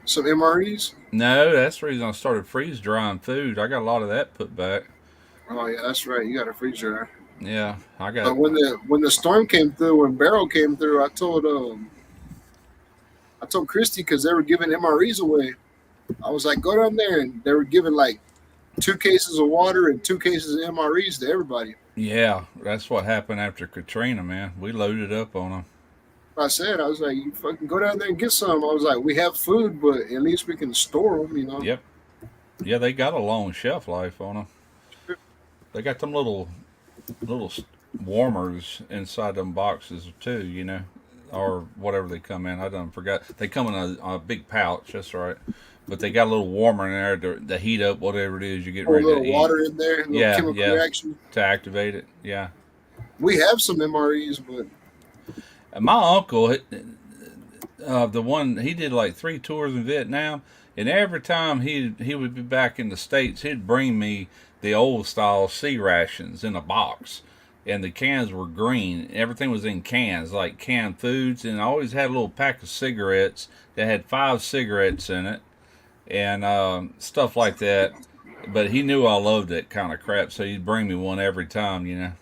Some MREs? No, that's the reason I started freeze drying food. I got a lot of that put back. Oh yeah, that's right. You got a freezer. Yeah, I But got. when the storm came through, when Barrel came through, I told Christy because they were giving MREs away. I was like, go down there, and they were giving like 2 cases of water and 2 cases of MREs to everybody. Yeah, that's what happened after Katrina, man. We loaded up on them. I was like, you fucking go down there and get some. I was like, we have food, but at least we can store them, you know. Yep. Yeah, they got a long shelf life on them. They got them little warmers inside them boxes too, you know, or whatever they come in. I done forgot. They come in a big pouch. That's right. But they got a little warmer in there to heat up whatever it is you get Pour a ready to little eat water in there, a little Yeah, chemical yeah. reaction. to activate it. Yeah. We have some MREs, but And my uncle, the one he did like 3 tours in Vietnam, and every time he would be back in the States, he'd bring me the old style sea rations in a box, and the cans were green. Everything was in cans, like canned foods, and I always had a little pack of cigarettes that had 5 cigarettes in it, and stuff like that. But he knew I loved that kind of crap, so he'd bring me one every time, you know.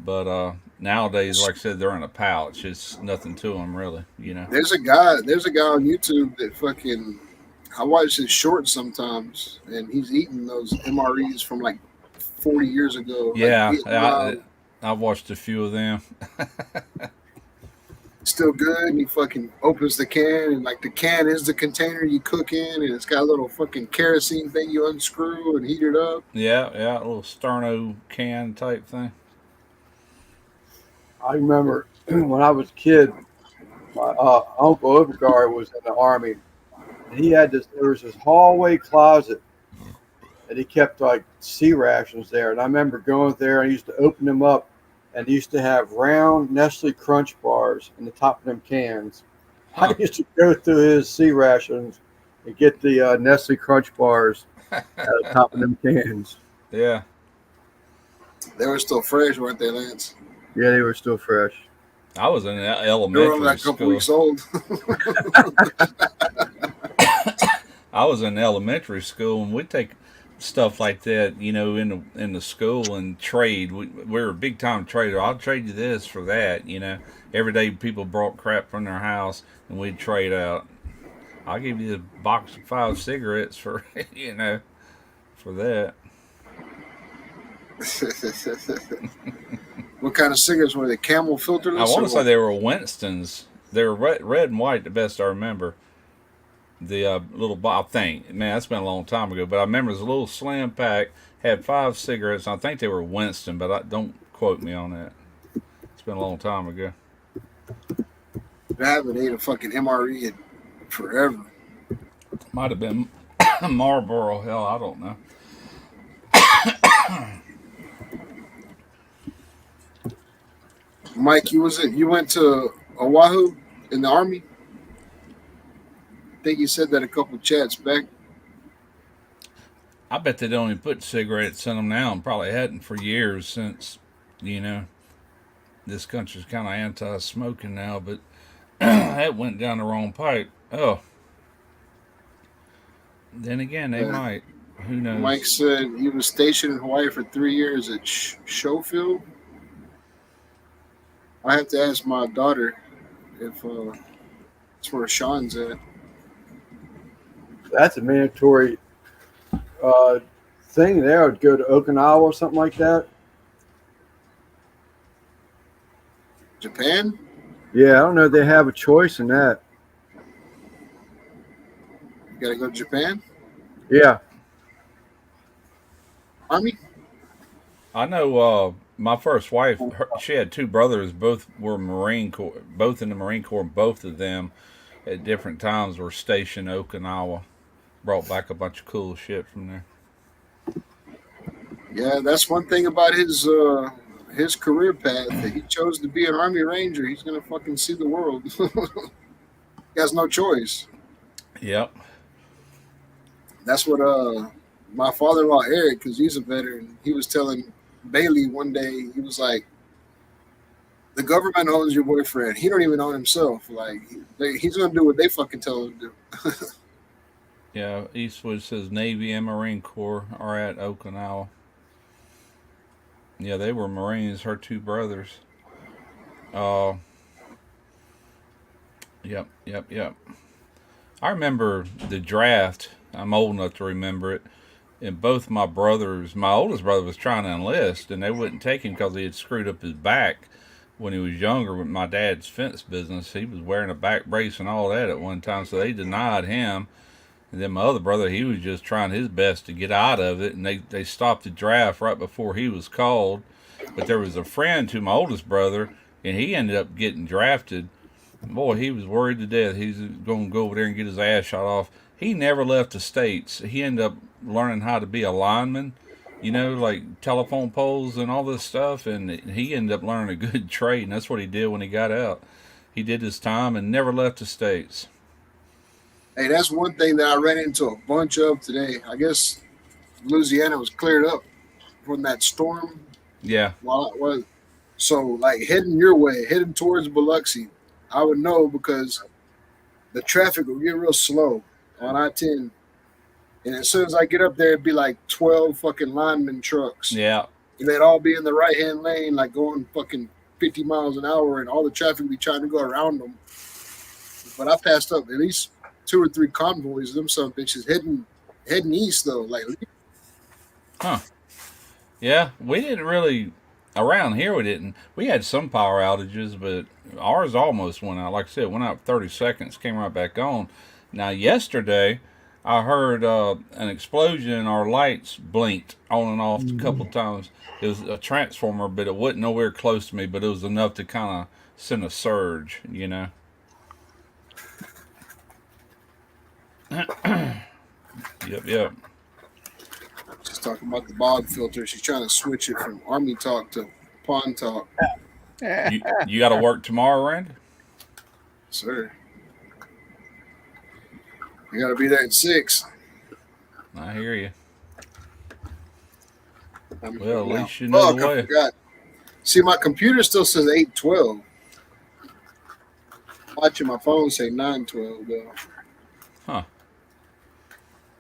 But nowadays, like I said, they're in a pouch. It's nothing to them, really, you know. there's a guy on YouTube that fucking I watch his shorts sometimes, and he's eating those MREs from like 40 years ago. Like Yeah, Vietnam, I've watched a few of them. still good. And he fucking opens the can, and like the can is the container you cook in, and it's got a little fucking kerosene thing you unscrew and heat it up. Yeah, yeah, a little sterno can type thing. I remember when I was a kid, my uncle Overgard was in the army, and he had this. There was this hallway closet, and he kept like sea rations there. And I remember going there. And I used to open them up, and he used to have round Nestle Crunch bars in the top of them cans. Huh. I used to go through his sea rations and get the Nestle Crunch bars at the top of them cans. Yeah, They were still fresh, weren't they, Lance? Yeah, they were still fresh. I was in They were only elementary like a couple school. weeks old. I was in elementary school, and we'd take stuff like that, you know, in the school and trade. We were a big time trader. I'll trade you this for that, you know. Every day people brought crap from their house, and we'd trade out. I'll give you a box of 5 cigarettes for you know for that. What kind of cigarettes were they? Camel I filterless? want or to say what? they were Winston's. They were red and white, the best I remember. The little I think, man, that's been a long time ago. But I remember it was a little slim pack, had 5 cigarettes. I think they were Winston, but don't quote me on that. It's been a long time ago. I haven't ate a fucking MRE in forever. Might have been Marlboro. Hell, I don't know. Mike, you went to Oahu in the army? I think you said that a couple chats back. I bet they don't even put cigarettes in them now, and probably hadn't for years since, you know, this country's kind of anti-smoking now. But that went down the wrong pipe. Oh, then again, they Yeah. might. Who knows? Mike said he was stationed in Hawaii for 3 years at Schofield. I have to ask my daughter if it's where Sean's at. That's a mandatory thing there. Would go to Okinawa or something like that. Japan? Yeah, I don't know if they have a choice in that. You gotta go to Japan? Yeah, Army? I know my first wife, she had 2 brothers, both were Marine Corps, both in the Marine Corps, and both of them at different times were stationed in Okinawa. Brought back a bunch of cool shit from there. Yeah, that's one thing about his career path. That he chose to be an Army Ranger. He's gonna fucking see the world. He has no choice. Yep. That's what my father-in-law Eric, because he's a veteran, he was telling Bailey one day. He was like, "The government owns your boyfriend. He don't even own himself. Like he's gonna do what they fucking tell him to do." Yeah. Eastwood says Navy and Marine Corps are at Okinawa. Yeah, they were Marines. Her two brothers. Uh. Yep. Yep. Yep. I remember the draft. I'm old enough to remember it. And both my brothers, my oldest brother was trying to enlist, and they wouldn't take him because he had screwed up his back when he was younger with my dad's fence business. He was wearing a back brace and all that at one time, so they denied him. And then my other brother, he was just trying his best to get out of it, and they stopped the draft right before he was called. But there was a friend to my oldest brother, and he ended up getting drafted. Boy, he was worried to death. He's going to go over there and get his ass shot off. He never left the States. He ended up learning how to be a lineman, like telephone poles and all this stuff. And he ended up learning a good trade, and that's what he did when he got out. He did his time and never left the States. Hey, that's one thing that I ran into a bunch of today. I guess Louisiana was cleared up from that storm. Yeah. So like heading your way, heading towards Biloxi, I would know because the traffic will get real slow on I-10. And as soon as I get up there, it'd be like 12 fucking lineman trucks. Yeah. And they'd all be in the right-hand lane, like going fucking 50 miles an hour, and all the traffic would be trying to go around them. But I passed up at least 2 or 3 convoys of them some bitches heading east, though. Like, Huh. Yeah, we didn't really, around here we didn't. We had some power outages, but ours almost went out. Like I said, went out 30 seconds, came right back on. Now, yesterday, I heard an explosion and our lights blinked on and off a couple of times. It was a transformer, but it wasn't nowhere close to me, but it was enough to kind of send a surge, Yep, yep. just talking about the bog filter. She's trying to switch it from Army talk to pond talk. You got to work tomorrow, Randy? Sir. You got to be there at 6. I hear you. Well, at least you know the way. I forgot. See, my computer still says 8:12. Watching my phone say 9:12 though. Huh.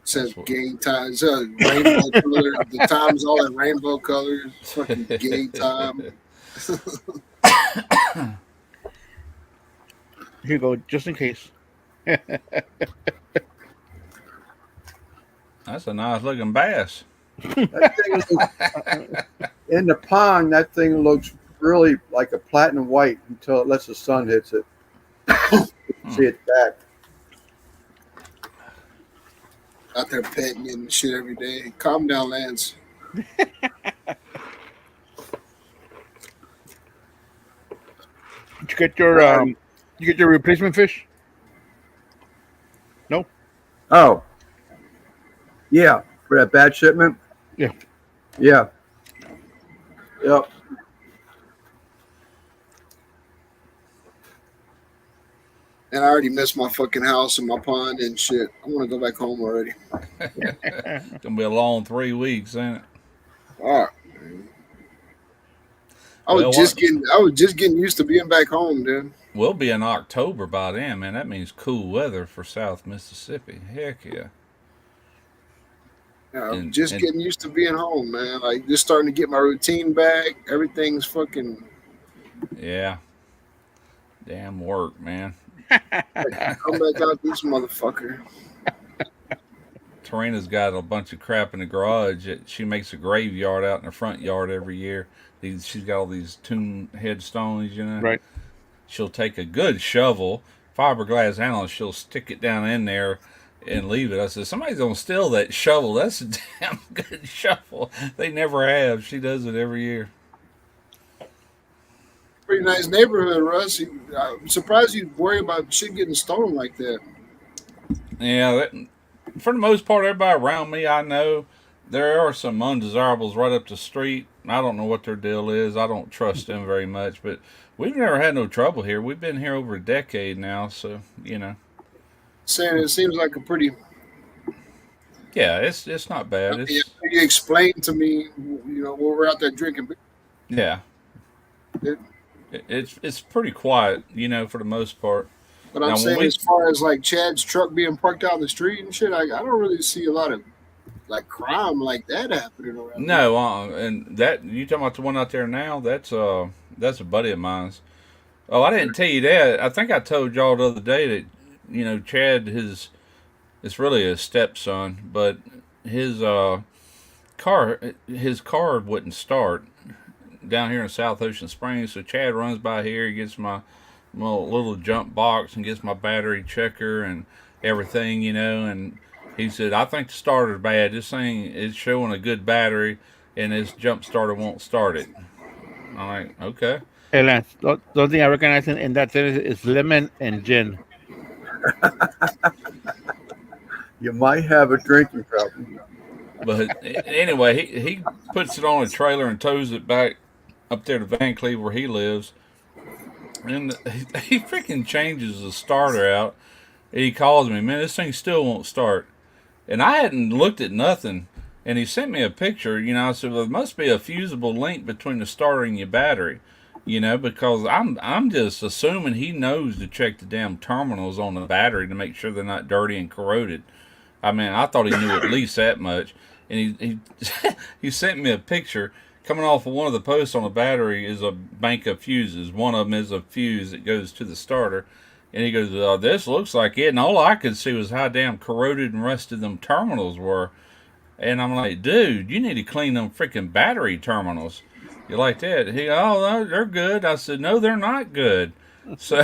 It says game time. It says rainbow color. The time's all in rainbow colors. Fucking gay time. Here you go, just in case. That's a nice looking bass. That thing in the pond, that thing looks really like a platinum white until it lets the sun hits it. See it back. Out there petting it and shit every day. Calm down, Lance. Did you get your replacement fish? No. Oh, yeah, for that bad shipment. Yeah. Yeah. Yep. And I already missed my fucking house and my pond and shit. I want to go back home already. It's gonna be a long 3 weeks, ain't it? All right. I was just getting used to being back home, dude. We'll be in October by then, man. That means cool weather for South Mississippi. Heck yeah. Yeah, I'm just getting used to being home, man. Like just starting to get my routine back. Everything's fucking. Yeah. Damn work, man. Come back out, this motherfucker. Tarina's got a bunch of crap in the garage. She makes a graveyard out in the front yard every year. She's got all these tomb headstones, Right. She'll take a good shovel, fiberglass handle, and she'll stick it down in there and leave it. I said, somebody's going to steal that shovel. That's a damn good shovel. They never have. She does it every year. Pretty nice neighborhood, Russ. I'm surprised you worry about shit getting stolen like that. Yeah, for the most part, everybody around me I know, there are some undesirables right up the street. I don't know what their deal is. I don't trust them very much, but we've never had no trouble here. We've been here over a decade now, so you know. Saying it seems like a pretty. Yeah, it's not bad. You It's explained to me, when we're out there drinking. yeah, It, it's pretty quiet, for the most part. but I'm Now when saying, we as far as like Chad's truck being parked out in the street and shit, I don't really see a lot of like crime like that happening around here. no, and that you talking about the one out there now? That's a buddy of mine's. Oh, I didn't tell you that. I think I told y'all the other day that Chad it's really his stepson, but his car wouldn't start down here in South Ocean Springs. So Chad runs by here, he gets my little jump box and gets my battery checker and everything, and he said, I think the starter's bad. This thing is showing a good battery and this jump starter won't start it. I'm like, okay. Hey, Lance, the only thing I recognize in that sentence is lemon and gin. You might have a drinking problem. But anyway, he puts it on a trailer and tows it back up there to Van Cleve where he lives. And he freaking changes the starter out. And he calls me, man, this thing still won't start. And I hadn't looked at nothing. And he sent me a picture. I said, well, there must be a fusible link between the starter and your battery. Because I'm just assuming he knows to check the damn terminals on the battery to make sure they're not dirty and corroded. I mean, I thought he knew at least that much. And he he sent me a picture. Coming off of one of the posts on the battery is a bank of fuses. One of them is a fuse that goes to the starter. And he goes, this looks like it. And all I could see was how damn corroded and rusted them terminals were. And I'm like, dude, you need to clean them freaking battery terminals. You like that? No, they're good. I said, no, they're not good. So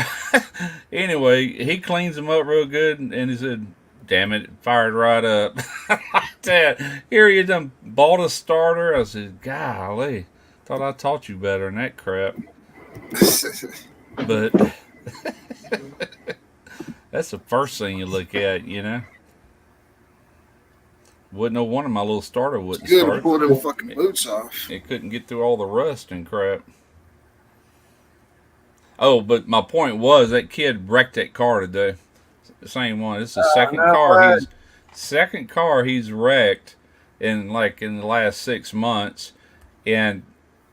anyway, he cleans them up real good. And he said, damn it, fired right up. Like that. Here you done bought a starter. I said, golly, thought I taught you better than that crap. But that's the first thing you look at, Wouldn't no wonder my little starter wouldn't Good to start. pull them fucking boots off. It couldn't get through all the rust and crap. Oh, but my point was that kid wrecked that car today. The same one. This is the second car he's wrecked in the last 6 months. And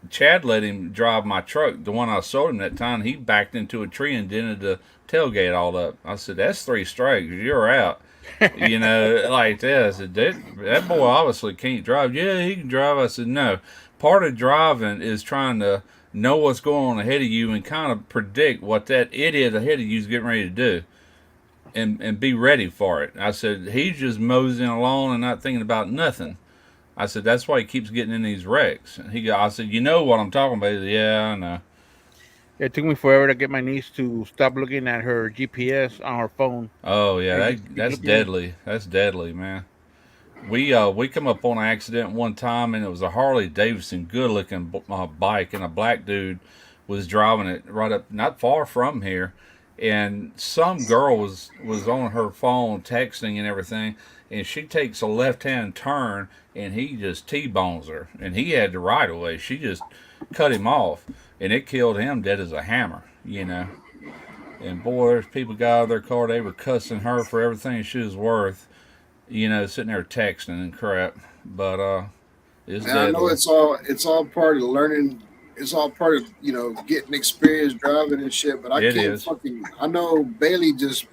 Chad let him drive my truck. The one I sold him that time, he backed into a tree and dented the tailgate all up. I said, that's 3 strikes. You're out. Like that. I said, that boy obviously can't drive. Yeah, he can drive. I said, no. Part of driving is trying to know what's going on ahead of you and kind of predict what that idiot ahead of you is getting ready to do. And be ready for it. I said, he's just moseying along and not thinking about nothing. I said, that's why he keeps getting in these wrecks. I said, you know what I'm talking about? He said, yeah, I know. It took me forever to get my niece to stop looking at her GPS on her phone. Oh yeah, that's deadly. That's deadly, man. We come up on an accident one time, and it was a Harley Davidson, good looking bike, and a black dude was driving it right up, not far from here, and some girl was on her phone texting and everything, and she takes a left-hand turn, and he just T-bones her, and he had the right of way. She just cut him off, and it killed him dead as a hammer, And boy, there's people got out of their car, they were cussing her for everything she was worth, sitting there texting and crap. But it's And I know deadly. it's all part of learning. It's all part of getting experience driving and shit. But I It can't is. I know Bailey just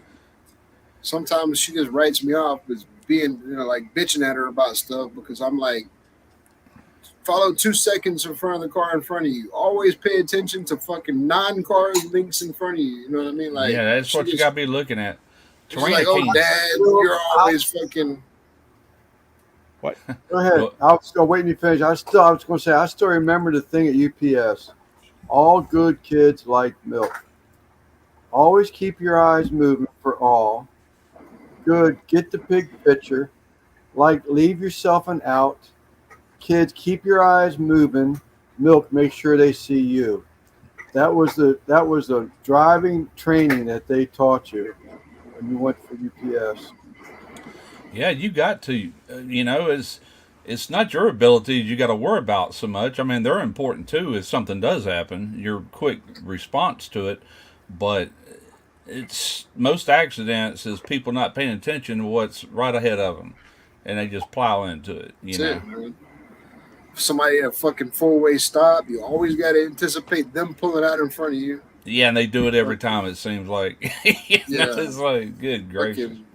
sometimes she just writes me off as being like bitching at her about stuff because I'm like, follow 2 seconds in front of the car in front of you. Always pay attention to fucking 9 cars links in front of you. You know what I mean? Like, Yeah, that's she what you just- got to be looking at. she's like, oh, King. Dad, you're always fucking. What? Go ahead. Well- I was still waiting to finish. I was going to say, I still remember the thing at UPS. All good kids like milk. Always keep your eyes moving for all. Good. Get the big picture. Like, leave yourself an out. Kids, keep your eyes moving. Milk, make sure they see you. That was the driving training that they taught you when you went for UPS. Yeah, you got to. it's not your abilities you got to worry about so much. I mean, they're important too if something does happen, your quick response to it. But it's most accidents is people not paying attention to what's right ahead of them, and they just plow into it. You That's know. it, man. If somebody at a fucking four-way stop, you always got to anticipate them pulling out in front of you. Yeah, and they do it every time. It seems like. Yeah. It's like good gracious. Fucking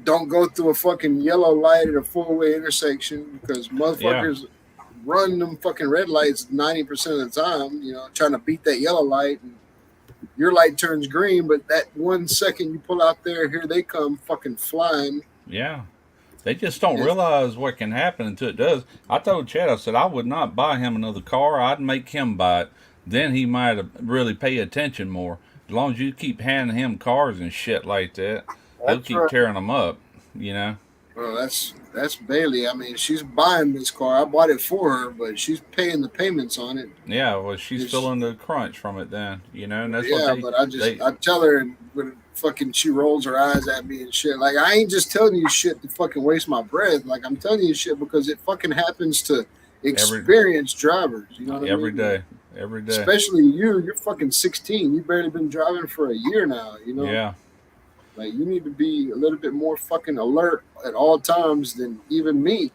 don't go through a fucking yellow light at a four-way intersection because motherfuckers run them fucking red lights 90% of the time, you know, trying to beat that yellow light. And your light turns green, but that 1 second you pull out there, here they come fucking flying. Yeah. They just don't Yes. realize what can happen until it does. I told Chad, I said I would not buy him another car. I'd make him buy it. Then he might really pay attention more. As long as you keep handing him cars and shit like that, he'll That's keep right. tearing them up. You know. Well, that's Bailey. I mean, she's buying this car. I bought it for her, but she's paying the payments on it. Yeah. Well, she's Yes. feeling the crunch from it then. You know, and that's Yeah, what but they. I tell her when fucking she rolls her eyes at me and shit. Like, I ain't just telling you shit to fucking waste my breath. Like, I'm telling you shit because it fucking happens to experienced drivers. You know what I mean? Every day. Every day. Especially you're fucking 16. You've barely been driving for a year now. You know, Yeah. like you need to be a little bit more fucking alert at all times than even me.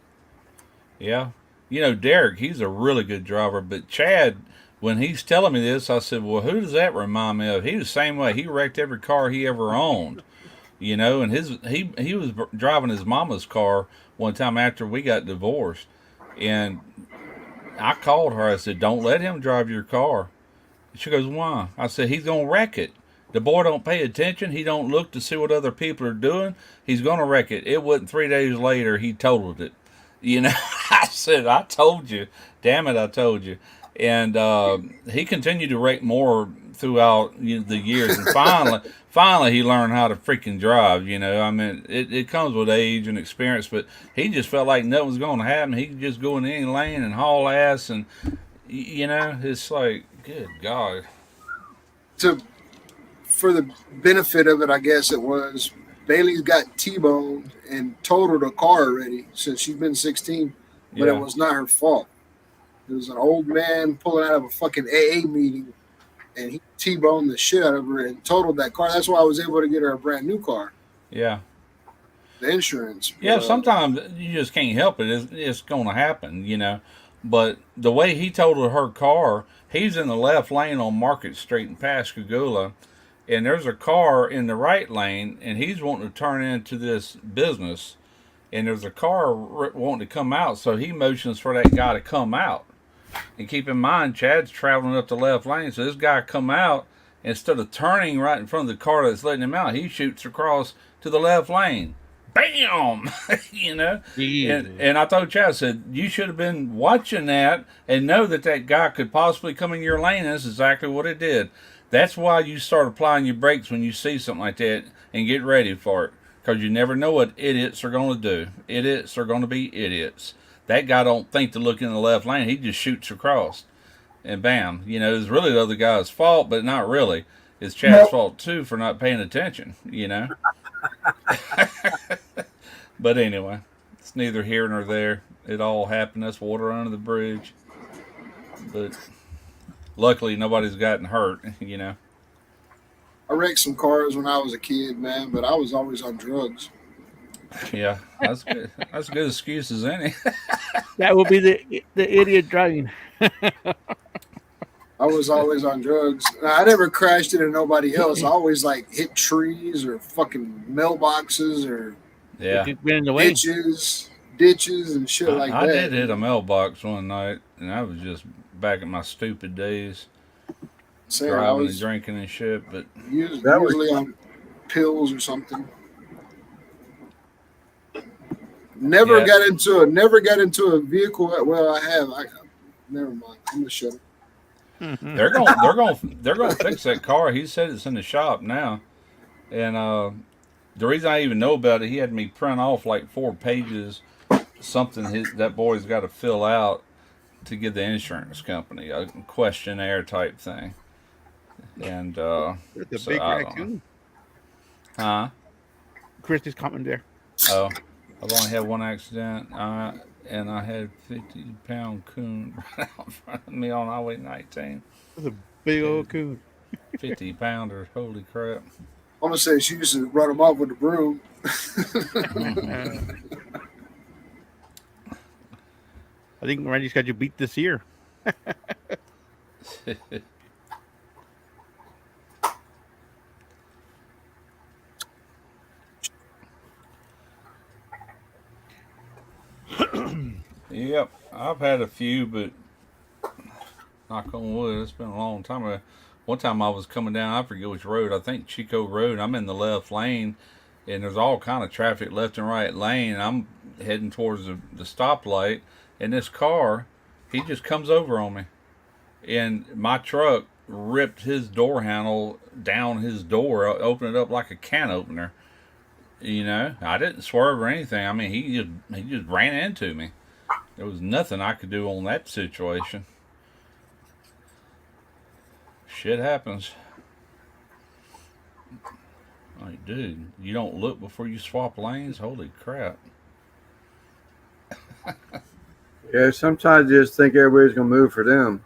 Yeah. You know, Derek, he's a really good driver, but Chad, when he's telling me this, I said, well, who does that remind me of? He was the same way. He wrecked every car he ever owned, you know, and he was driving his mama's car one time after we got divorced. And I called her. I said, don't let him drive your car. She goes, why? I said, he's going to wreck it. The boy don't pay attention. He don't look to see what other people are doing. He's going to wreck it. It wasn't 3 days later he totaled it. You know, I said, I told you. Damn it, I told you. And he continued to wreck more throughout the years. And finally, he learned how to freaking drive. You know, I mean, it comes with age and experience. But he just felt like nothing was going to happen. He could just go in any lane and haul ass. And, you know, it's like, good God. For the benefit of it, I guess it was Bailey's got T-boned and totaled a car already since she's been 16, but Yeah. it was not her fault. It was an old man pulling out of a fucking AA meeting, and he T-boned the shit out of her and totaled that car. That's why I was able to get her a brand new car, Yeah. the insurance. Yeah, sometimes you just can't help it. It's going to happen, you know. But the way he totaled her car, he's in the left lane on Market Street in Pascagoula, and there's a car in the right lane, and he's wanting to turn into this business, and there's a car wanting to come out, so he motions for that guy to come out. And keep in mind, Chad's traveling up the left lane, so this guy come out, instead of turning right in front of the car that's letting him out, he shoots across to the left lane. Bam! You know? And I told Chad, I said, you should have been watching that and know that that guy could possibly come in your lane. That's exactly what it did. That's why you start applying your brakes when you see something like that and get ready for it. Because you never know what idiots are going to do. Idiots are going to be idiots. That guy don't think to look in the left lane. He just shoots across. And bam. You know, it's really the other guy's fault, but not really. It's Chad's fault, too, for not paying attention, you know? But anyway, it's neither here nor there. It all happened. That's water under the bridge. But luckily, nobody's gotten hurt, you know? I wrecked some cars when I was a kid, man, but I was always on drugs. Yeah, that's good. That's a good excuse as any. That will be the idiot driving. I was always on drugs. I never crashed into nobody else. I always like hit trees or fucking mailboxes or Yeah. You've been in the way. ditches and shit like I that. did hit a mailbox one night, and I was just back in my stupid days, Saying I driving and was drinking and shit. But That was- usually on pills or something. Never Yeah. got into a vehicle. Well, I have. Never mind. I'm gonna shut up. they're gonna fix that car. He said it's in the shop now, and the reason I even know about it, he had me print off like 4 pages, something that boy's got to fill out to give the insurance company a questionnaire type thing, and The so big I don't know. raccoon. huh? Chris is coming there. Oh, I've only had one accident, and I had 50-pound coon right out in front of me on Highway 19. That's a big old coon. 50-pounder, holy crap. I'm gonna say she used to run them off with the broom. I think Randy's got you beat this year. Yep, I've had a few, but knock on wood, it's been a long time. One time I was coming down, I forget which road, I think Chico Road. I'm in the left lane, and there's all kind of traffic left and right lane. I'm heading towards the stoplight, and this car, he just comes over on me. And my truck ripped his door handle down his door, opened it up like a can opener. You know, I didn't swerve or anything. I mean, he just ran into me. There was nothing I could do on that situation. Shit happens. Like, dude, you don't look before you swap lanes? Holy crap. Yeah, sometimes you just think everybody's gonna move for them.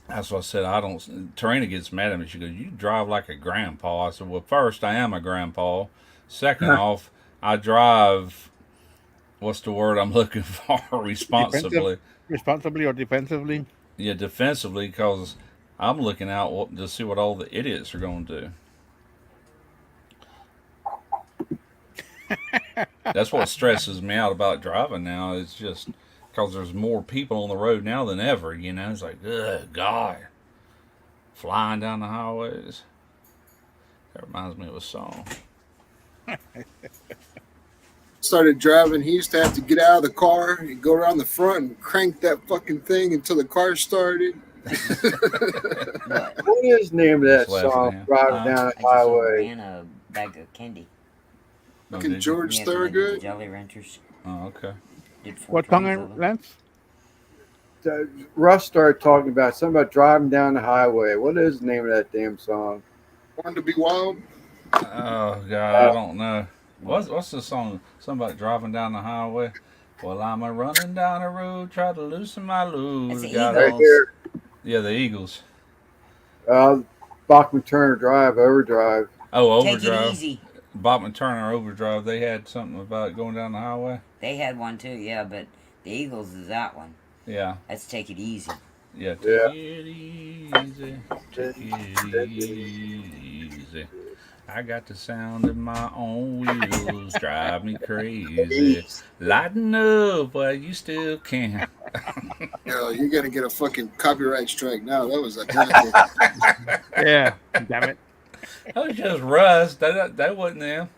That's what I said. I don't. Tarina gets mad at me. She goes, "You drive like a grandpa." I said, "Well, first, I am a grandpa. Second off, I drive. What's the word I'm looking for? Responsibly. Responsibly or defensively? Yeah, defensively, because I'm looking out to see what all the idiots are going to do. That's what stresses me out about driving now. It's just because there's more people on the road now than ever. You know, it's like, ugh, God, flying down the highways. That reminds me of a song. Started driving, he used to have to get out of the car and go around the front and crank that fucking thing until the car started. What? What is the name of that Just laughing song? at him. Driving I down the just highway. ran a bag of candy. Oh, Fucking did you? George Yeah, 'cause I did the Thorogood. Jolly Ranchers. Oh, okay. Did 4 What song, trains of them. Lance? Russ started talking about something about driving down the highway. What is the name of that damn song? Born to be wild. Oh God, I don't know. What's the song? Something about driving down the highway. Well, I'm a running down the road, try to loosen my load. That's the Got Eagles. Right all- here. Yeah, the Eagles. Bachman Turner Drive, Overdrive. Oh, Take it Overdrive. easy. Bachman Turner Overdrive. They had something about going down the highway. They had one too, yeah, but the Eagles is that one. Yeah, Let's take it easy. yeah. Take Yeah. it easy. Take it easy. I got the sound of my own wheels, drive me crazy. Lighten up while you still can. Yo, you're gonna get a fucking copyright strike now. That was identical. Yeah, damn it. That was just Russ. That wasn't them.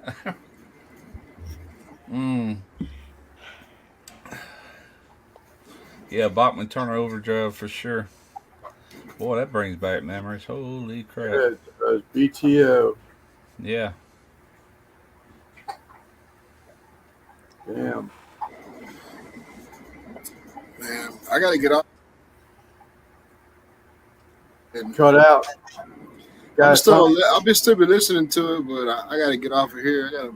Yeah, Bachman Turner Overdrive for sure. Boy, that brings back memories. Holy crap. Good. That was BTO. Yeah. Damn. Man, I gotta get off. And Cut out. I'll Guys, still be listening to it, but I gotta get off of here. I gotta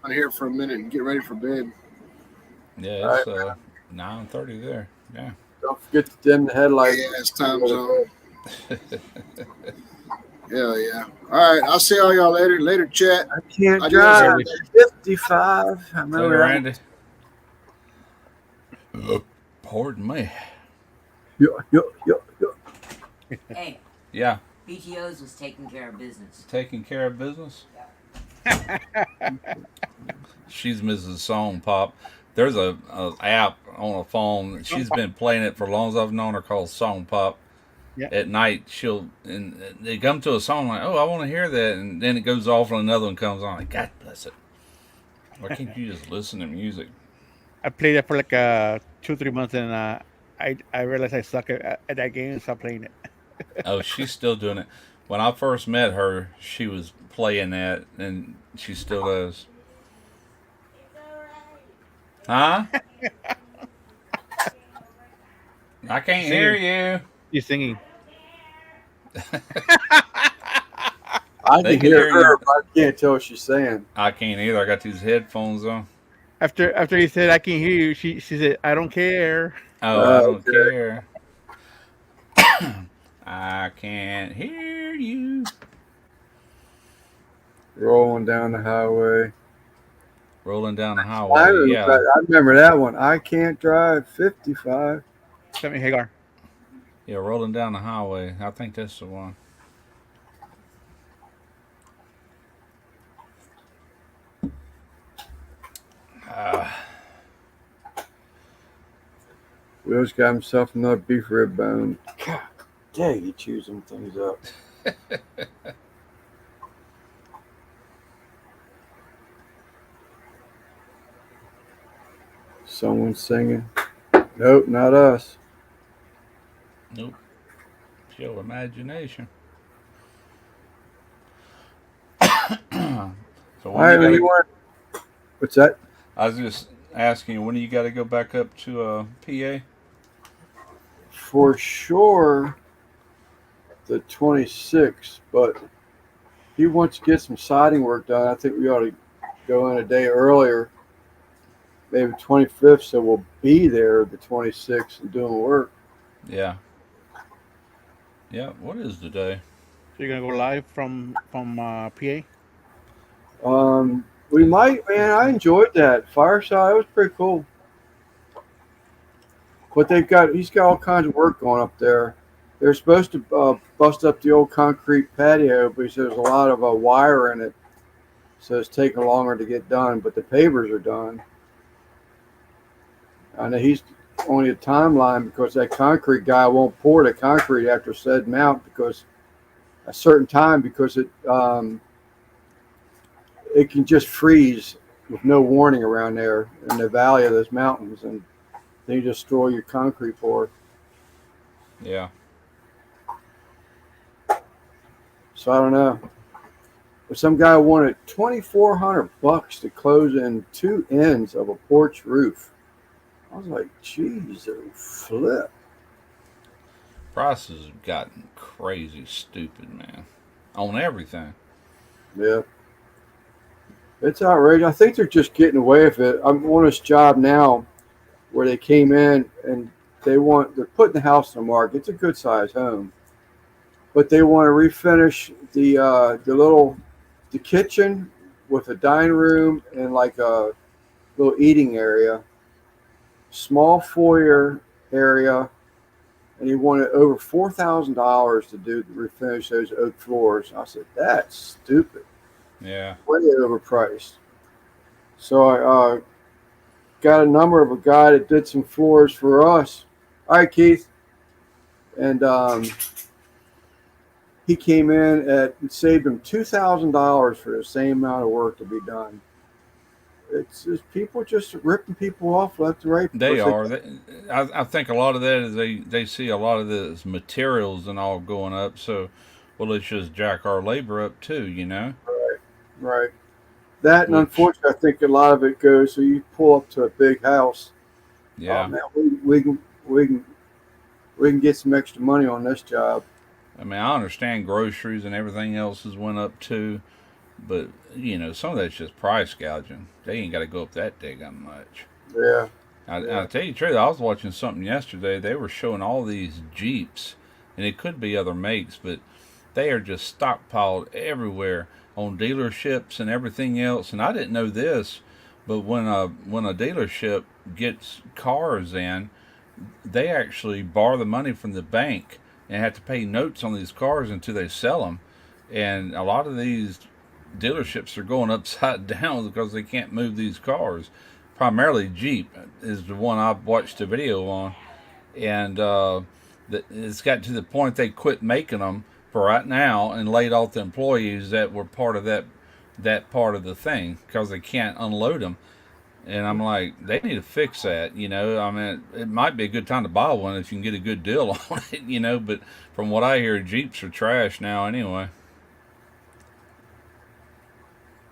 on here for a minute and get ready for bed. Yeah, it's 9:30 there. Yeah. don't forget to dim the headlights. Yeah, it's time zone. Hell yeah. All right, I'll see all y'all later. Later, chat. I can't I drive just- 55. I remember Later, that. Randy. Pardon me. Yo. Hey, Yeah, BTOs was taking care of business. taking care of business. She's Mrs. Song Pop. There's a app on a phone. She's been playing it for as long as I've known her, called Song Pop. Yeah. At night, and they come to a song like, "Oh, I want to hear that," and then it goes off and another one comes on. Like, God bless it. Why can't you just listen to music? I played that for like 2-3 months, and I realized I suck at that game and stopped playing it. Oh, she's still doing it. When I first met her, she was playing that, and she still does. Huh? I can't hear you. You're singing. I They can can hear hear her, you. but I can't tell what she's saying. I can't either. I got these headphones on. After he said I can hear you, she said I don't care. Oh, I don't Okay. care. I can't hear you. Rolling down the highway. Rolling down the I highway. Yeah. remember that one. I can't drive 55. Tell me, Hagar. Yeah, rolling down the highway. I think that's the one. Will's got himself another beef rib bone. God dang, you chews them things up. Someone singing. Nope, not us. Nope. Show imagination. So All right, when you want? What's that? I was just asking you, when do you got to go back up to PA? For sure, the 26th. But he wants to get some siding work done. I think we ought to go in a day earlier, maybe 25th, so we'll be there the 26th and doing work. Yeah. Yeah. What is the day? So you're gonna go live from PA? We might, man. I enjoyed that fireside. It was pretty cool. But he's got all kinds of work going up there. They're supposed to bust up the old concrete patio, but he says there's a lot of wire in it, so it's taking longer to get done. But the pavers are done. I know he's only a timeline because that concrete guy won't pour the concrete after said amount because a certain time because it can just freeze with no warning around there in the valley of those mountains, and then you destroy your concrete pour. Yeah. So I don't know. But some guy wanted $2,400 to close in two ends of a porch roof. I was like, geez, flip. Prices have gotten crazy stupid, man. On everything. Yeah. It's outrageous. I think they're just getting away with it. I'm on this job now where they came in and they're putting the house on the market. It's a good sized home. But they want to refinish the kitchen with a dining room and like a little eating area, small foyer area, and he wanted over $4,000 to refinish those oak floors. I said, that's stupid. Yeah. Way overpriced. So I got a number of a guy that did some floors for us. All right, Keith. And he came in and saved him $2,000 for the same amount of work to be done. It's just people just ripping people off left and right. They are. I think a lot of that is they see a lot of the materials and all going up. So, well, let's just jack our labor up too, you know? Right. That, and Which- unfortunately, I think a lot of it goes. So you pull up to a big house. Yeah. Oh, man, we can get some extra money on this job. I mean, I understand groceries and everything else has went up too, but you know, some of that's just price gouging. They ain't got to go up that daggone much. Yeah. I'll tell you the truth. I was watching something yesterday. They were showing all these Jeeps, and it could be other makes, but they are just stockpiled everywhere on dealerships and everything else. And I didn't know this, but when a dealership gets cars in, they actually borrow the money from the bank and have to pay notes on these cars until they sell them. And a lot of these dealerships are going upside down because they can't move these cars. Primarily Jeep is the one I've watched a video on, and it's got to the point they quit making them for right now and laid off the employees that were part of that part of the thing because they can't unload them. And I'm like, they need to fix that, you know. I mean, it might be a good time to buy one if you can get a good deal on it, you know. But from what I hear, Jeeps are trash now anyway.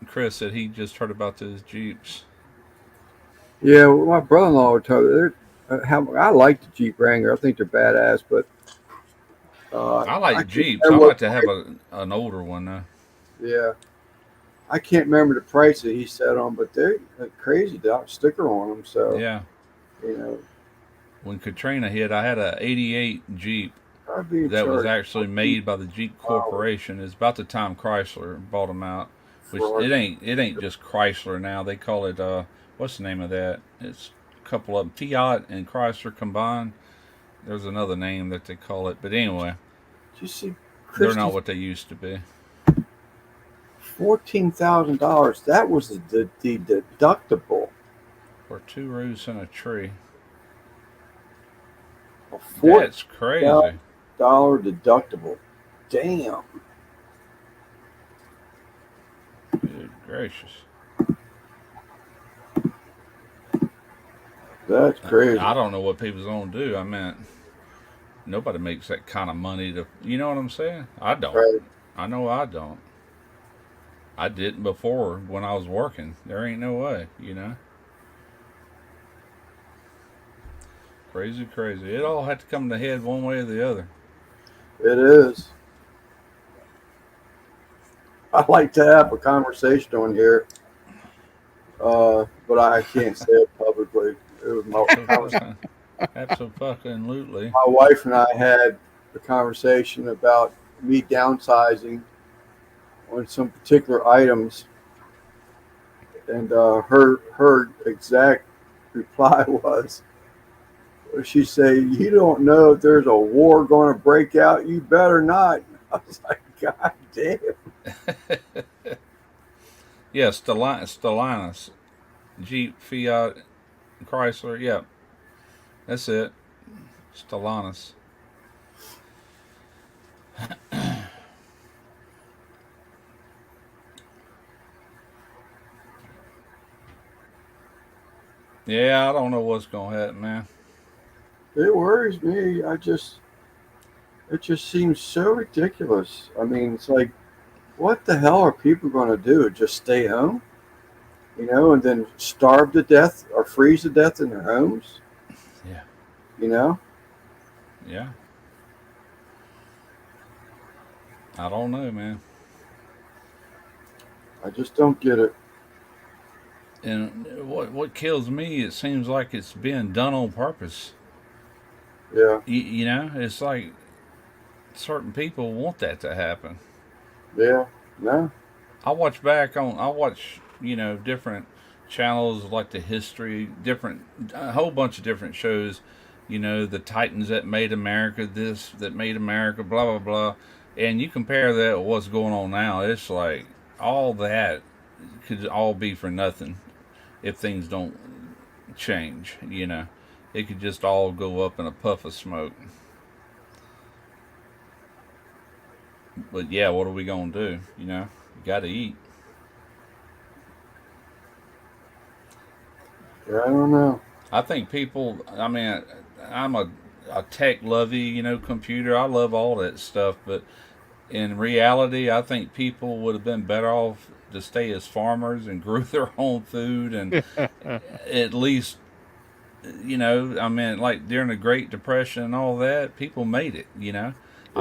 Chris said he just heard about those Jeeps. Yeah, well, my brother-in-law would tell me I like the Jeep Wrangler. I think they're badass, but I like Jeeps. I I'd would- like to have an older one though. Yeah. I can't remember the price that he set on, but they're crazy. The sticker on them. So, Yeah. you know, When Katrina hit, I had a '88 Jeep I'd be in that was charge. actually made by the Jeep Corporation. It's about the time Chrysler bought them out. Which it ain't just Chrysler now. They call it what's the name of that? It's a couple of them, Fiat and Chrysler combined. There's another name that they call it, but anyway, Did you see they're not Christie? what they used to be. $14,000. That was the deductible. For two roofs and a tree. A That's crazy. $4 deductible. Damn. Good gracious. That's crazy. I don't know what people's gonna do. I mean, nobody makes that kind of money to. You know what I'm saying? I don't. Right. I know I don't. I didn't before when I was working. There ain't no way. You know. Crazy, crazy. It all had to come to head one way or the other. It is. I like to have a conversation on here, but I can't say it publicly. It was Absolutely. my wife and I had a conversation about me downsizing on some particular items, and her exact reply was, she said, "You don't know if there's a war going to break out. You better not." I was like, "God damn." Yeah, Stellantis, Jeep, Fiat, Chrysler. Yeah, that's it. Stellantis. Yeah, I don't know what's gonna happen, man. It worries me. It just seems so ridiculous. I mean, it's like, what the hell are people going to do? Just stay home, and then starve to death or freeze to death in their homes? Yeah. Yeah. I don't know, man. I just don't get it. And what kills me, it seems like it's being done on purpose. Yeah, You know, it's like certain people want that to happen. yeah, no, I watch, different channels like the history, a whole bunch of different shows, the Titans that made America, this, that made America, blah, blah, blah. And you compare that with what's going on now, it's like all that could all be for nothing if things don't change, It could just all go up in a puff of smoke. But yeah, what are we going to do? You got to eat. yeah, I don't know. I think people, I mean, I'm a tech lovey, computer. I love all that stuff. But in reality, I think people would have been better off to stay as farmers and grew their own food and at least, I mean, like during the Great Depression and all that, people made it, I'm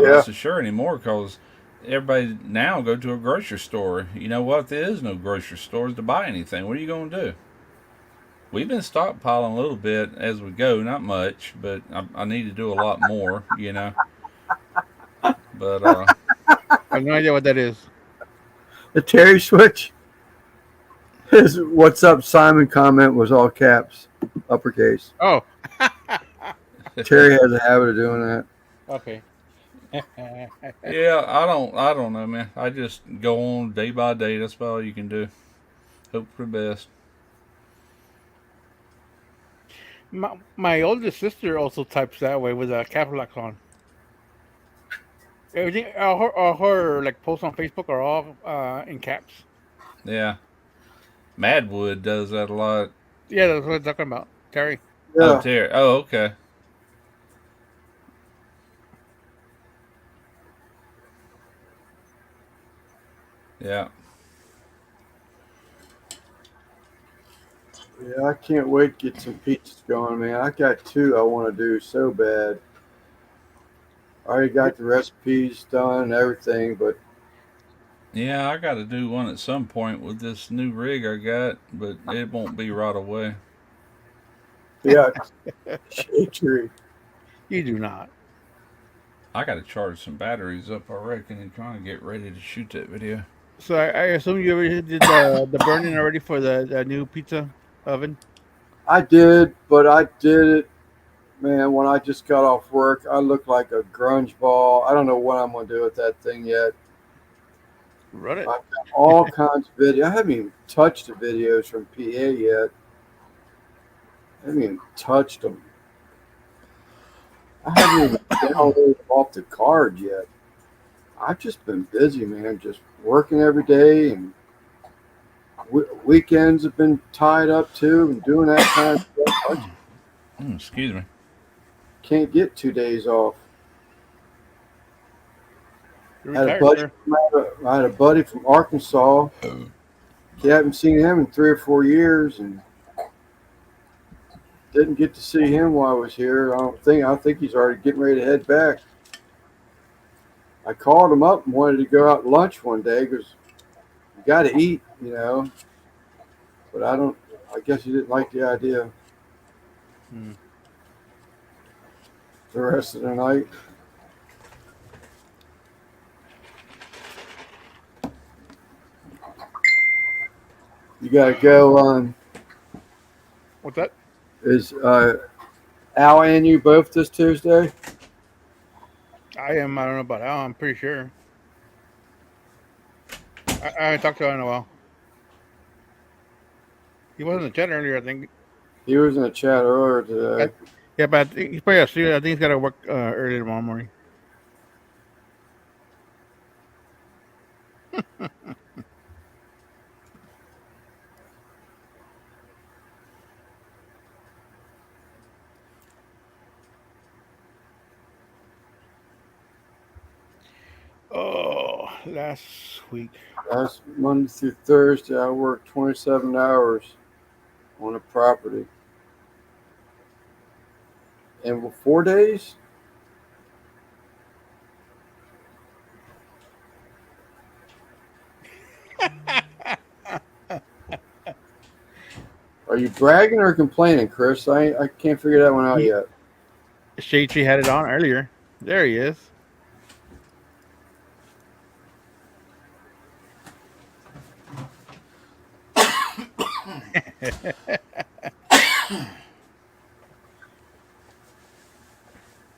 Yeah. not so sure anymore because everybody now go to a grocery store. You know what? There is no grocery stores to buy anything. What are you going to do? We've been stockpiling a little bit as we go, not much, but I need to do a lot more, But I have no idea what that is. The Terry switch. His "What's up, Simon" comment was all caps, uppercase. Oh, Terry has a habit of doing that. okay. yeah, I don't know, man. I just go on day by day. That's about all you can do. Hope for the best. My oldest sister also types that way with a caps lock on. Everything, her like posts on Facebook are all in caps. Yeah, Madwood does that a lot. Yeah, that's what I'm talking about, Terry. Oh, Yeah, Terry. Oh, okay. Yeah. yeah. I can't wait to get some pizzas going, man. I got two I want to do so bad. I already got the recipes done and everything, but Yeah, I got to do one at some point with this new rig I got, but it won't be right away. Yeah, shade tree. You do not. I got to charge some batteries up, I reckon, and trying to get ready to shoot that video. So I assume you already did the burning already for the new pizza oven. I did, but I did it, man. When I just got off work, I look like a grunge ball. I don't know what I'm gonna do with that thing yet. Run it. I've got all kinds of video. I haven't even touched the videos from PA yet. I haven't even touched them. I haven't even downloaded them off the card yet. I've just been busy, man. Just working every day, and weekends have been tied up too, and doing that kind of stuff. I just Excuse me. can't get 2 days off. You're I had a retired, buddy. sir. I had a buddy from Arkansas. I haven't seen him in 3 or 4 years, and didn't get to see him while I was here. I think he's already getting ready to head back. I called him up and wanted to go out to lunch one day because you got to eat, you know. But I guess he didn't like the idea. Hmm. The rest of the night. You got to go on. What's that? Is Al and you both this Tuesday? I am. I don't know about Al. I'm pretty sure. I haven't talked to him in a while. He was in the chat earlier, I think. He was in the chat earlier today. Yeah, but he's probably asleep. I think he's got to work early tomorrow morning. Oh, last week. Last Monday through Thursday, I worked 27 hours on a property. And with 4 days? Are you bragging or complaining, Chris? I can't figure that one out yet. Shade Tree had it on earlier. There he is.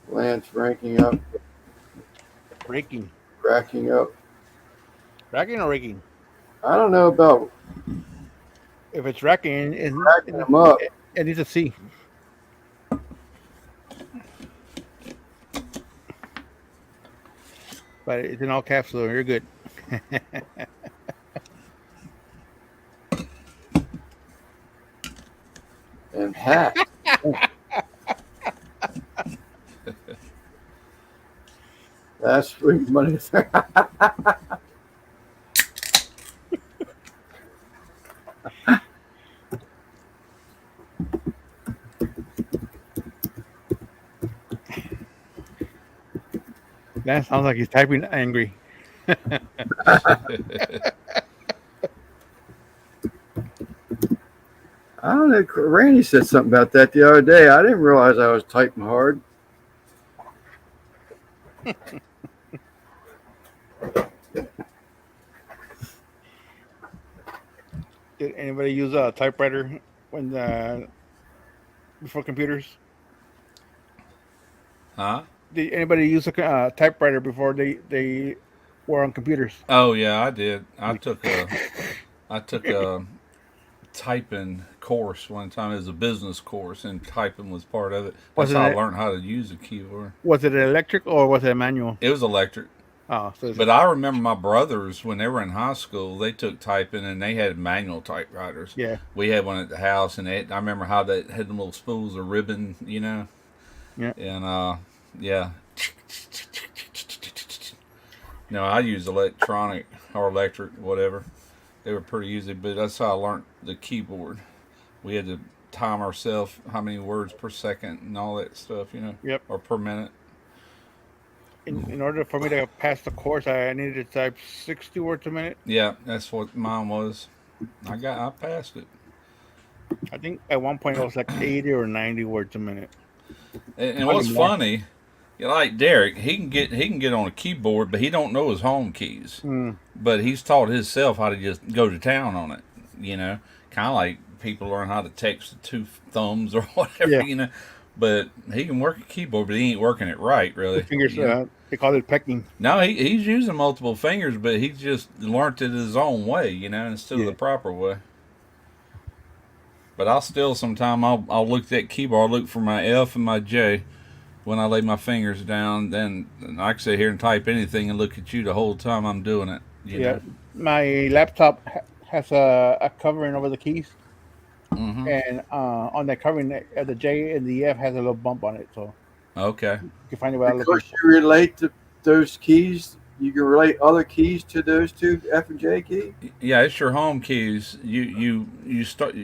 Lance ranking up, Raking. racking up. Racking or raking? I don't know about If it's racking, racking them up. it needs a C. But it's in all caps, so you're good. And hacked. Last week, Monday. That sounds like he's typing angry. I don't know. Randy said something about that the other day. I didn't realize I was typing hard. Did anybody use a typewriter when before computers? Huh? Did anybody use a typewriter before they were on computers? Oh yeah, I did. I took a typing course one time. It was a business course, and typing was part of it. That's how I learned how to use a keyboard. Was it electric or was it a manual? It was electric. Oh, so But I remember my brothers when they were in high school, they took typing and they had manual typewriters. yeah. We had one at the house, and I remember how they had them little spools of ribbon, you know. Yeah. And yeah. No, I used electronic or electric, whatever. They were pretty easy, but that's how I learned the keyboard. We had to time ourselves how many words per second and all that stuff, you know. Yep. Or per minute. in order for me to pass the course, I needed to type 60 words a minute. Yeah, that's what mine was. I passed it. I think at one point it was like 80 or 90 words a minute. And Probably what's more. funny, like Derek, he can get on a keyboard, but he don't know his home keys. Mm. But he's taught himself how to just go to town on it. Kind of like people learn how to text with two thumbs or whatever. Yeah. But he can work a keyboard, but he ain't working it right, really. The fingers, you know? they call it pecking. No, he's using multiple fingers, but he just learned it his own way, instead of Yeah. the proper way. But I'll still sometime I'll look at that keyboard, look for my F and my J when I lay my fingers down. Then I can sit here and type anything and look at you the whole time I'm doing it. You Yeah. know? My laptop has a covering over the keys, Mm-hmm. and on that covering, the J and the F has a little bump on it, so Okay. you can find it what I'm looking Because you relate to those keys, you can relate other keys to those two F and J keys. Yeah, it's your home keys. You start.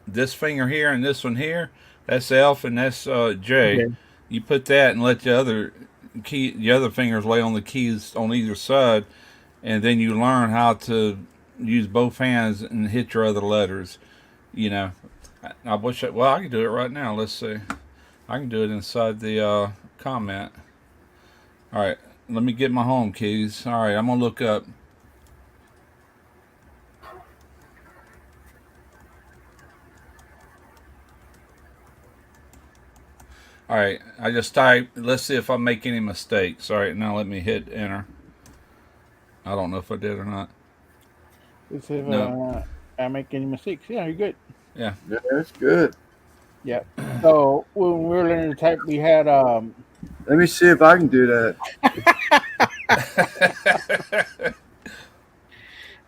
This finger here and this one here. That's F and that's J. Okay. You put that and let the other fingers lay on the keys on either side, and then you learn how to use both hands and hit your other letters. I wish. I can do it right now. Let's see. I can do it inside the comment. All right. Let me get my home keys. All right. I'm gonna look up. All right, I just typed. Let's see if I make any mistakes. All right, now let me hit enter. I don't know if I did or not. Let's see if No. I make any mistakes. Yeah, you're good. Yeah, that's good. Yeah. So when we were learning to type, we had Let me see if I can do that.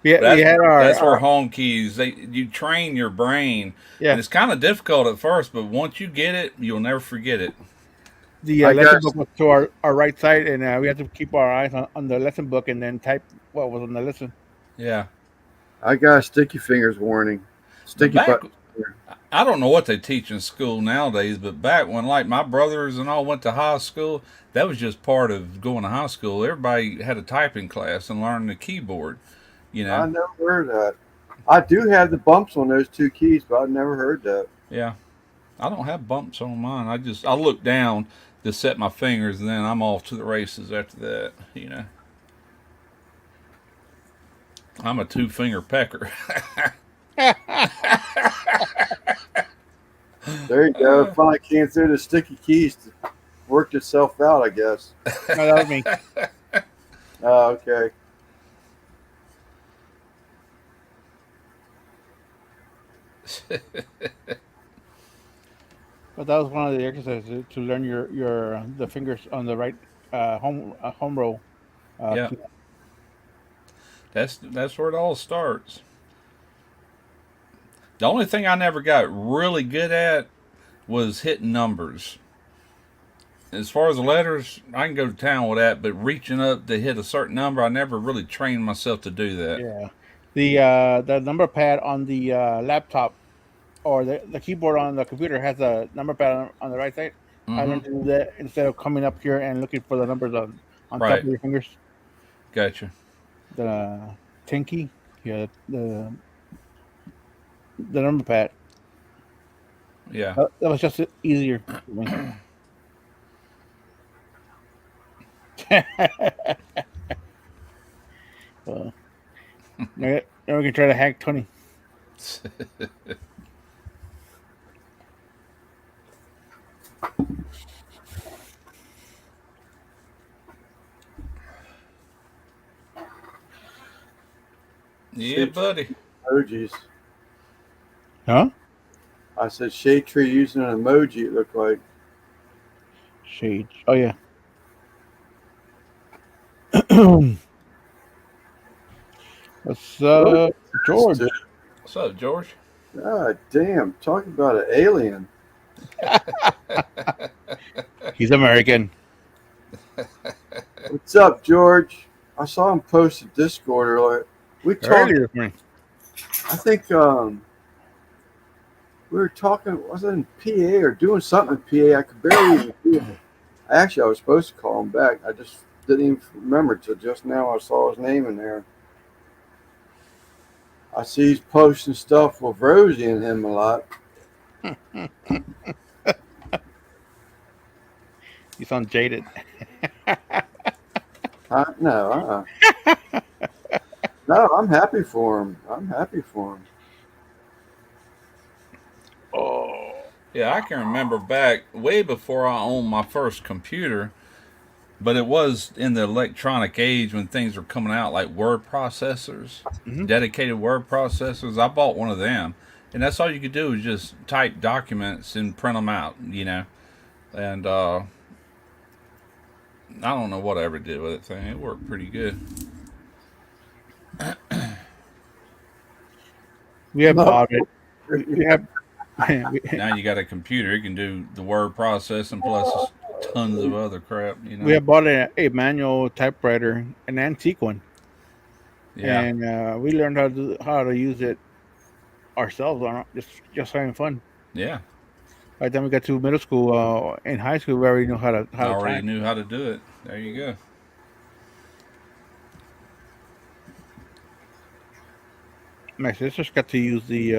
we had our That's where home keys. You train your brain. Yeah. And it's kind of difficult at first, but once you get it, you'll never forget it. the I lesson guess- book was to our right side, and we had to keep our eyes on the lesson book and then type what was on the lesson. Yeah. I got a sticky fingers warning. Sticky Back- butt. I don't know what they teach in school nowadays, but back when like my brothers and all went to high school, that was just part of going to high school. Everybody had a typing class and learning the keyboard. I never heard that. I do have the bumps on those two keys, but I've never heard that. Yeah. I don't have bumps on mine. I look down to set my fingers, and then I'm off to the races after that. I'm a 2-finger pecker. There you go. Finally came through the sticky keys. Worked itself out, I guess. No, that was me. Oh, okay. But that was one of the exercises to learn the fingers on the right home row. Yeah. That's where it all starts. The only thing I never got really good at was hitting numbers. As far as the letters, I can go to town with that, but reaching up to hit a certain number, I never really trained myself to do that. Yeah. The number pad on the laptop or the keyboard on the computer has a number pad on the right side. I learned to do that instead of coming up here and looking for the numbers on top Right. of your fingers. Gotcha. The 10 key, yeah, the number pad. Yeah. That was just easier for me. Well, now we can try to hack Tony. Yeah, buddy. Emojis. Huh? I said shade tree using an emoji, it looked like. Shades. Oh yeah. What's up, George? What's up, George? God damn. Talking about an alien. He's American. What's up, George? I saw him post a Discord earlier. We talked. Earlier this morning. I think we were talking. Was it in PA or doing something in PA? I could barely even hear it. Actually, I was supposed to call him back. I just didn't even remember until just now. I saw his name in there. I see he's posting stuff with Rosie and him a lot. You sound jaded. No, no, I'm happy for him. I'm happy for him. Oh, Yeah, I can remember back way before I owned my first computer, but it was in the electronic age when things were coming out like word processors, Mhm. dedicated word processors. I bought one of them, and that's all you could do is just type documents and print them out, And I don't know what I ever did with that thing. It worked pretty good. we have No. bought it. We have. Now you got a computer; it can do the word processing plus tons of other crap. We have bought a manual typewriter, an antique one, Yeah, and we learned how to use it ourselves on just having fun. yeah. By the time we got to middle school, in high school, we already knew how I to already type. knew how to do it. There you go. My sisters got to use the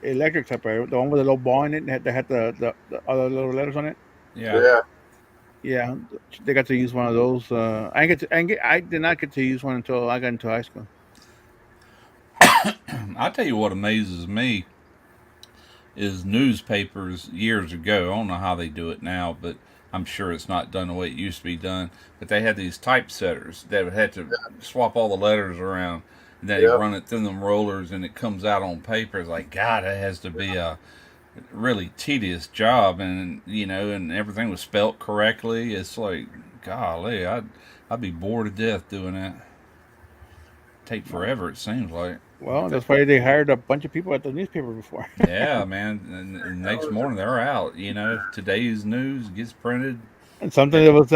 electric typewriter, the one with the little ball in it that had the other little letters on it. Yeah. Yeah. Yeah, they got to use one of those. I did not get to use one until I got into high school. I tell you what amazes me is newspapers years ago. I don't know how they do it now, but I'm sure it's not done the way it used to be done. But they had these typesetters that would have to swap all the letters around, and then they Yep. run it through them rollers, and it comes out on paper. It's like God, that has to be a really tedious job, and everything was spelt correctly. It's like, golly, I'd be bored to death doing that. Take forever, it seems like. Well, that's why they hired a bunch of people at the newspaper before. Yeah, man. And the next morning they're out. Today's news gets printed. And sometimes it was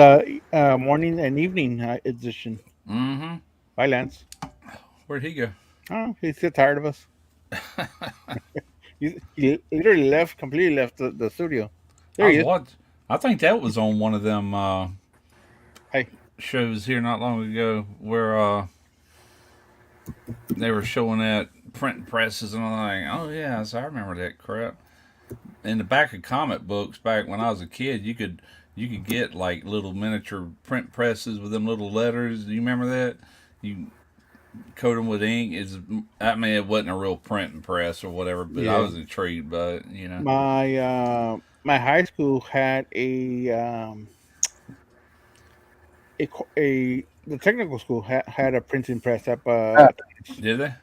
morning and evening edition. Mm-hmm. Bye, Lance. Where'd he go? Oh, he's so tired of us. He literally completely left the studio. There I he was is. watching. I think that was on one of them Hey, shows here not long ago where they were showing that printing presses and I'm like, oh yeah, so I remember that crap. In the back of comic books back when I was a kid, you could get like little miniature print presses with them little letters. Do you remember that? You coat them with ink. It wasn't a real printing press or whatever, but I yeah. was intrigued by it. My high school had a the technical school had a printing press up. Did they?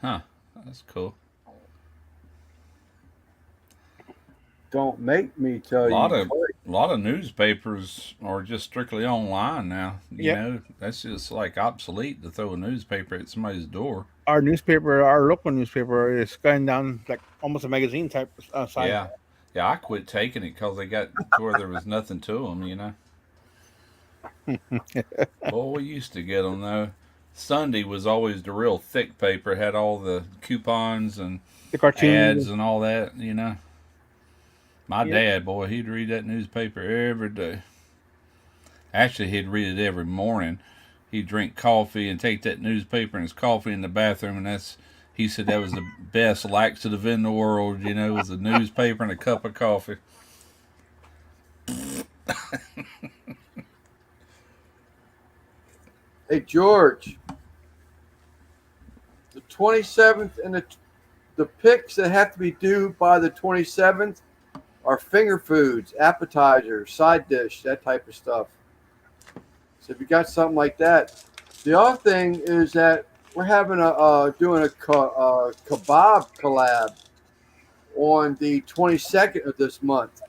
Huh. That's cool. Don't make me A tell lot you. of a lot of newspapers are just strictly online now. Yep. That's just like obsolete to throw a newspaper at somebody's door. Our local newspaper, is going down like almost a magazine type size. Yeah, yeah. I quit taking it because they got to where there was nothing to them. Boy, we used to get them though. Sunday was always the real thick paper. It had all the coupons and The cartoons. ads and all that. My Yep. dad, boy, he'd read that newspaper every day. Actually, he'd read it every morning. He'd drink coffee and take that newspaper and his coffee in the bathroom, and he said that was the best laxative in the world. Was a newspaper and a cup of coffee. Hey George, the 27th and the picks that have to be due by the 27th are finger foods, appetizers, side dish, that type of stuff. So if you got something like that, the other thing is that we're having doing a kebab collab on the 22nd of this month.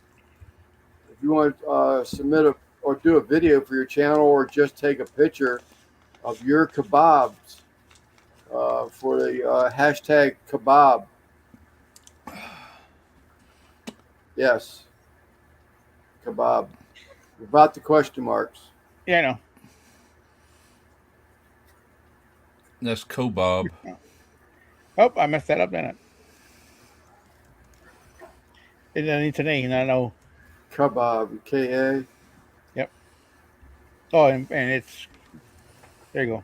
If you want to submit or do a video for your channel or just take a picture of your kebabs for the hashtag kebab. Yes, kebab. Without the question marks. Yeah, I know. That's Kobob. Oh, I messed that up, didn't I? It's only today, and I know Kebab, K-A. Oh, and it's there. You go.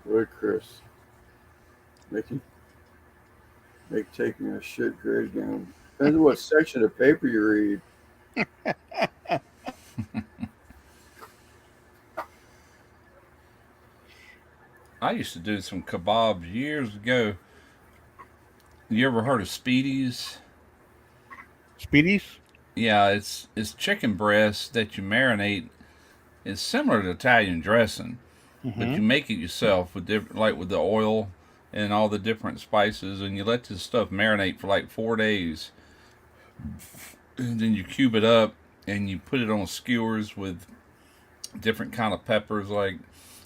Good, Chris. Make taking a shit great again. Depends on what section of paper you read. I used to do some kebabs years ago. You ever heard of Speedies? Speedies. Yeah, it's chicken breast that you marinate. It's similar to Italian dressing, but Mm-hmm. you make it yourself with different, like with the oil and all the different spices, and you let this stuff marinate for like 4 days, and then you cube it up and you put it on skewers with different kind of peppers like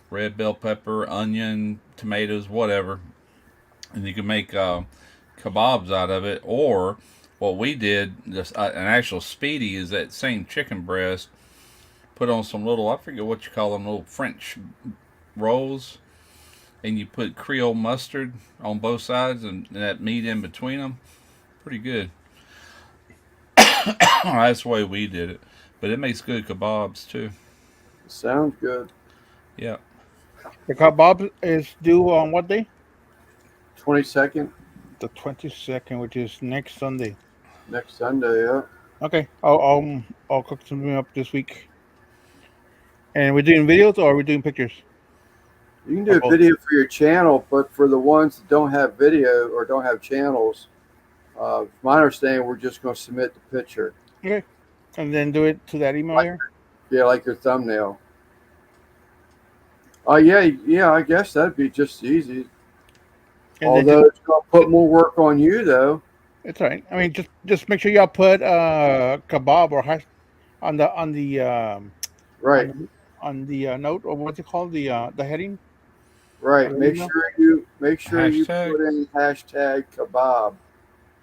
red bell pepper, onion, tomatoes, whatever, and you can make kebabs out of it. Or what we did, just an actual speedy, is that same chicken breast put on some little, I forget what you call them, little French rolls, and you put Creole mustard on both sides and that meat in between them. Pretty good. That's the way we did it, but it makes good kebabs too. Sounds good. Yeah. The kebab is due on what day? 22nd, The 22nd, which is next Sunday. next Sunday, yeah. Okay, I'll cook something up this week. And we're doing videos or are we doing pictures? You can do a both. video for your channel, but for the ones that don't have video or don't have channels, my understanding, we're just going to submit the picture. Okay, and then do it to that email here. Yeah, like your thumbnail. Oh, yeah, I guess that'd be just easy. And Although it's going to put more work on you, though. it's all right. I mean, just make sure y'all put kebab or hash on the Right, on the note, or what's it called, the heading. right. Make email? sure you Hashtag. put in hashtag kebab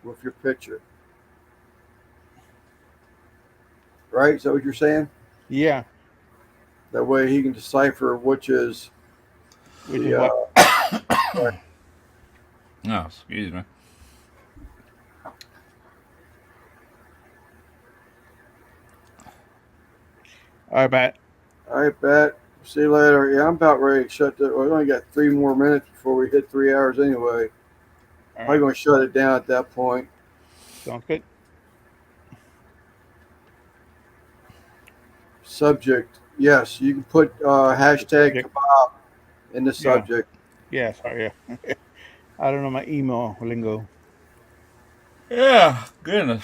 with your picture. Right? Is that what you're saying? Yeah, That way he can decipher which is which is the, what. Oh, excuse me. All right, Matt. All right, Pat. See you later. Yeah, I'm about ready to shut the. We only got 3 more minutes before we hit 3 hours anyway. All I'm right, going to shut it down at that point. sounds good. Subject. Yes, you can put hashtag Subject. kebab in the subject. Yeah, sorry. Yeah. I don't know my email lingo. Yeah, goodness.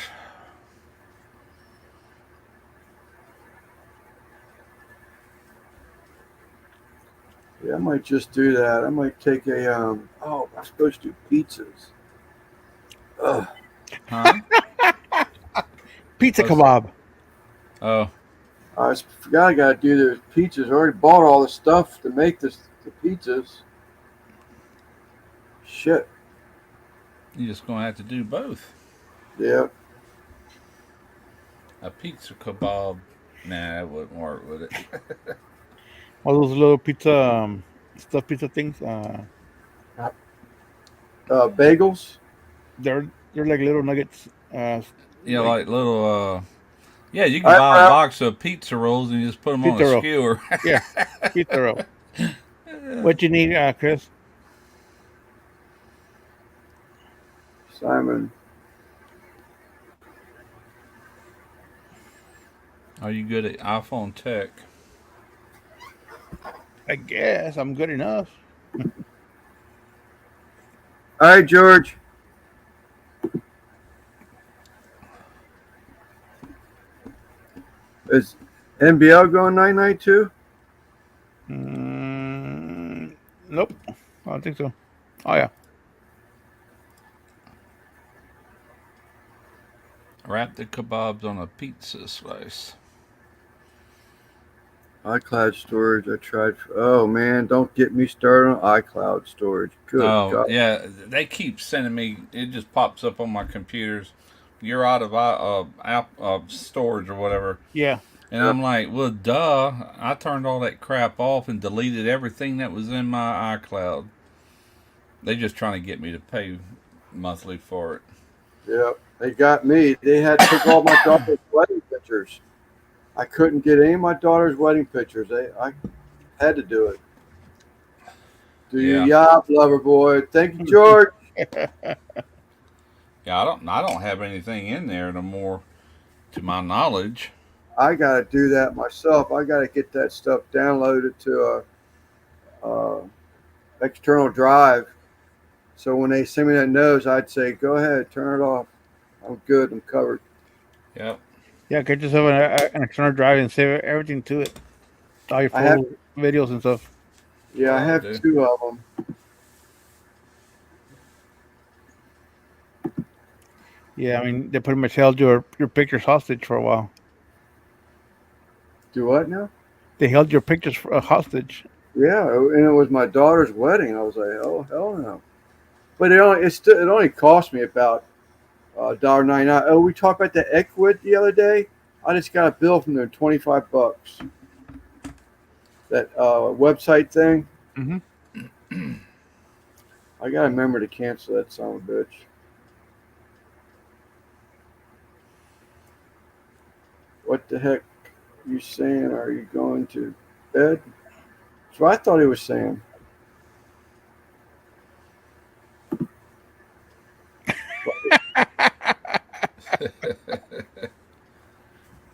Yeah, I might just do that. I might take a. Oh, I'm supposed to do pizzas. Ugh. Huh? Pizza Oh, kebab. Oh, I forgot I got to do the pizzas. I already bought all the stuff to make the pizzas. Shit. you're just gonna have to do both. Yeah. A pizza kebab. Nah, that wouldn't work, would it? All those little pizza stuffed pizza things. Bagels. They're like little nuggets. Yeah, Like like little. Yeah, you can All right, buy a bro. box of pizza rolls and you just put them on Pizza a roll. skewer. Yeah, pizza roll. What you need, Chris? Simon. Are you good at iPhone tech? I guess I'm good enough. All right, George. Is NBL going night too? Nope, I don't think so. Oh yeah. Wrap the kebabs on a pizza slice. iCloud storage. I tried. Oh man, don't get me started on iCloud storage. Good Oh, God. yeah, they keep sending me. It just pops up on my computers. You're out of app storage or whatever. Yeah. And I'm like, well, duh. I turned all that crap off and deleted everything that was in my iCloud. They just trying to get me to pay monthly for it. Yeah, they got me. They had took all my daughter's wedding pictures. I couldn't get any of my daughter's wedding pictures. I had to do it. Do Yeah. you yob, lover boy? Thank you, George. Yeah, I don't have anything in there no more, to my knowledge. I got to do that myself. I got to get that stuff downloaded to a external drive. So when they send me that notice, I'd say, "Go ahead, turn it off. I'm good. I'm covered." Yep. Yeah, get yourself an external drive and save everything to it. All your I have- photos, videos, and stuff. Yeah, I Oh, have dude. 2 of them. Yeah, I mean, they pretty much held your pictures hostage for a while. Do what now? They held your pictures for, hostage. Yeah, and it was my daughter's wedding. I was like, "Oh hell no!" But it only cost me about $1.99. Oh, we talked about the Equid the other day. I just got a bill from them, $25. That website thing. Mhm. I gotta remember to cancel that son of a bitch. What the heck you saying? Are you going to bed? That's what I thought he was saying.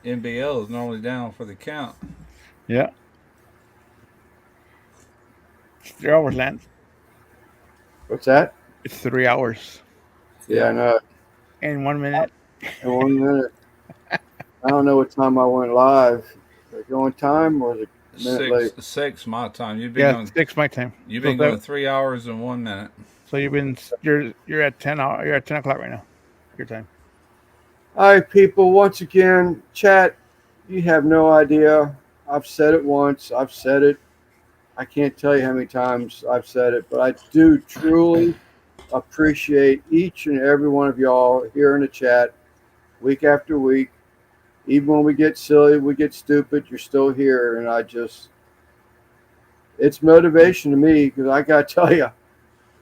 NBL is normally down for the count. Yeah. It's 3 hours, Lance. What's that? It's 3 hours Yeah, I know. and 1 minute. In 1 minute. I don't know what time I went live. Like on time or was it a minute late? Six my time. You've been Yeah, going. 6 my time. You've So been that- going 3 hours and 1 minute. So you're at 10 hour. You're at 10 o'clock right now. Your time. All right, people. Once again, chat. You have no idea. I've said it once. I've said it. I can't tell you how many times I've said it, but I do truly appreciate each and every one of y'all here in the chat, week after week. Even when we get silly, we get stupid, you're still here, and it's motivation to me because I gotta tell you,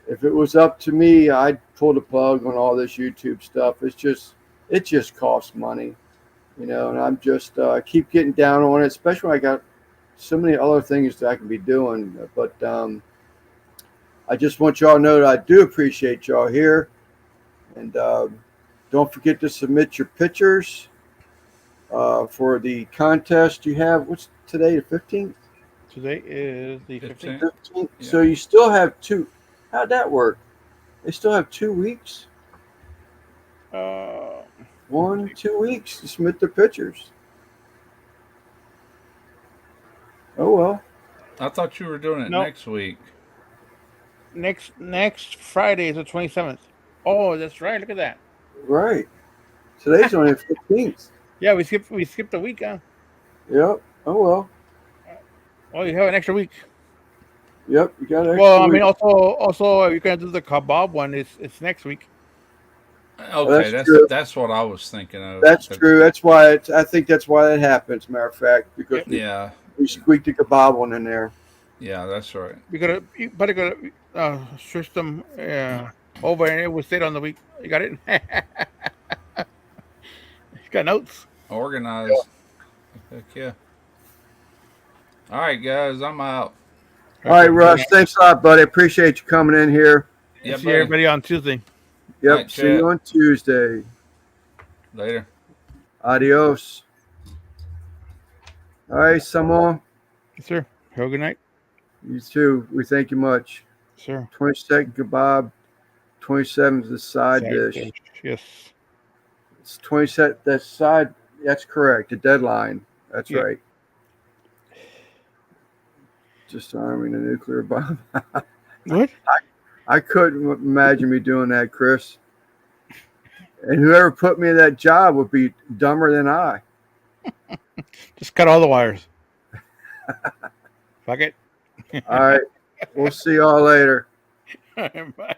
if it was up to me, I'd pull the plug on all this YouTube stuff. It just costs money, and I'm just keep getting down on it, especially when I got so many other things that I can be doing. But I just want y'all to know that I do appreciate y'all here, and don't forget to submit your pictures for the contest you have. What's today, the 15th? Today is the 15th. 15th. Yeah. So you still have 2. How'd that work? They still have 2 weeks? 2 weeks to submit their pictures. Oh, well. I thought you were doing it No. next week. Next Friday is the 27th. Oh, that's right. Look at that. Right. Today's only the 15th. Yeah, we skipped a week, huh? Yep. Oh, well. Oh, you have an extra week. Yep. You got an Well, I extra mean, week. also, you're gonna do the kebab one. It's next week. Okay, that's true. that's what I was thinking of. That's true. That's why I think that's why that happens. Matter of fact, because Yeah, we squeaked the kebab one in there. yeah, that's right. You gotta switch them over, and it will sit on the week. You got it. You got notes. Organized. Heck yeah. All right, guys, I'm out. All right, Russ. Thanks a lot, buddy. Appreciate you coming in here. Yeah, See buddy. everybody on Tuesday. Yep. All right, See chat. you on Tuesday. Later. Adios. All right, Simon. Yes, sir. Have a good night. You too. We thank you much. Sir. 22nd kebab. 27th is the side dish. Yes. It's 27th. That side. That's correct. The deadline. That's Yeah. right. Disarming a nuclear bomb. What? I couldn't imagine me doing that, Chris. And whoever put me in that job would be dumber than I. Just cut all the wires. Fuck it. All right. We'll see y'all later. Bye.